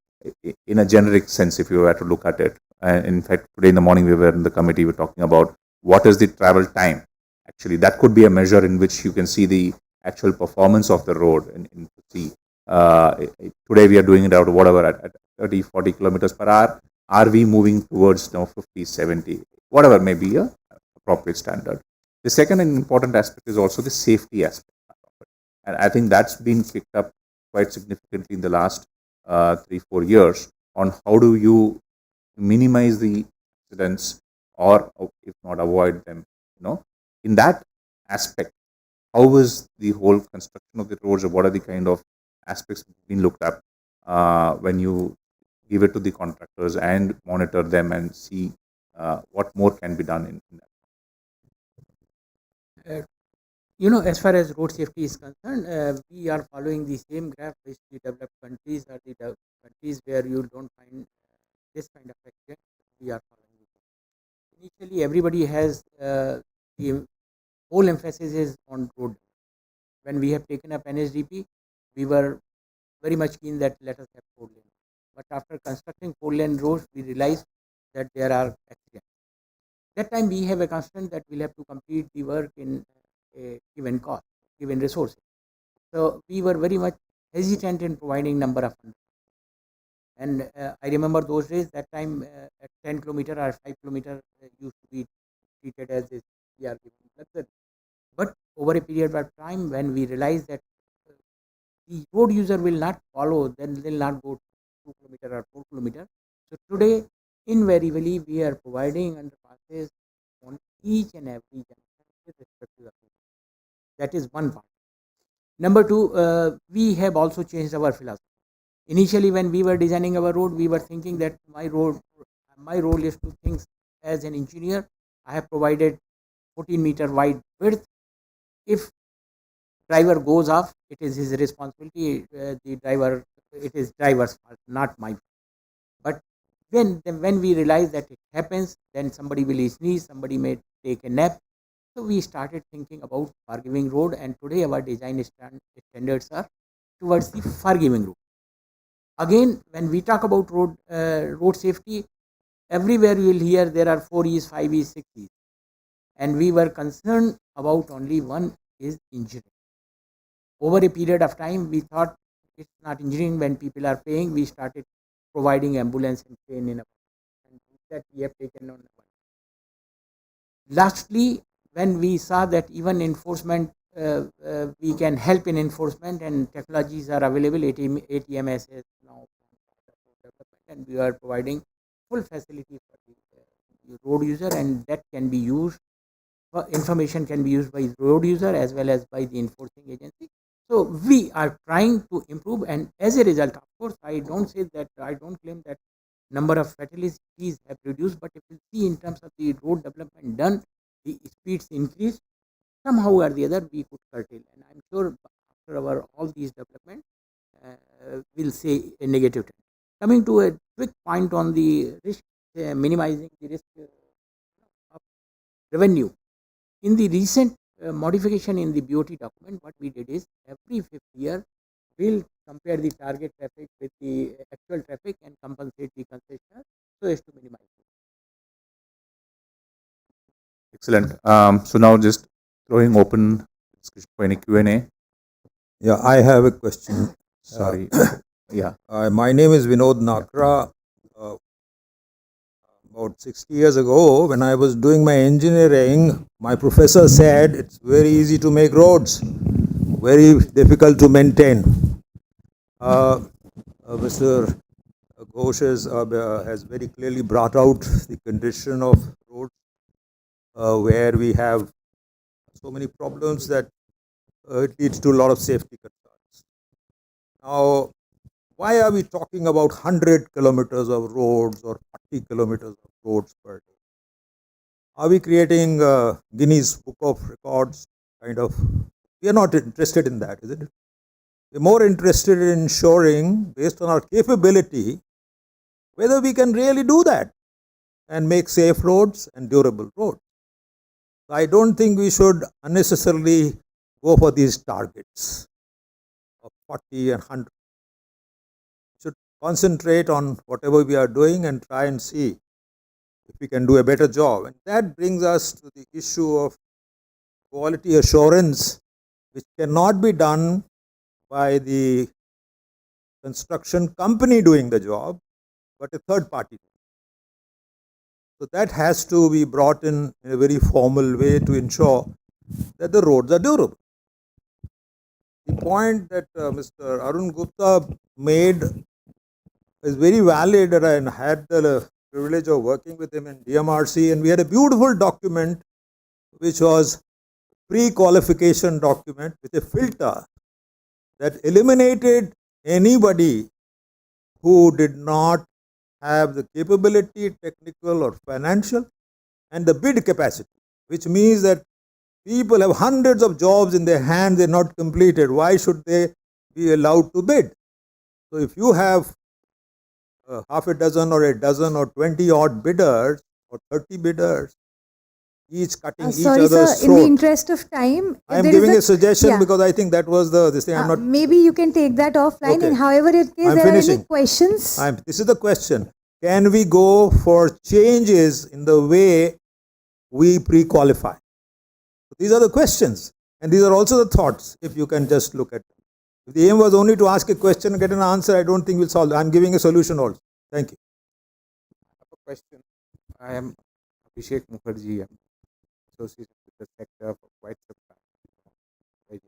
in a generic sense, if you were to look at it, in fact, today in the morning we were in the committee, we were talking about what is the travel time. Actually, that could be a measure in which you can see the actual performance of the road in see. Today we are doing it out whatever at 30, 40 kilometers per hour. Are we moving towards 50, 70, whatever may be a appropriate standard? The second and important aspect is also the safety aspect. And I think that's been picked up quite significantly in the last 3-4 years on how do you minimize the accidents or if not avoid them. In that aspect, how is the whole construction of the roads, or what are the kind of aspects being looked at when you give it to the contractors and monitor them and see what more can be done in that? As far as road safety is concerned, we are following the same graph which the developed countries are the countries where you don't find this kind of accident. We are following it. Initially, everybody has the whole emphasis is on road. When we have taken up NSDP, we were very much keen that let us have 4-lane. But after constructing 4-lane roads, we realized that there are accidents. That time we have a constraint that we'll have to complete the work in a given cost, given resources. So we were very much hesitant in providing number of funds. And I remember those days, that time at 10 kilometer or 5 kilometer used to be treated as this we are giving luxury. But over a period of time, when we realized that the road user will not follow, then they'll not go 2 kilometer or 4 kilometer. So today, invariably, we are providing underpasses on each and every junction with respect to the road. That is one part. Number two, we have also changed our philosophy. Initially, when we were designing our road, we were thinking that my role is to think as an engineer. I have provided 14-meter wide width. If driver goes off, it is his responsibility. It is driver's fault, not my fault. But when we realize that it happens, then somebody will sneeze, somebody may take a nap. So we started thinking about forgiving road, and today our design standards are towards the forgiving road. Again, when we talk about road safety, everywhere you will hear there are 4 E's, 5 E's, 6 E's. And we were concerned about only one is injury. Over a period of time, we thought it's not injuring. When people are paying, we started providing ambulance and train in a and that we have taken on. Lastly, when we saw that even enforcement, we can help in enforcement and technologies are available, ATMS is now development, and we are providing full facility for the road user, and that can be used, information can be used by the road user as well as by the enforcing agency. So we are trying to improve, and as a result, of course, I don't claim that number of fatalities have reduced, but if you see in terms of the road development done, the speeds increased. Somehow or the other, we could curtail, and I'm sure after all these development, we'll say a negative trend. Coming to a quick point on the risk, minimizing the risk of revenue. In the recent modification in the BOT document, what we did is every 5th year, we'll compare the target traffic with the actual traffic and compensate the concessionaire so as to minimize it. Excellent. So now just throwing open discussion for any Q&A. Yeah, I have a question. Sorry. Yeah. My name is Vinod Nakra. about 60 years ago, when I was doing my engineering, my professor said it's very easy to make roads, very difficult to maintain. Mr. Ghosh has very clearly brought out the condition of roads where we have so many problems that it leads to a lot of safety concerns. Now, why are we talking about 100 kilometers of roads or 40 kilometers of roads per day? Are we creating Guinness Book of Records kind of? We are not interested in that, isn't it? We're more interested in ensuring, based on our capability, whether we can really do that and make safe roads and durable roads. I don't think we should unnecessarily go for these targets of 40 and 100. We should concentrate on whatever we are doing and try and see if we can do a better job. And that brings us to the issue of quality assurance, which cannot be done by the construction company doing the job, but a third party. So that has to be brought in a very formal way to ensure that the roads are durable. The point that Mr. Arun Gupta made is very valid, and I had the privilege of working with him in DMRC, and we had a beautiful document which was pre-qualification document with a filter that eliminated anybody who did not have the capability, technical or financial, and the bid capacity, which means that people have hundreds of jobs in their hands, they're not completed. Why should they be allowed to bid? So if you have half a dozen or a dozen or 20 odd bidders or 30 bidders, each cutting each sorry, other's sir, in the throat. interest of time, I am there giving is a suggestion yeah. because I think that was this thing. I'm not. Maybe you can take that offline. Okay. And however, in case I'm there are any finishing. questions, This is the question. Can we go for changes in the way we pre-qualify? These are the questions, and these are also the thoughts, if you can just look at them. If the aim was only to ask a question and get an answer, I don't think we'll solve it. I'm giving a solution also. Thank you. I have a question. I am Abhishek Mukherjee. I'm associated with the sector for quite some time.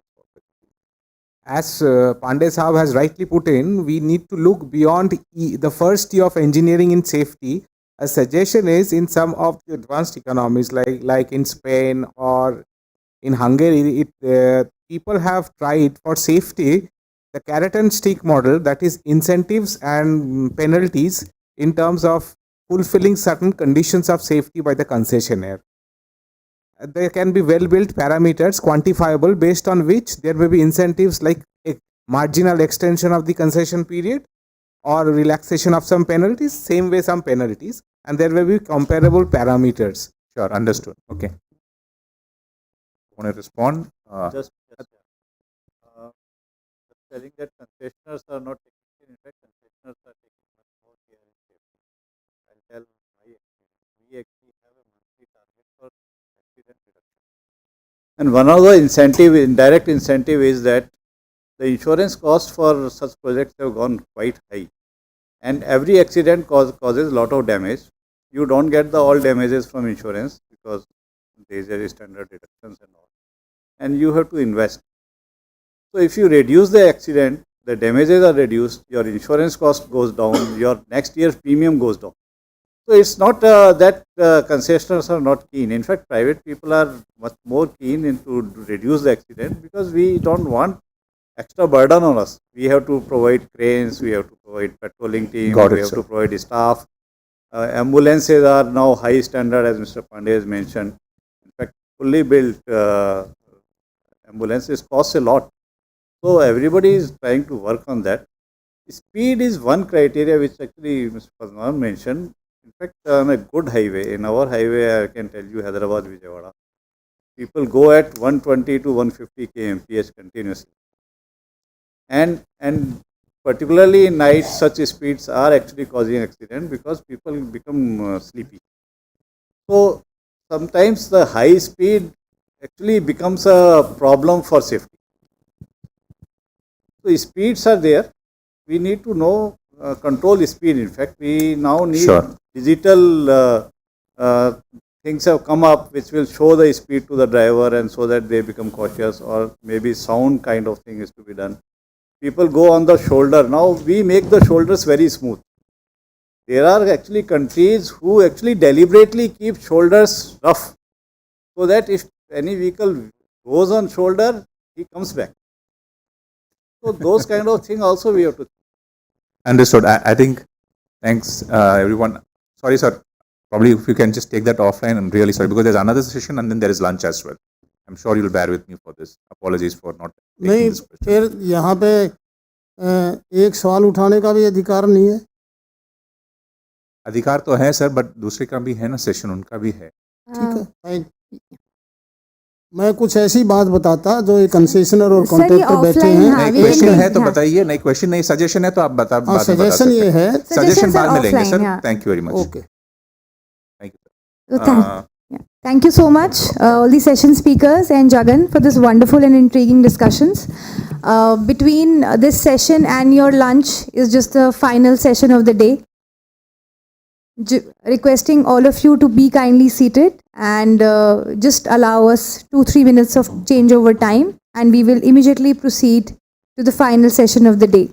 As Pandey Sahab has rightly put in, we need to look beyond the first year of engineering in safety. A suggestion is in some of the advanced economies like in Spain or in Hungary, people have tried for safety the carrot and stick model, that is incentives and penalties in terms of fulfilling certain conditions of safety by the concessionaire. There can be well-built parameters, quantifiable, based on which there may be incentives like a marginal extension of the concession period or relaxation of some penalties, same way some penalties, and there will be comparable parameters. Sure, understood. Okay. Want to respond? Just telling that concessioners are not taking, in fact, concessioners are taking much more care in safety. I'll tell my experience. We actually have a monthly target for accident reduction. And one of the indirect incentive is that the insurance costs for such projects have gone quite high. And every accident causes a lot of damage. You don't get all damages from insurance because there is standard deductions and all. And you have to invest. So if you reduce the accident, the damages are reduced, your insurance cost goes down, your next year's premium goes down. So it's not that concessionaires are not keen. In fact, private people are much more keen to reduce the accident because we don't want extra burden on us. We have to provide cranes, we have to provide patrolling team, we have to provide staff. Ambulances are now high standard, as Mr. Pandey has mentioned. In fact, fully built ambulances cost a lot. So everybody is trying to work on that. Speed is one criteria which actually Mr. Padman mentioned. In fact, on a good highway, in our highway, I can tell you Hyderabad, Vijayawada, people go at 120 to 150 kmph continuously. And particularly in night, such speeds are actually causing accident because people become sleepy. So sometimes the high speed actually becomes a problem for safety. So speeds are there. We need to know control speed. In fact, we now need digital things have come up which will show the speed to the driver and so that they become cautious, or maybe sound kind of thing is to be done. People go on the shoulder. Now we make the shoulders very smooth. There are actually countries who actually deliberately keep shoulders rough so that if any vehicle goes on shoulder, he comes back. So those kind of thing also we have to. Understood. I think, thanks everyone. Sorry, sir. Probably if you can just take that offline, I'm really sorry, because there's another session and then there is lunch as well. I'm sure you'll bear with me for this. Apologies for not taking नहीं this question. फिर यहाँ पे एक सवाल उठाने का भी अधिकार नहीं है. अधिकार तो है सर, बट दूसरे का भी है ना, सेशन उनका भी है. ठीक है, मैं कुछ ऐसी बात बताता जो एक कंसेशनर और सर, ये कॉन्ट्रैक्टर बैठे offline हैं. हाँ, नहीं, ये क्वेश्चन नहीं, है तो हाँ. बताइए. नहीं, क्वेश्चन नहीं, सजेशन है तो आप बता हाँ, सजेशन ये है. सजेशन बाद में लेंगे offline, sir. yeah. Thank you very much. Okay. Thank you. Thank you so much, all the session speakers and Jagan, for this wonderful and intriguing discussions. Between this session and your lunch is just the final session of the day. Requesting all of you to be kindly seated and just allow us 2-3 minutes of changeover time, and we will immediately proceed to the final session of the day.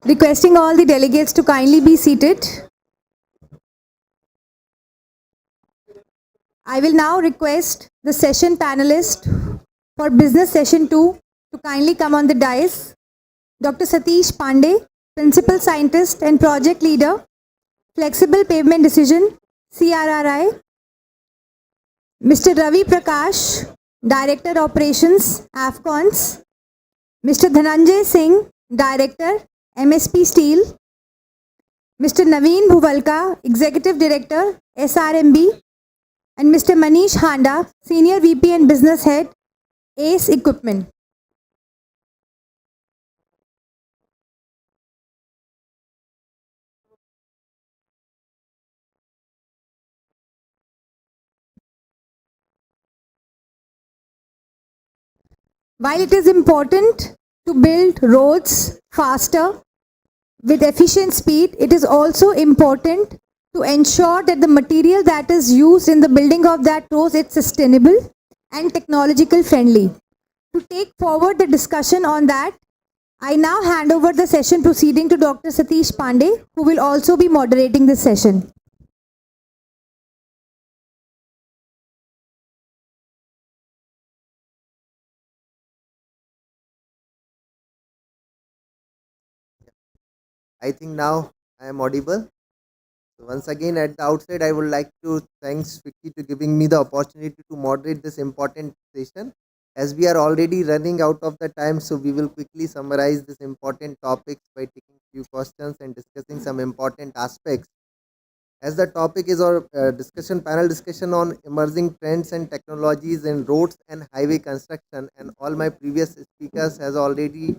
Requesting all the delegates to kindly be seated. I will now request the session panelist for business session 2 to kindly come on the dais. Dr. Satish Pandey, Principal Scientist and Project Leader, Flexible Pavement Decision, CRRI. Mr. Ravi Prakash, Director Operations, AFCONS. Mr. Dhananjay Singh, Director, MSP Steel. Mr. Naveen Bhuvalka, Executive Director, SRMB. And Mr. Manish Handa, Senior VP and Business Head, ACE Equipment. While it is important to build roads faster with efficient speed, it is also important to ensure that the material that is used in the building of that road is sustainable and technological friendly. To take forward the discussion on that, I now hand over the session proceeding to Dr. Satish Pandey, who will also be moderating this session. I think now I am audible. So once again, at the outset, I would like to thank Vicky to giving me the opportunity to moderate this important session. As we are already running out of the time, so we will quickly summarize this important topics by taking few questions and discussing some important aspects. As the topic is our panel discussion on emerging trends and technologies in roads and highway construction, and all my previous speakers has already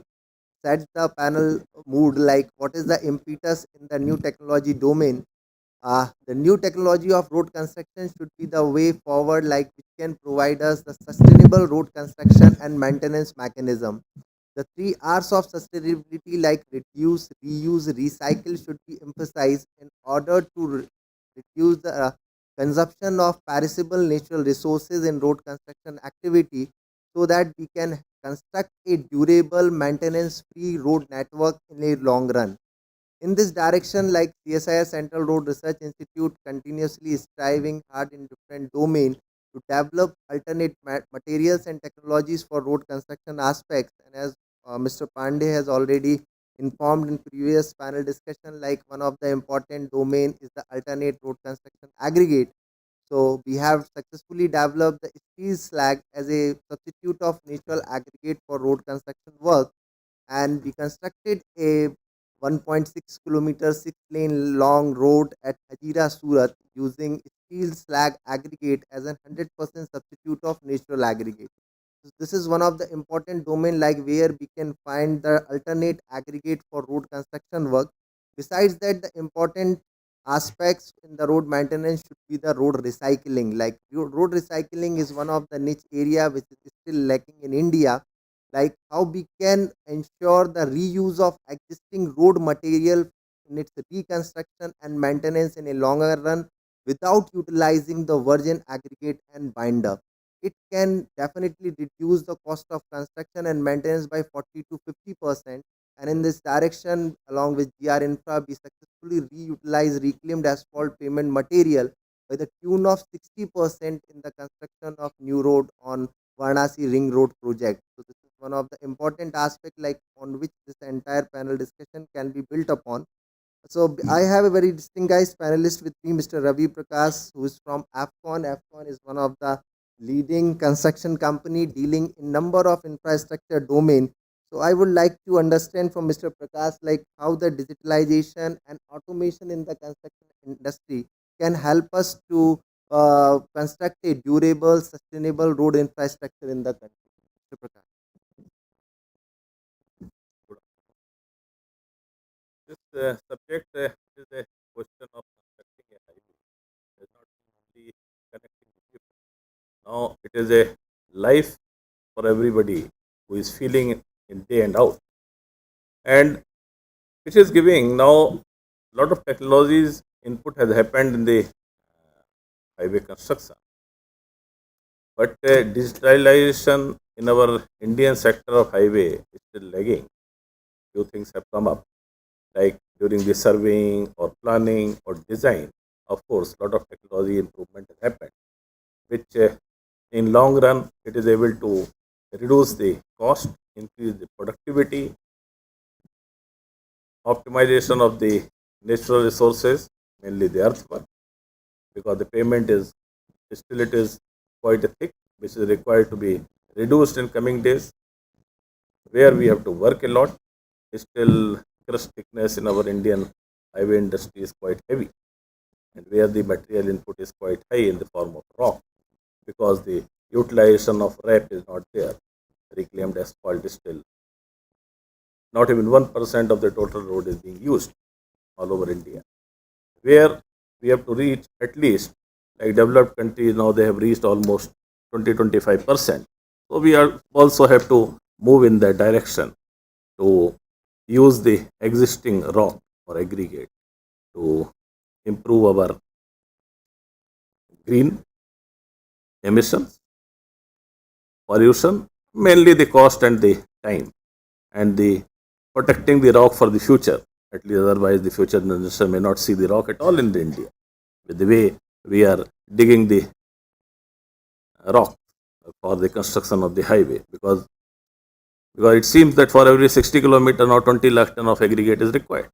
set the panel mood, like what is the impetus in the new technology domain. The new technology of road construction should be the way forward, like which can provide us the sustainable road construction and maintenance mechanism. The 3 R's of sustainability, like reduce, reuse, recycle, should be emphasized in order to reduce the consumption of perishable natural resources in road construction activity, so that we can construct a durable, maintenance-free road network in a long run. In this direction, like CSIR Central Road Research Institute continuously striving hard in different domains to develop alternate materials and technologies for road construction aspects. And as Mr. Pandey has already informed in previous panel discussion, like one of the important domain is the alternate road construction aggregate. So we have successfully developed the steel slag as a substitute of natural aggregate for road construction work, and we constructed a 1.6 kilometer 6-lane long road at Hajira, Surat using steel slag aggregate as a 100% substitute of natural aggregate. So this is one of the important domain like where we can find the alternate aggregate for road construction work. Besides that, the important aspects in the road maintenance should be the road recycling. Like road recycling is one of the niche area which is still lacking in India, like how we can ensure the reuse of existing road material in its reconstruction and maintenance in a longer run without utilizing the virgin aggregate and binder. It can definitely reduce the cost of construction and maintenance by 40 to 50%. And in this direction, along with GR Infra, we successfully reutilize reclaimed asphalt pavement material by the tune of 60% in the construction of new road on Varanasi Ring Road project. So this is one of the important aspect like on which this entire panel discussion can be built upon. So I have a very distinguished panelist with me, Mr. Ravi Prakash, who is from AFCON. AFCON is one of the leading construction company dealing in number of infrastructure domain. So I would like to understand from Mr. Prakash like how the digitalization and automation in the construction industry can help us to construct a durable, sustainable road infrastructure in the country. Mr. Prakash. This subject is a question of constructing a highway. It is not only connecting people. Now it is a life for everybody who is feeling in day and out. And it is giving now a lot of technologies input has happened in the highway construction. But digitalization in our Indian sector of highway is still lagging. Few things have come up, like during the surveying or planning or design. Of course, a lot of technology improvement has happened, which in long run it is able to reduce the cost, increase the productivity, optimization of the natural resources, mainly the earthwork, because the payment is still it is quite thick, which is required to be reduced in coming days, where we have to work a lot. Still, crust thickness in our Indian highway industry is quite heavy, and where the material input is quite high in the form of rock, because the utilization of RAP is not there. Reclaimed asphalt is still not even 1% of the total road is being used all over India, where we have to reach at least, like developed countries now they have reached almost 20-25%. So we are also have to move in that direction to use the existing rock or aggregate to improve our green emissions, pollution, mainly the cost and the time, and the protecting the rock for the future. At least otherwise the future generation may not see the rock at all in the India. With the way we are digging the rock for the construction of the highway, because it seems that for every 60 kilometer now 20 lakh ton of aggregate is required,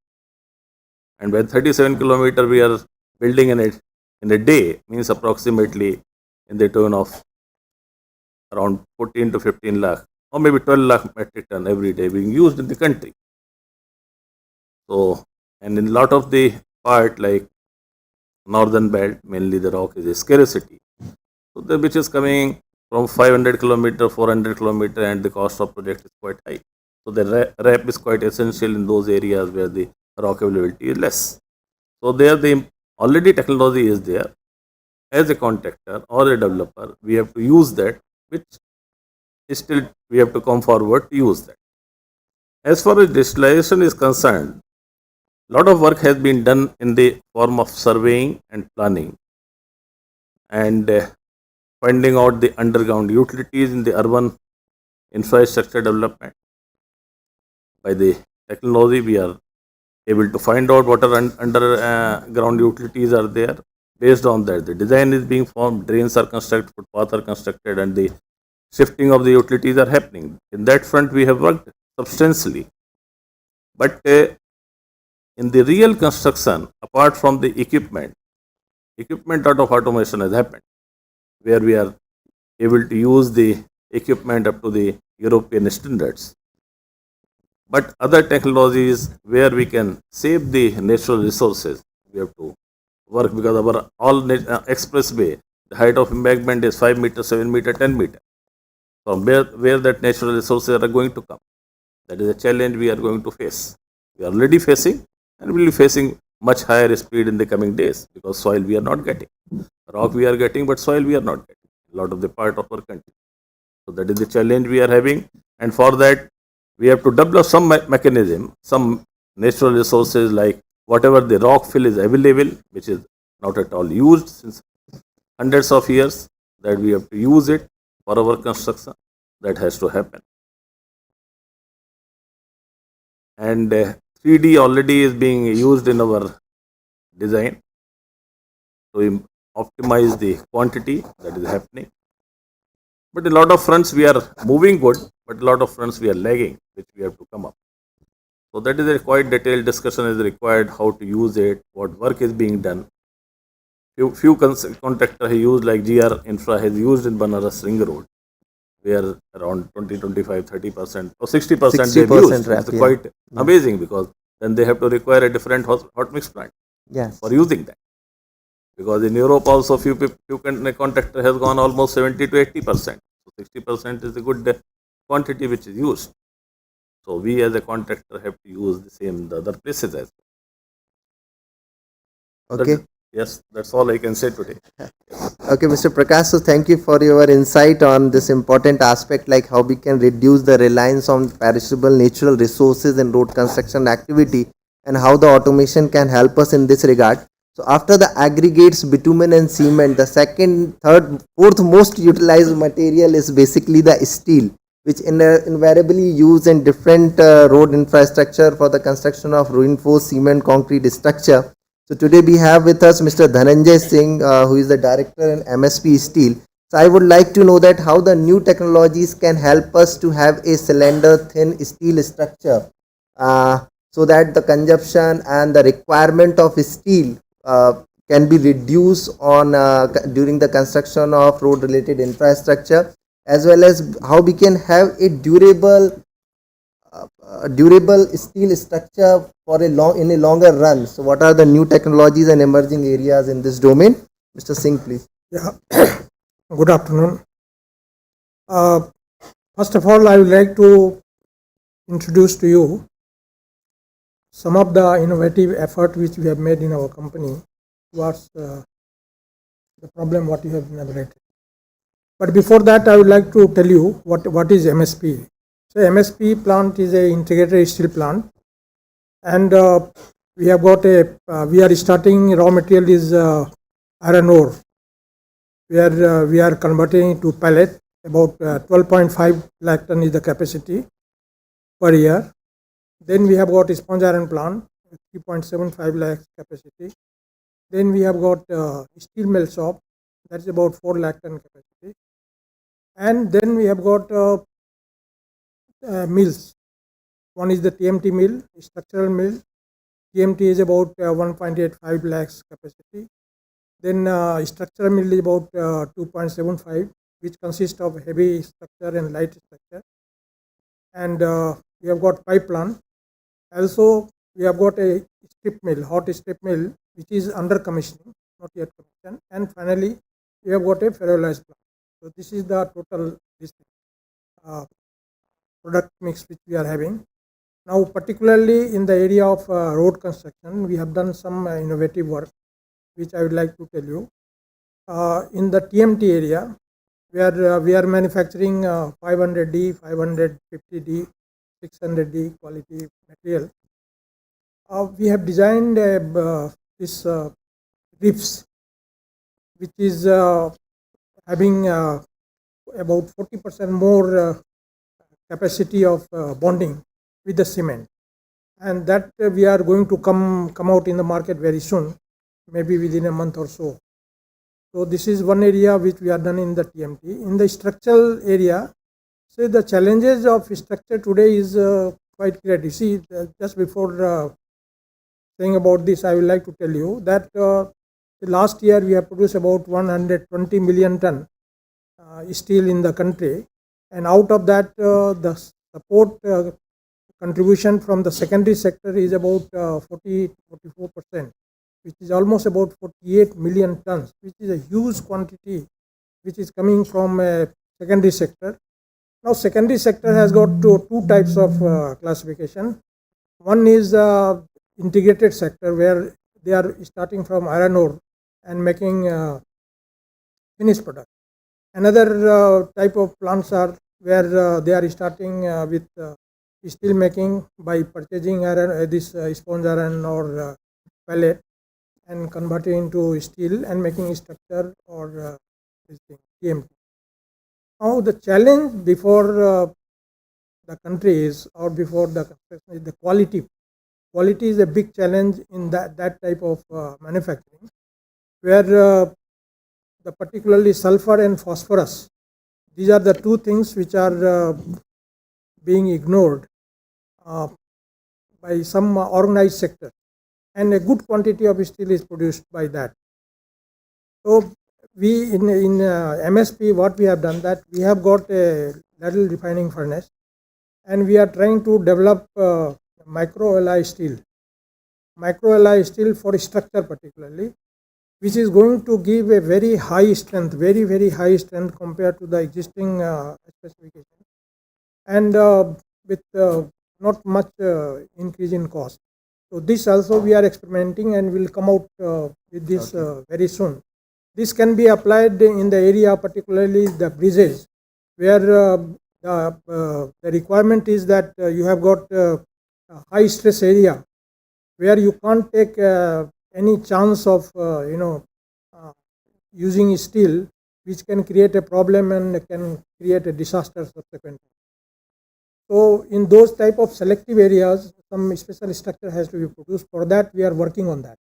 and when 37 kilometer we are building in a day, means approximately in the tune of around 14 to 15 lakh or maybe 12 lakh metric ton every day being used in the country. So, and in a lot of the part like northern belt, mainly the rock is a scarcity. So, the which is coming from 500 kilometer, 400 kilometer, and the cost of project is quite high. So, the RAP is quite essential in those areas where the rock availability is less. So, there the already technology is there. As a contractor or a developer, we have to use that, which still we have to come forward to use that. As far as digitalization is concerned, a lot of work has been done in the form of surveying and planning, and finding out the underground utilities in the urban infrastructure development. By the technology, we are able to find out what are underground utilities are there. Based on that, the design is being formed, drains are constructed, footpaths are constructed, and the shifting of the utilities are happening. In that front, we have worked substantially. But in the real construction, apart from the equipment out of automation has happened, where we are able to use the equipment up to the European standards. But other technologies where we can save the natural resources, we have to work, because our expressway, the height of embankment is 5 meters, 7 meter, 10 meter. From where that natural resources are going to come. That is a challenge we are going to face. We are already facing, and we will be facing much higher speed in the coming days, because soil we are not getting. Rock we are getting, but soil we are not getting. A lot of the part of our country. So that is the challenge we are having, and for that we have to develop some mechanism, some natural resources, like whatever the rock fill is available, which is not at all used since hundreds of years, that we have to use it for our construction. That has to happen. And 3D already is being used in our design to optimize the quantity that is happening. But a lot of fronts we are moving good, but a lot of fronts we are lagging, which we have to come up. So that is a quite detailed discussion is required, how to use it, what work is being done. Few contractor have used, like GR Infra has used in Banaras Ring Road, where around 20, 25, 30% or 60% they've used. It's quite amazing, because then they have to require a different hot mix plant for using that. Because in Europe also few contractor has gone almost 70 to 80%. So 60% is a good quantity which is used. So we as a contractor have to use the same in the other places as well. Okay. Yes, that's all I can say today. Okay, Mr. Prakash, so thank you for your insight on this important aspect, like how we can reduce the reliance on perishable natural resources in road construction activity, and how the automation can help us in this regard. So after the aggregates, bitumen and cement, the second, third, fourth most utilized material is basically the steel, which invariably used in different road infrastructure for the construction of reinforced cement concrete structure. So today we have with us Mr. Dhananjay Singh, who is the director in MSP Steel. So I would like to know that how the new technologies can help us to have a cylinder thin steel structure, so that the consumption and the requirement of steel can be reduced on during the construction of road related infrastructure, as well as how we can have a durable steel structure for in a longer run. So what are the new technologies and emerging areas in this domain? Mr. Singh, please. Yeah. Good afternoon. First of all, I would like to introduce to you some of the innovative effort which we have made in our company towards the problem what you have elaborated. But before that, I would like to tell you what is MSP. So MSP plant is a integrated steel plant, and we have got we are starting raw material is iron ore, where we are converting to pellet. About 12.5 lakh ton is the capacity per year. Then we have got a sponge iron plant, 3.75 lakhs capacity. Then we have got steel mill shop, that's about 4 lakh ton capacity. And then we have got mills. One is the TMT mill, structural mill. TMT is about 1.85 lakhs capacity. Then structural mill is about 2.75, which consists of heavy structure and light structure. And we have got pipe plant. Also, we have got a strip mill, hot strip mill, which is under commissioning, not yet commissioned. And finally, we have got a ferroalloys plant. So this is the total product mix which we are having. Now, particularly in the area of road construction, we have done some innovative work, which I would like to tell you. In the TMT area, where we are manufacturing 500D, 550D, 600D quality material. We have designed this ribs, which is having about 40% more capacity of bonding with the cement, and that we are going to come out in the market very soon, maybe within a month or so. So this is one area which we are done in the TMT. In the structural area, so the challenges of structure today is quite clear. You see, just before saying about this, I would like to tell you that last year we have produced about 120 million ton steel in the country, and out of that the support contribution from the secondary sector is about 44%, which is almost about 48 million tons, which is a huge quantity which is coming from secondary sector. Now secondary sector has got two types of classification. One is integrated sector, where they are starting from iron ore and making finished product. Another type of plants are where they are starting with steel making by purchasing iron, this sponge iron or pellet, and converting into steel and making structure or this thing, TMT. Now the challenge before the country is, or before the construction, is the quality. Quality is a big challenge in that type of manufacturing, where the particularly sulfur and phosphorus, these are the two things which are being ignored by some organized sector, and a good quantity of steel is produced by that. So we in MSP, what we have done, that we have got a ladle refining furnace, and we are trying to develop microalloy steel for structure particularly, which is going to give a very high strength, very high strength compared to the existing specification, and with not much increase in cost. So this also we are experimenting, and will come out with this very soon. This can be applied in the area, particularly the bridges, where the requirement is that you have got a high stress area, where you can't take any chance of using steel, which can create a problem and can create a disaster subsequently. So in those type of selective areas, some special structure has to be produced. For that, we are working on that,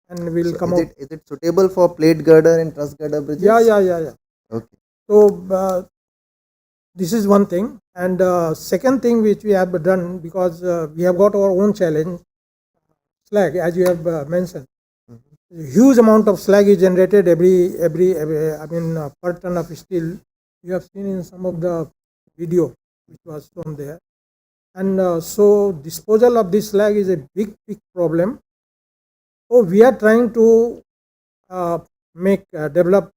and we will come out. Is it suitable for plate girder and truss girder bridges? Yeah. Okay. So this is one thing, and second thing which we have done, because we have got our own challenge, slag, as you have mentioned. Huge amount of slag is generated every per ton of steel. You have seen in some of the video which was shown there, and so disposal of this slag is a big problem. So we are trying to develop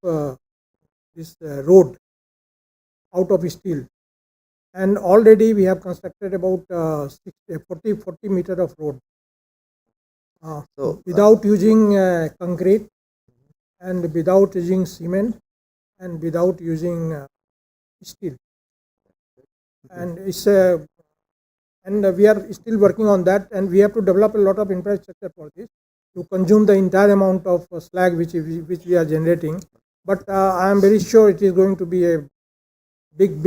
this road out of steel, and already we have constructed about 40 meter of road without using concrete, and without using cement, and without using steel, and it's and we are still working on that, and we have to develop a lot of infrastructure for this to consume the entire amount of slag which we are generating. But I am very sure it is going to be a big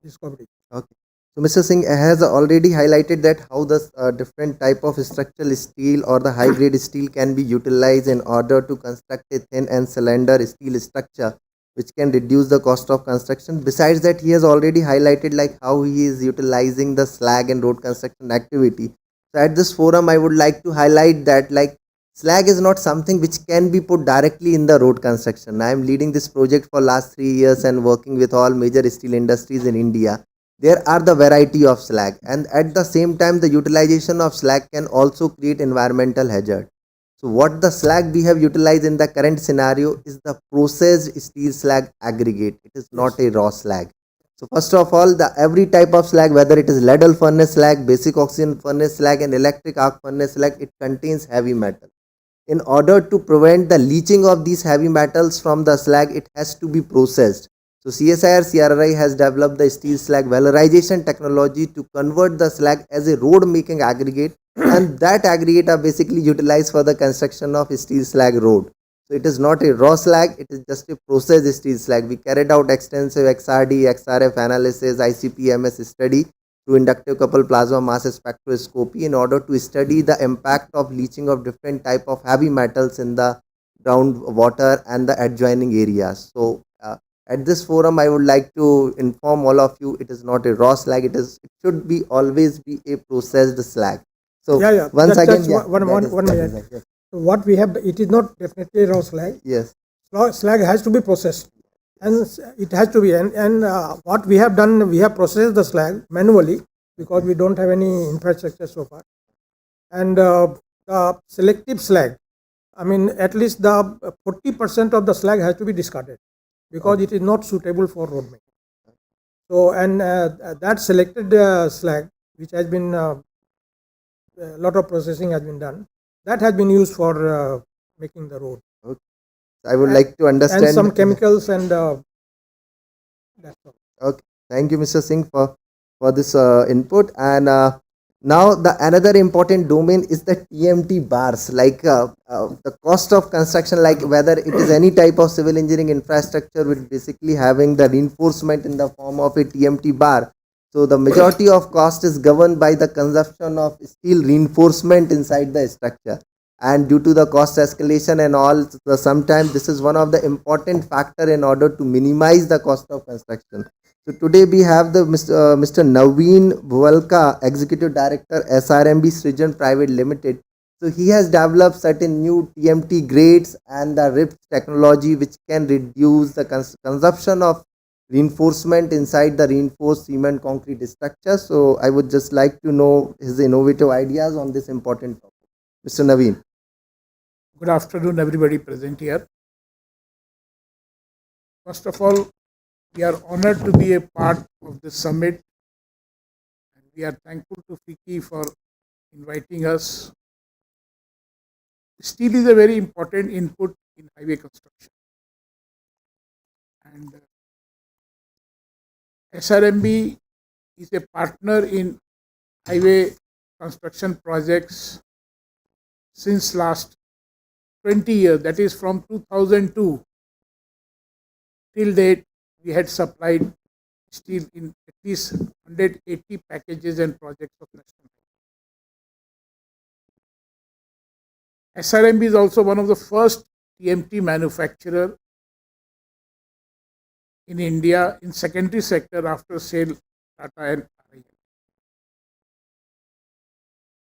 discovery. Okay. So Mr. Singh has already highlighted that how the different type of structural steel or the high grade steel can be utilized in order to construct a thin and slender steel structure, which can reduce the cost of construction. Besides that, he has already highlighted like how he is utilizing the slag and road construction activity. So at this forum, I would like to highlight that like slag is not something which can be put directly in the road construction. I am leading this project for last 3 years and working with all major steel industries in India. There are the variety of slag, and at the same time the utilization of slag can also create environmental hazard. So what the slag we have utilized in the current scenario is the processed steel slag aggregate. It is not a raw slag. So first of all, the every type of slag, whether it is ladle furnace slag, basic oxygen furnace slag, and electric arc furnace slag, it contains heavy metal. In order to prevent the leaching of these heavy metals from the slag, it has to be processed. So CSIR CRRI has developed the steel slag valorization technology to convert the slag as a road making aggregate, and that aggregate are basically utilized for the construction of steel slag road. So it is not a raw slag, it is just a processed steel slag. We carried out extensive XRD, XRF analysis, ICP-MS study through inductive coupled plasma mass spectroscopy in order to study the impact of leaching of different type of heavy metals in the groundwater and the adjoining areas. So at this forum, I would like to inform all of you, it is not a raw slag. It should be always be a processed slag. So once again, one minute. yes. So what we have, it is not definitely raw slag. Yes. Slag has to be processed, and it has to be. And what we have done, we have processed the slag manually because we don't have any infrastructure so far. And the selective slag, I mean, at least the 40% of the slag has to be discarded because it is not suitable for road making. So, and that selected slag, which has been a lot of processing has been done, that has been used for making the road. Okay. I would like to understand. And some chemicals and that's all. Okay. Thank you, Mr. Singh, for this input. And now the another important domain is the TMT bars, like the cost of construction, like whether it is any type of civil engineering infrastructure with basically having the reinforcement in the form of a TMT bar. So the majority of cost is governed by the consumption of steel reinforcement inside the structure. And due to the cost escalation and all, sometimes this is one of the important factor in order to minimize the cost of construction. So today we have the Mr. Naveen Bhuvalka, Executive Director, SRMB Srijan Private Limited. So he has developed certain new TMT grades and the RIPS technology which can reduce the consumption of reinforcement inside the reinforced cement concrete structure. So I would just like to know his innovative ideas on this important topic. Mr. Naveen. Good afternoon, everybody present here. First of all, we are honored to be a part of this summit. And we are thankful to FICCI for inviting us. Steel is a very important input in highway construction. And SRMB is a partner in highway construction projects since last 20 years, that is from 2002 till date. We had supplied steel in at least 180 packages and projects of national. SRMB is also one of the first TMT manufacturer in India in secondary sector after SAIL, Tata and RIL.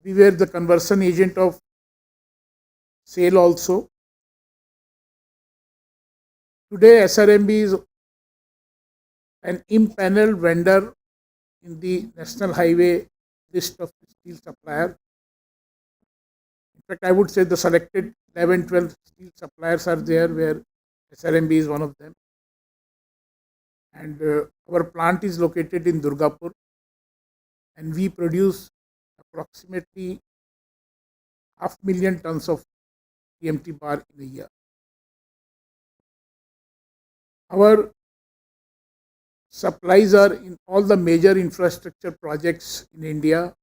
We were the conversion agent of SAIL also. Today SRMB is an impaneled vendor in the National Highway list of steel supplier. In fact, I would say the selected 11, 12 steel suppliers are there where SRMB is one of them. And our plant is located in Durgapur and we produce approximately 500,000 tons of TMT bar in a year. Our supplies are in all the major infrastructure projects in India,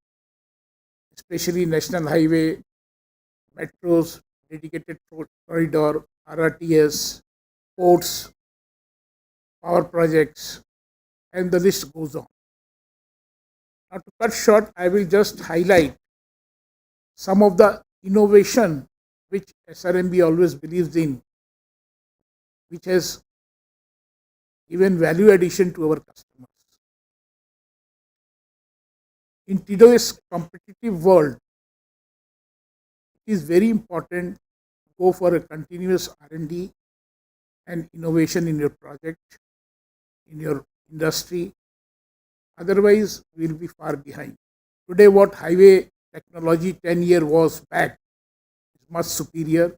especially national highway, metros, dedicated corridor, RRTS, ports, power projects, and the list goes on. Now to cut short, I will just highlight some of the innovation which SRMB always believes in, which has given value addition to our customers. In today's competitive world, it is very important to go for a continuous R&D and innovation in your project, in your industry. Otherwise, we will be far behind. Today, what highway technology 10 years was back is much superior.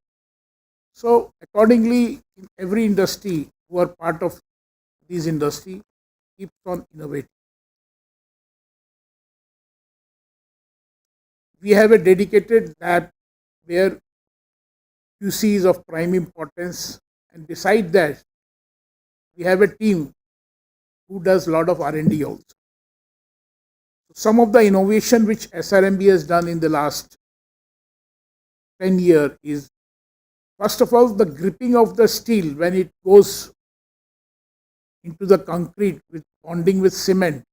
So, accordingly, in every industry who are part of this industry keeps on innovating. We have a dedicated lab where QC is of prime importance, and beside that, we have a team who does a lot of R&D also. Some of the innovation which SRMB has done in the last 10 years is First of all, the gripping of the steel when it goes into the concrete with bonding with cement,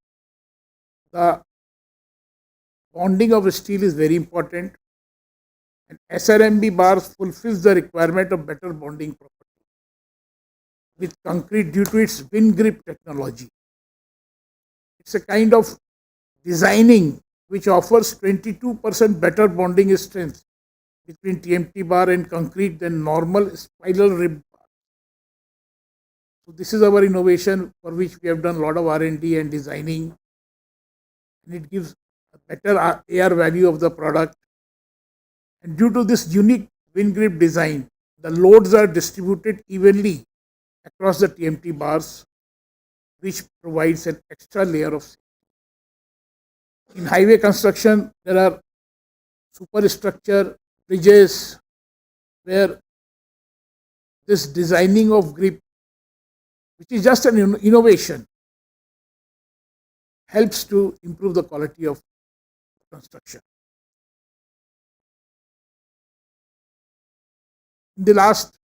the bonding of steel is very important, and SRMB bars fulfills the requirement of better bonding property with concrete due to its wind grip technology. It's a kind of designing which offers 22% better bonding strength between TMT bar and concrete than normal spiral rib bar. So this is our innovation for which we have done a lot of R&D and designing, and it gives a better AR value of the product. And due to this unique wind grip design, the loads are distributed evenly across the TMT bars, which provides an extra layer of safety. In highway construction, there are superstructure, bridges, where this designing of grip, which is just an innovation, helps to improve the quality of construction. In the last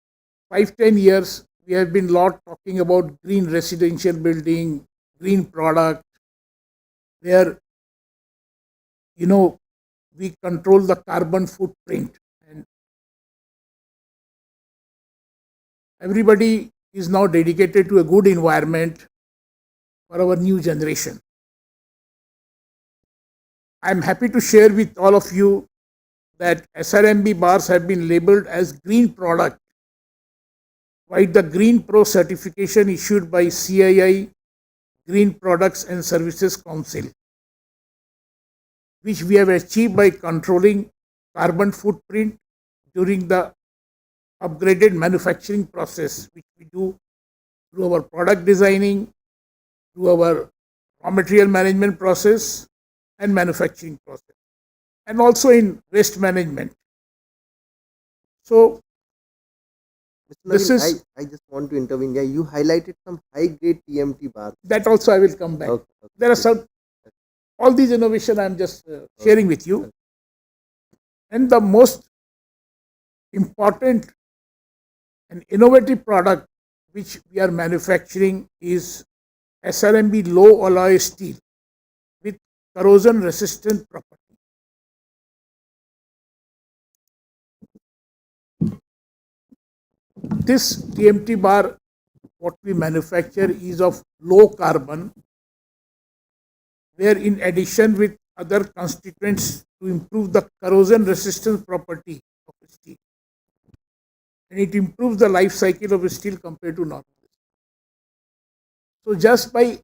5-10 years, we have been lot talking about green residential building, green product, where we control the carbon footprint, and everybody is now dedicated to a good environment for our new generation. I am happy to share with all of you that SRMB bars have been labeled as green product by the Green Pro certification issued by CII Green Products and Services Council, which we have achieved by controlling carbon footprint during the upgraded manufacturing process, which we do through our product designing, through our raw material management process and manufacturing process, and also in waste management. So Mr. this Naveen, is I just want to intervene. Yeah, you highlighted some high grade TMT bars. that also I will come back. Okay, okay. There are some, all these innovation I am just sharing with you. And the most important and innovative product which we are manufacturing is SRMB low alloy steel with corrosion resistant property. This TMT bar, what we manufacture, is of low carbon, where in addition with other constituents to improve the corrosion resistance property of steel, and it improves the life cycle of steel compared to normal. So just by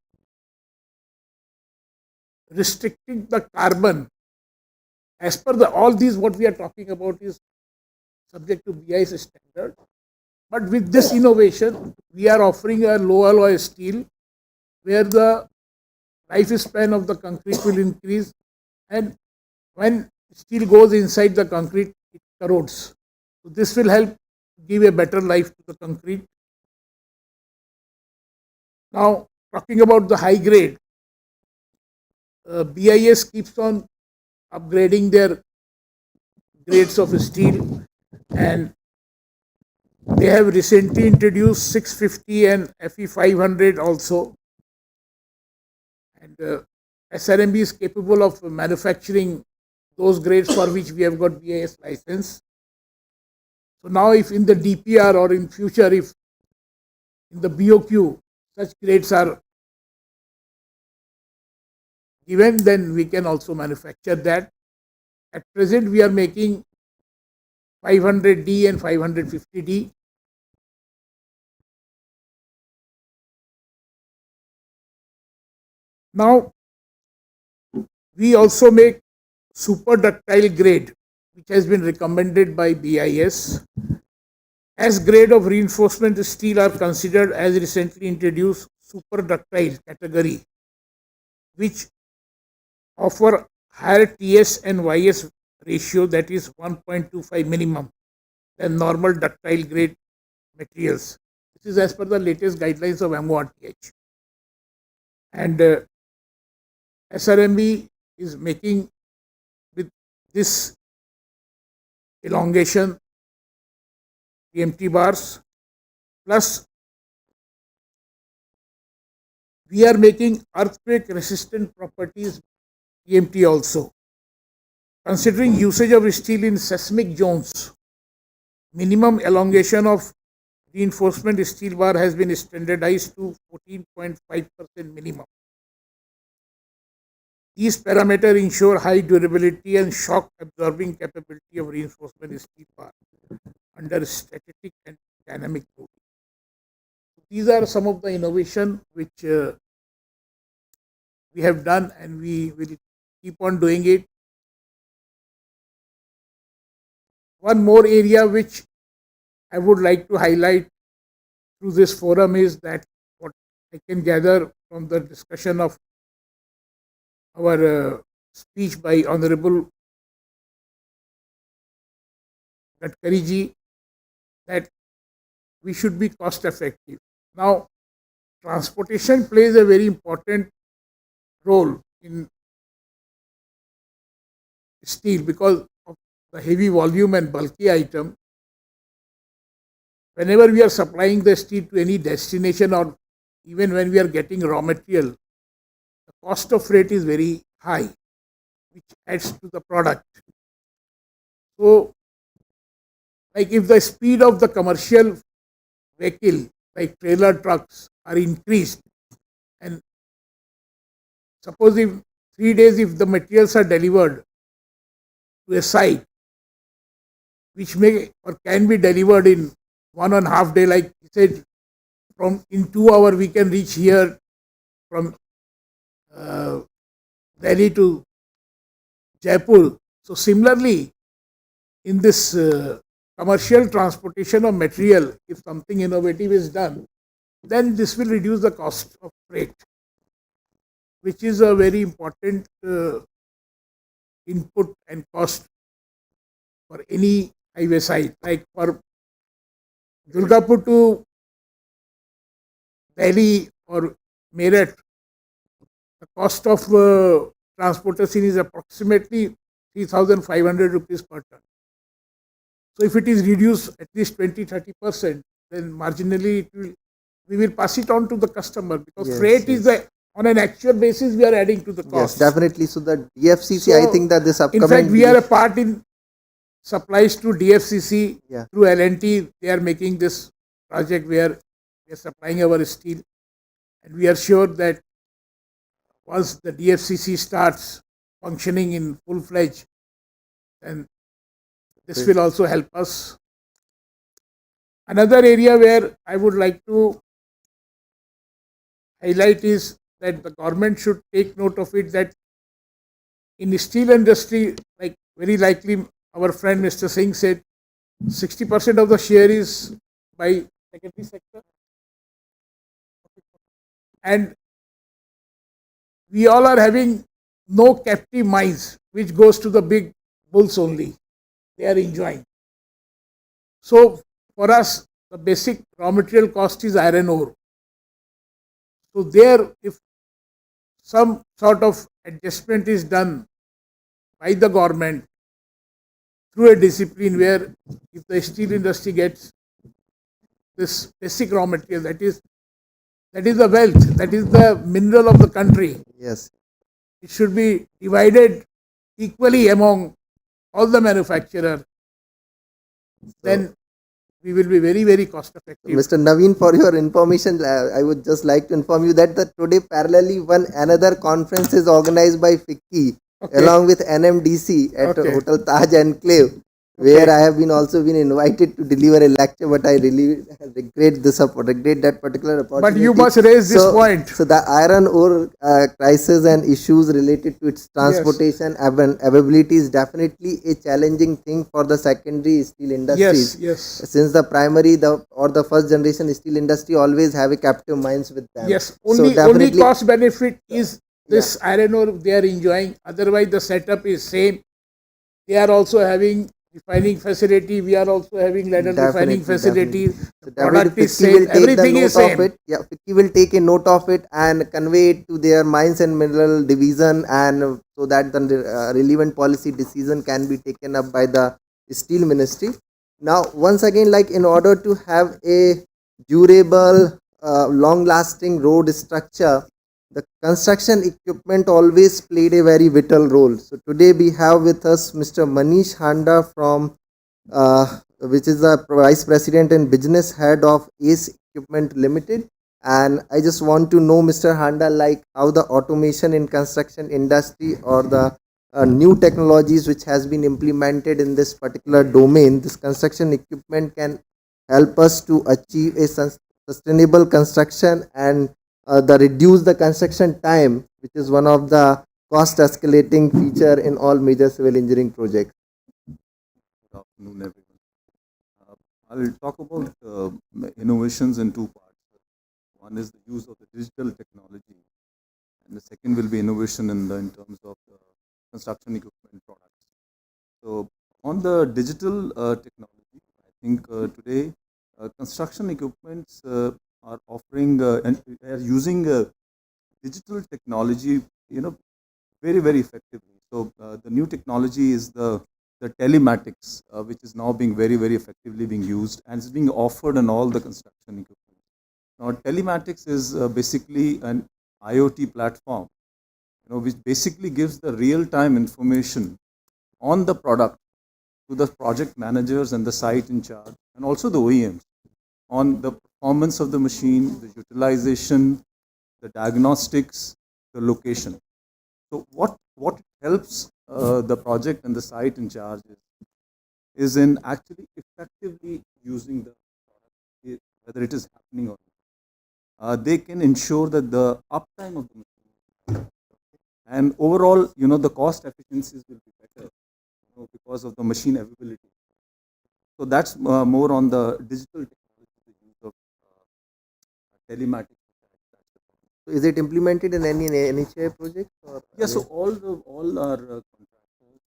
restricting the carbon, as per all these what we are talking about is subject to BIS standard, but with this innovation we are offering a low alloy steel where the lifespan of the concrete will increase, and when steel goes inside the concrete it corrodes. So this will help give a better life to the concrete. Now talking about the high grade, BIS keeps on upgrading their grades of steel, and they have recently introduced 650 and FE 500 also, and SRMB is capable of manufacturing those grades for which we have got BIS license. So now if in the DPR or in future if in the BOQ such grades are given, then we can also manufacture that. At present we are making 500D and 550D. Now we also make super ductile grade, which has been recommended by BIS. As grade of reinforcement steel are considered as recently introduced super ductile category, which offer higher TS and YS ratio, that is 1.25 minimum, than normal ductile grade materials. This is as per the latest guidelines of MORTH. And SRMB is making with this elongation TMT bars. Plus, we are making earthquake resistant properties TMT also. Considering usage of steel in seismic zones, minimum elongation of reinforcement steel bar has been standardized to 14.5% minimum. These parameters ensure high durability and shock absorbing capability of reinforcement steel bar under static and dynamic loading. These are some of the innovation which we have done, and we will keep on doing it. One more area which I would like to highlight through this forum is that what I can gather from the discussion of our speech by Honorable Gadkari ji, that we should be cost effective. Now, transportation plays a very important role in steel because of the heavy volume and bulky item. Whenever we are supplying the steel to any destination, or even when we are getting raw material, the cost of freight is very high, which adds to the product. So, like if the speed of the commercial vehicle, like trailer trucks, are increased, and suppose if 3 days, if the materials are delivered to a site, which may or can be delivered in 1.5 days, like he said, from in 2 hours we can reach here from Delhi to Jaipur. So similarly, in this commercial transportation of material, if something innovative is done, then this will reduce the cost of freight, which is a very important input and cost for any highway site. Like for Durgapur to Delhi or Meerut, the cost of transportation is approximately 3,500 rupees per ton. So if it is reduced at least 20-30%, then marginally we will pass it on to the customer, because Yes, freight is yes. on an actual basis we are adding to the Yes, cost. definitely. So the DFCC, I So, think that this in upcoming fact, we are a part in supplies to DFCC Yeah. through L&T. They are making this project where we are supplying our steel, and we are sure that once the DFCC starts functioning in full fledged, then this Great. will also help us. Another area where I would like to highlight is that the government should take note of it, that in the steel industry, like very likely our friend Mr. Singh said, 60% of the share is by secondary sector, and we all are having no captive mines, which goes to the big bulls only. They are enjoying. So for us, the basic raw material cost is iron ore. So there, if some sort of adjustment is done by the government through a discipline, where if the steel industry gets this basic raw material, that is the wealth, that is the mineral of the country, Yes. it should be divided equally among all the manufacturers. Then we will be very, very cost effective. Mr. Naveen, for your information, I would just like to inform you that today parallelly another conference is organized by FICCI along with NMDC at Okay. Hotel Taj Enclave, where I have also been invited to deliver a lecture, but I really regret that particular opportunity. But you must raise this point. So the iron ore crisis and issues related to its transportation availability is definitely a challenging thing for the secondary steel industries. Yes. Since the primary or the first generation steel industry always have a captive mines with them. Yes, So only definitely- cost benefit is this iron ore they are enjoying. Otherwise, the setup is same. They are also having refining facility. We are also having ladle refining facility. The product is FICCI same. will take Everything the is note of same. it. Yeah, FICCI will take a note of it and convey it to their mines and mineral division, and so that the relevant policy decision can be taken up by the steel ministry. Now, once again, like in order to have a durable, long-lasting road structure, the construction equipment always played a very vital role. So today we have with us Mr. Manish Handa from, which is the Vice President and Business Head of Ace Equipment Limited. And I just want to know, Mr. Handa, like how the automation in construction industry or the new technologies which has been implemented in this particular domain, this construction equipment can help us to achieve a sustainable construction and the reduce the construction time, which is one of the cost escalating feature in all major civil engineering projects. Good afternoon, everyone. I'll talk about innovations in two parts. One is the use of the digital technology, and the second will be innovation in terms of the construction equipment products. So, on the digital technology, I think today construction equipments are offering and are using digital technology, very effectively. So the new technology is the telematics, which is now being very effectively being used and is being offered on all the construction equipment. Now, telematics is basically an IoT platform, which basically gives the real-time information on the product to the project managers and the site in charge, and also the OEMs on the performance of the machine, the utilization, the diagnostics, the location. So what helps the project and the site in charge is in actually effectively using the product, whether it is happening or not. They can ensure that the uptime of the machine and overall, the cost efficiencies will be better, because of the machine availability. So that's more on the digital technology, the use of telematics. So is it implemented in any NHA project? Or Yeah, so all our contractors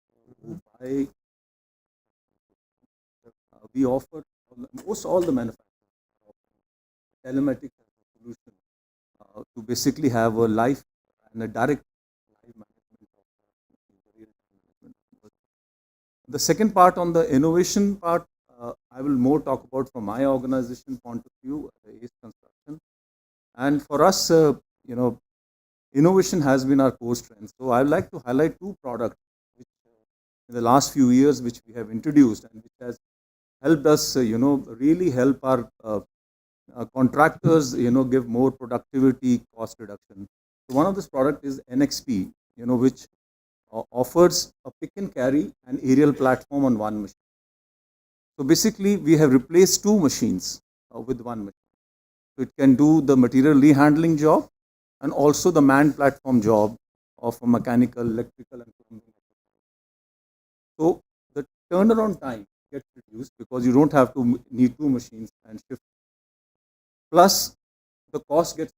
who buy, we offer most all the manufacturers offer telematics as a solution to basically have a live and a direct live management of the real-time management. The second part, on the innovation part, I will more talk about from my organization point of view, the ACE Construction. And for us, innovation has been our core strength. So I would like to highlight two products which in the last few years which we have introduced and which has helped us, really help our contractors, give more productivity, cost reduction. So one of this product is NXP, which offers a pick and carry and aerial platform on one machine. So basically, we have replaced two machines with one machine. So it can do the material rehandling job and also the manned platform job of a mechanical, electrical, and plumbing. So the turnaround time gets reduced because you don't have to need two machines and shift. Plus, the cost gets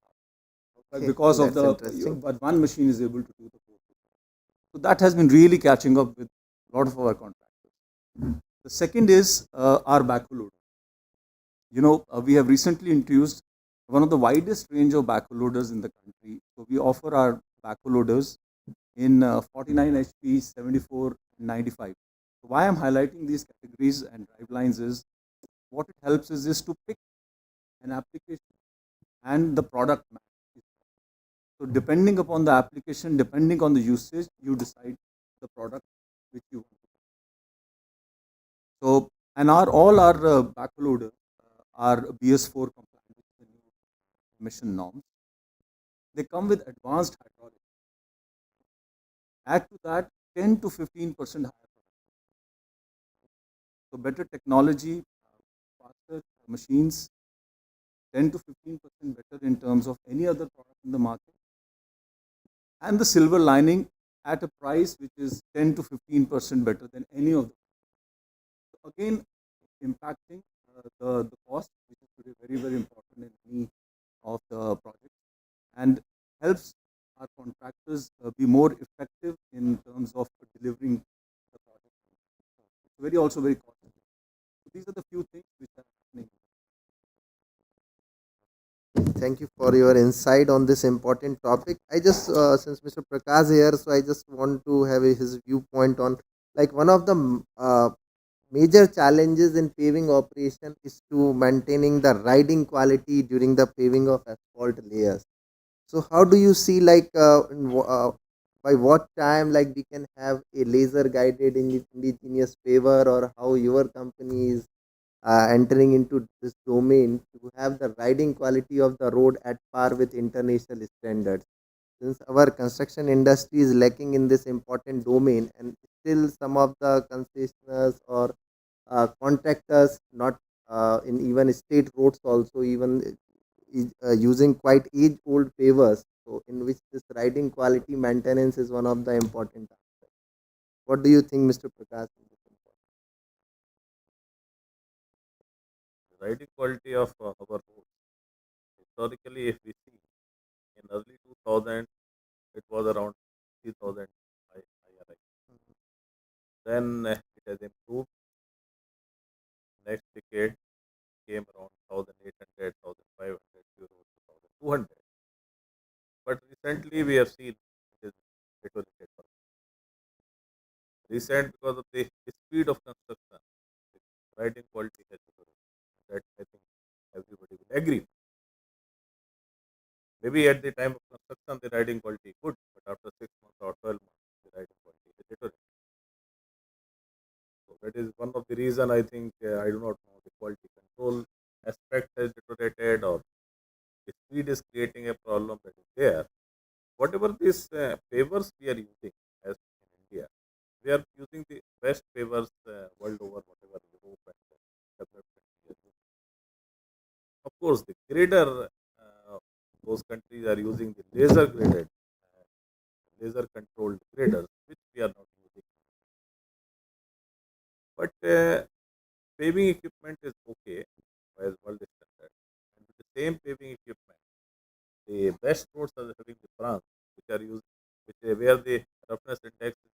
Okay, because of that's the interesting. but one machine is able to do the process. So that has been really catching up with a lot of our contractors. The second is our backhoe loader. We have recently introduced one of the widest range of backhoe loaders in the country. So we offer our backhoe loaders in 49 HP, 74, 95. So why I'm highlighting these categories and drivelines is what it helps is to pick an application and the product match. So depending upon the application, depending on the usage, you decide the product which you want. So and all our backhoe loaders are BS4 compliant with the new emission norms. They come with advanced hydraulics. Add to that 10 to 15% higher production. So better technology, faster machines, 10 to 15% better in terms of any other product in the market. And the silver lining, at a price which is 10 to 15% better than any of them. So again, impacting the cost, which is today very important in any of the projects, and helps our contractors be more effective in terms of delivering the project. It's very costly. So these are the few things which are happening. Thank you for your insight on this important topic. I just, since Mr. Prakash here, so I just want to have his viewpoint on like one of the major challenges in paving operation is to maintaining the riding quality during the paving of asphalt layers. So how do you see by what time like we can have a laser guided indigenous paver, or how your company is entering into this domain to have the riding quality of the road at par with international standards? Since our construction industry is lacking in this important domain, and still some of the concessionaires or contractors not in even state roads also even using quite age old pavers, so in which this riding quality maintenance is one of the important aspects. What do you think, Mr. Prakash? Riding quality of our roads. Historically, if we see in early 2000, it was around 3000 IRI. Then it has improved. Next decade came around 1800, 1500 euros, 1200. But recently we have seen it is deteriorated. Recent because of the speed of construction, the riding quality has deteriorated. That I think everybody will agree. Maybe at the time of construction the riding quality good, but after 6 months or 12 months the riding quality is deteriorated. So that is one of the reason I think I do not know the quality control aspect has deteriorated, or the speed is creating a problem that is there. Whatever these pavers we are using as in India, we are using the best pavers world over, whatever Europe and developed countries are using. Of course, the grader, those countries are using the laser controlled graders, which we are not using. But paving equipment is okay as world standard. And with the same paving equipment, the best roads are having the France, which are used, where the roughness index is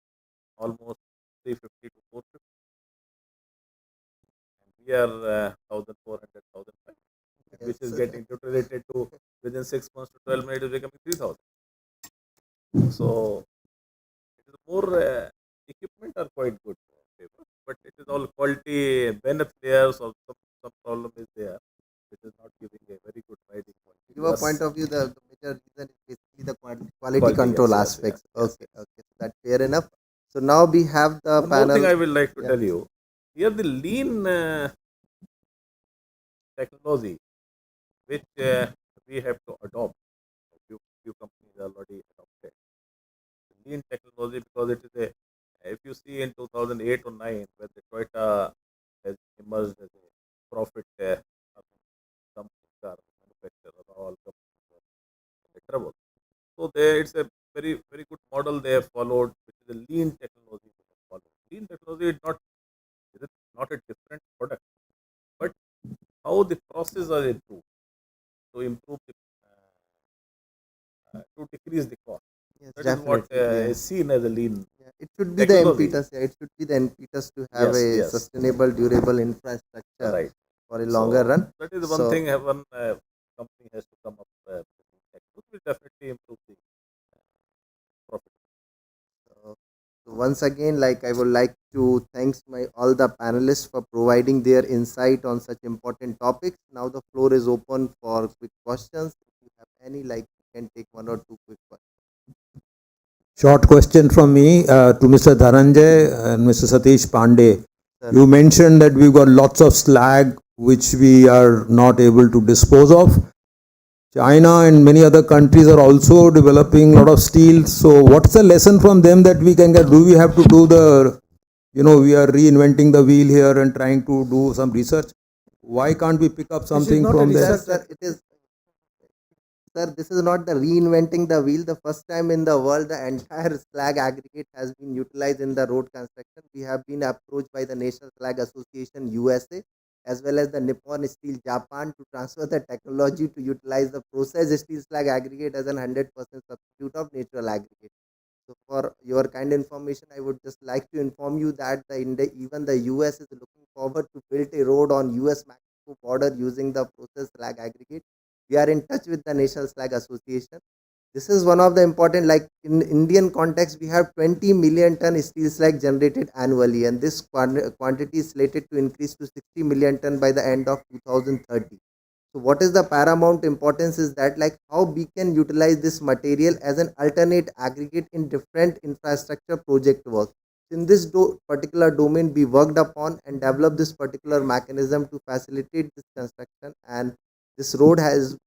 almost 350 to 450, and we are 1400, which is getting deteriorated to within 6 months to 12 months, it is becoming 3000. So it is more equipment are quite good, but it is all quality benefit layers or some problem is there, which is not giving a very good riding quality. Your point of view, the major reason is basically the quality control yes, aspects. yes. Okay, okay, so that's fair enough. So now we have the One panel. more thing I will like to Yeah. tell you. Here the lean technology, which we have to adopt. Few companies already adopted lean technology, because it is a, if you see in 2008 or 9 when the Toyota has emerged as a profit company, car manufacturer, all companies were in trouble. So there it's a very good model they have followed, which is a lean technology they have followed. Lean technology is it not a different product, but how the process are improved to improve the to decrease the cost. Yes, That is what definitely. Yeah. is seen as a lean Yeah, it should be the technology. impetus. Yeah, it should be the impetus to have Yes, a yes, sustainable, durable infrastructure right. for a longer So run. that is one So, thing one company has to come up with. It will definitely improve the profit. so once again, like I would like to thanks my all the panelists for providing their insight on such important topics. Now the floor is open for quick questions. If you have any, like you can take one or two quick questions. Short question from me to Mr. Dhananjay and Mr. Satish Pandey. Sir. You mentioned that we've got lots of slag which we are not able to dispose of. China and many other countries are also developing a lot of steel. So what's the lesson from them that we can get? Do we have to do we are reinventing the wheel here and trying to do some research? Why can't we pick up something not a from there? research. Sir, it is. Sir, this is not the reinventing the wheel. The first time in the world, the entire slag aggregate has been utilized in the road construction. We have been approached by the National Slag Association USA as well as the Nippon Steel Japan to transfer the technology to utilize the processed steel slag aggregate as an 100% substitute of natural aggregate. So, for your kind information, I would just like to inform you that even the US is looking forward to build a road on US Mexico border using the processed slag aggregate. We are in touch with the National Slag Association. This is one of the important, like in Indian context, we have 20 million ton steel slag generated annually, and this quantity is slated to increase to 60 million ton by the end of 2030. So what is the paramount importance is that, like, how we can utilize this material as an alternate aggregate in different infrastructure project work. In this particular domain, we worked upon and developed this particular mechanism to facilitate this construction. And this road has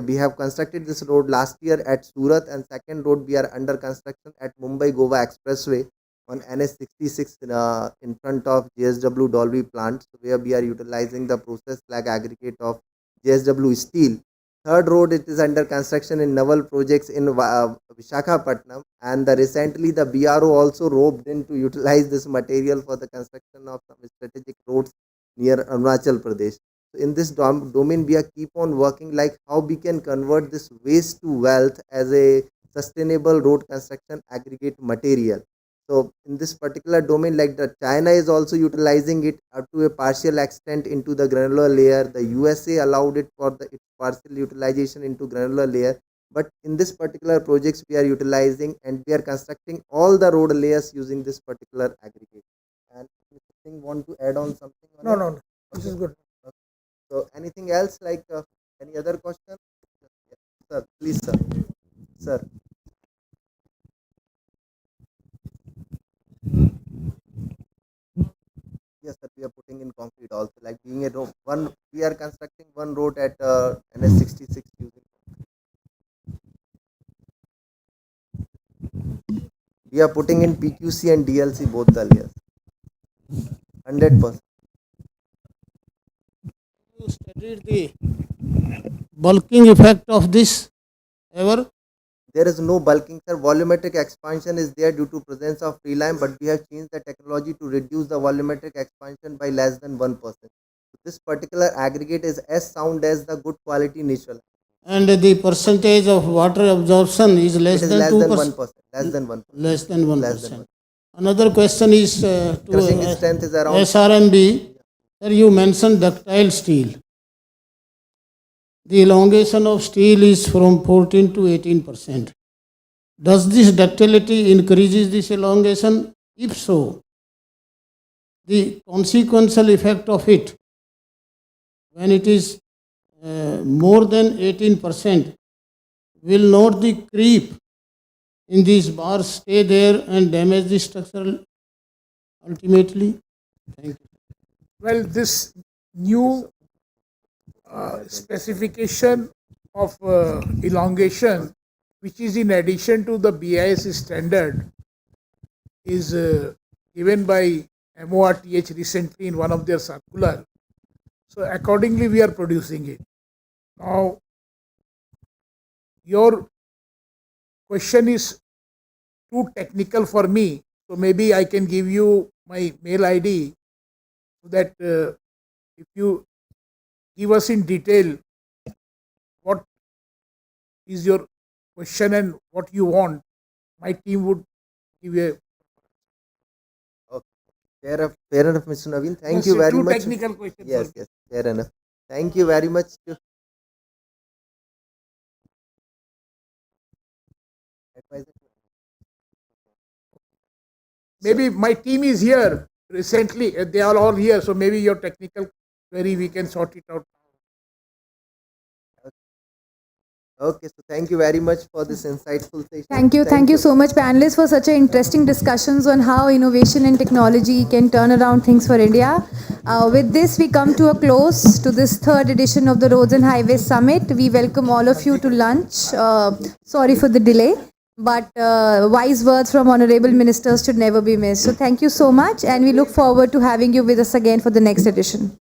we have constructed this road last year at Surat, and second road we are under construction at Mumbai Goa Expressway on NS66 in front of JSW Dolby plant, so where we are utilizing the process slag aggregate of JSW steel. Third road, it is under construction in naval projects in Vishakhapatnam, and recently the BRO also roped in to utilize this material for the construction of some strategic roads near Arunachal Pradesh. So in this domain, we are keep on working like how we can convert this waste to wealth as a sustainable road construction aggregate material. So in this particular domain, like the China is also utilizing it up to a partial extent into the granular layer. The USA allowed it for its partial utilization into granular layer. But in this particular projects, we are utilizing and we are constructing all the road layers using this particular aggregate. And Mr. Singh, want to add on something? No. This is good. So anything else, like any other question? Yes, sir, please, sir. Sir. Yes, sir, we are putting in concrete also, like being a road. We are constructing one road at NS66 using concrete. We are putting in PQC and DLC both the layers. 100%. You studied the bulking effect of this ever? There is no bulking, sir. Volumetric expansion is there due to presence of free lime, but we have changed the technology to reduce the volumetric expansion by less than 1%. This particular aggregate is as sound as the good quality natural. And the percentage of water absorption is less than 2%. Less than 1%. Less than 1%. Another question is to strength is around SRMB. Sir, you mentioned ductile steel. The elongation of steel is from 14 to 18%. Does this ductility increases this elongation? If so, the consequential effect of it, when it is more than 18%, will not the creep in these bars stay there and damage the structure ultimately? Thank you. Well, this new specification of elongation, which is in addition to the BIS standard, is given by MORTH recently in one of their circular. So accordingly, we are producing it. Now, your question is too technical for me, so maybe I can give you my mail ID so that if you give us in detail what is your question and what you want, my team would give you a... Okay. Fair enough, Mr. Naveen. Thank Yes, you very two much. technical questions. Yes, fair enough. Thank you very much. Maybe my team is here recently, they are all here, so maybe your technical query we can sort it out. Okay, so thank you very much for this insightful session. Thank you so much, panelists, for such an interesting discussions on how innovation and technology can turn around things for India. With this, we come to a close to this third edition of the Roads and Highways Summit. We welcome all of you to lunch. Sorry for the delay, but wise words from honorable ministers should never be missed. So thank you so much, and we look forward to having you with us again for the next edition.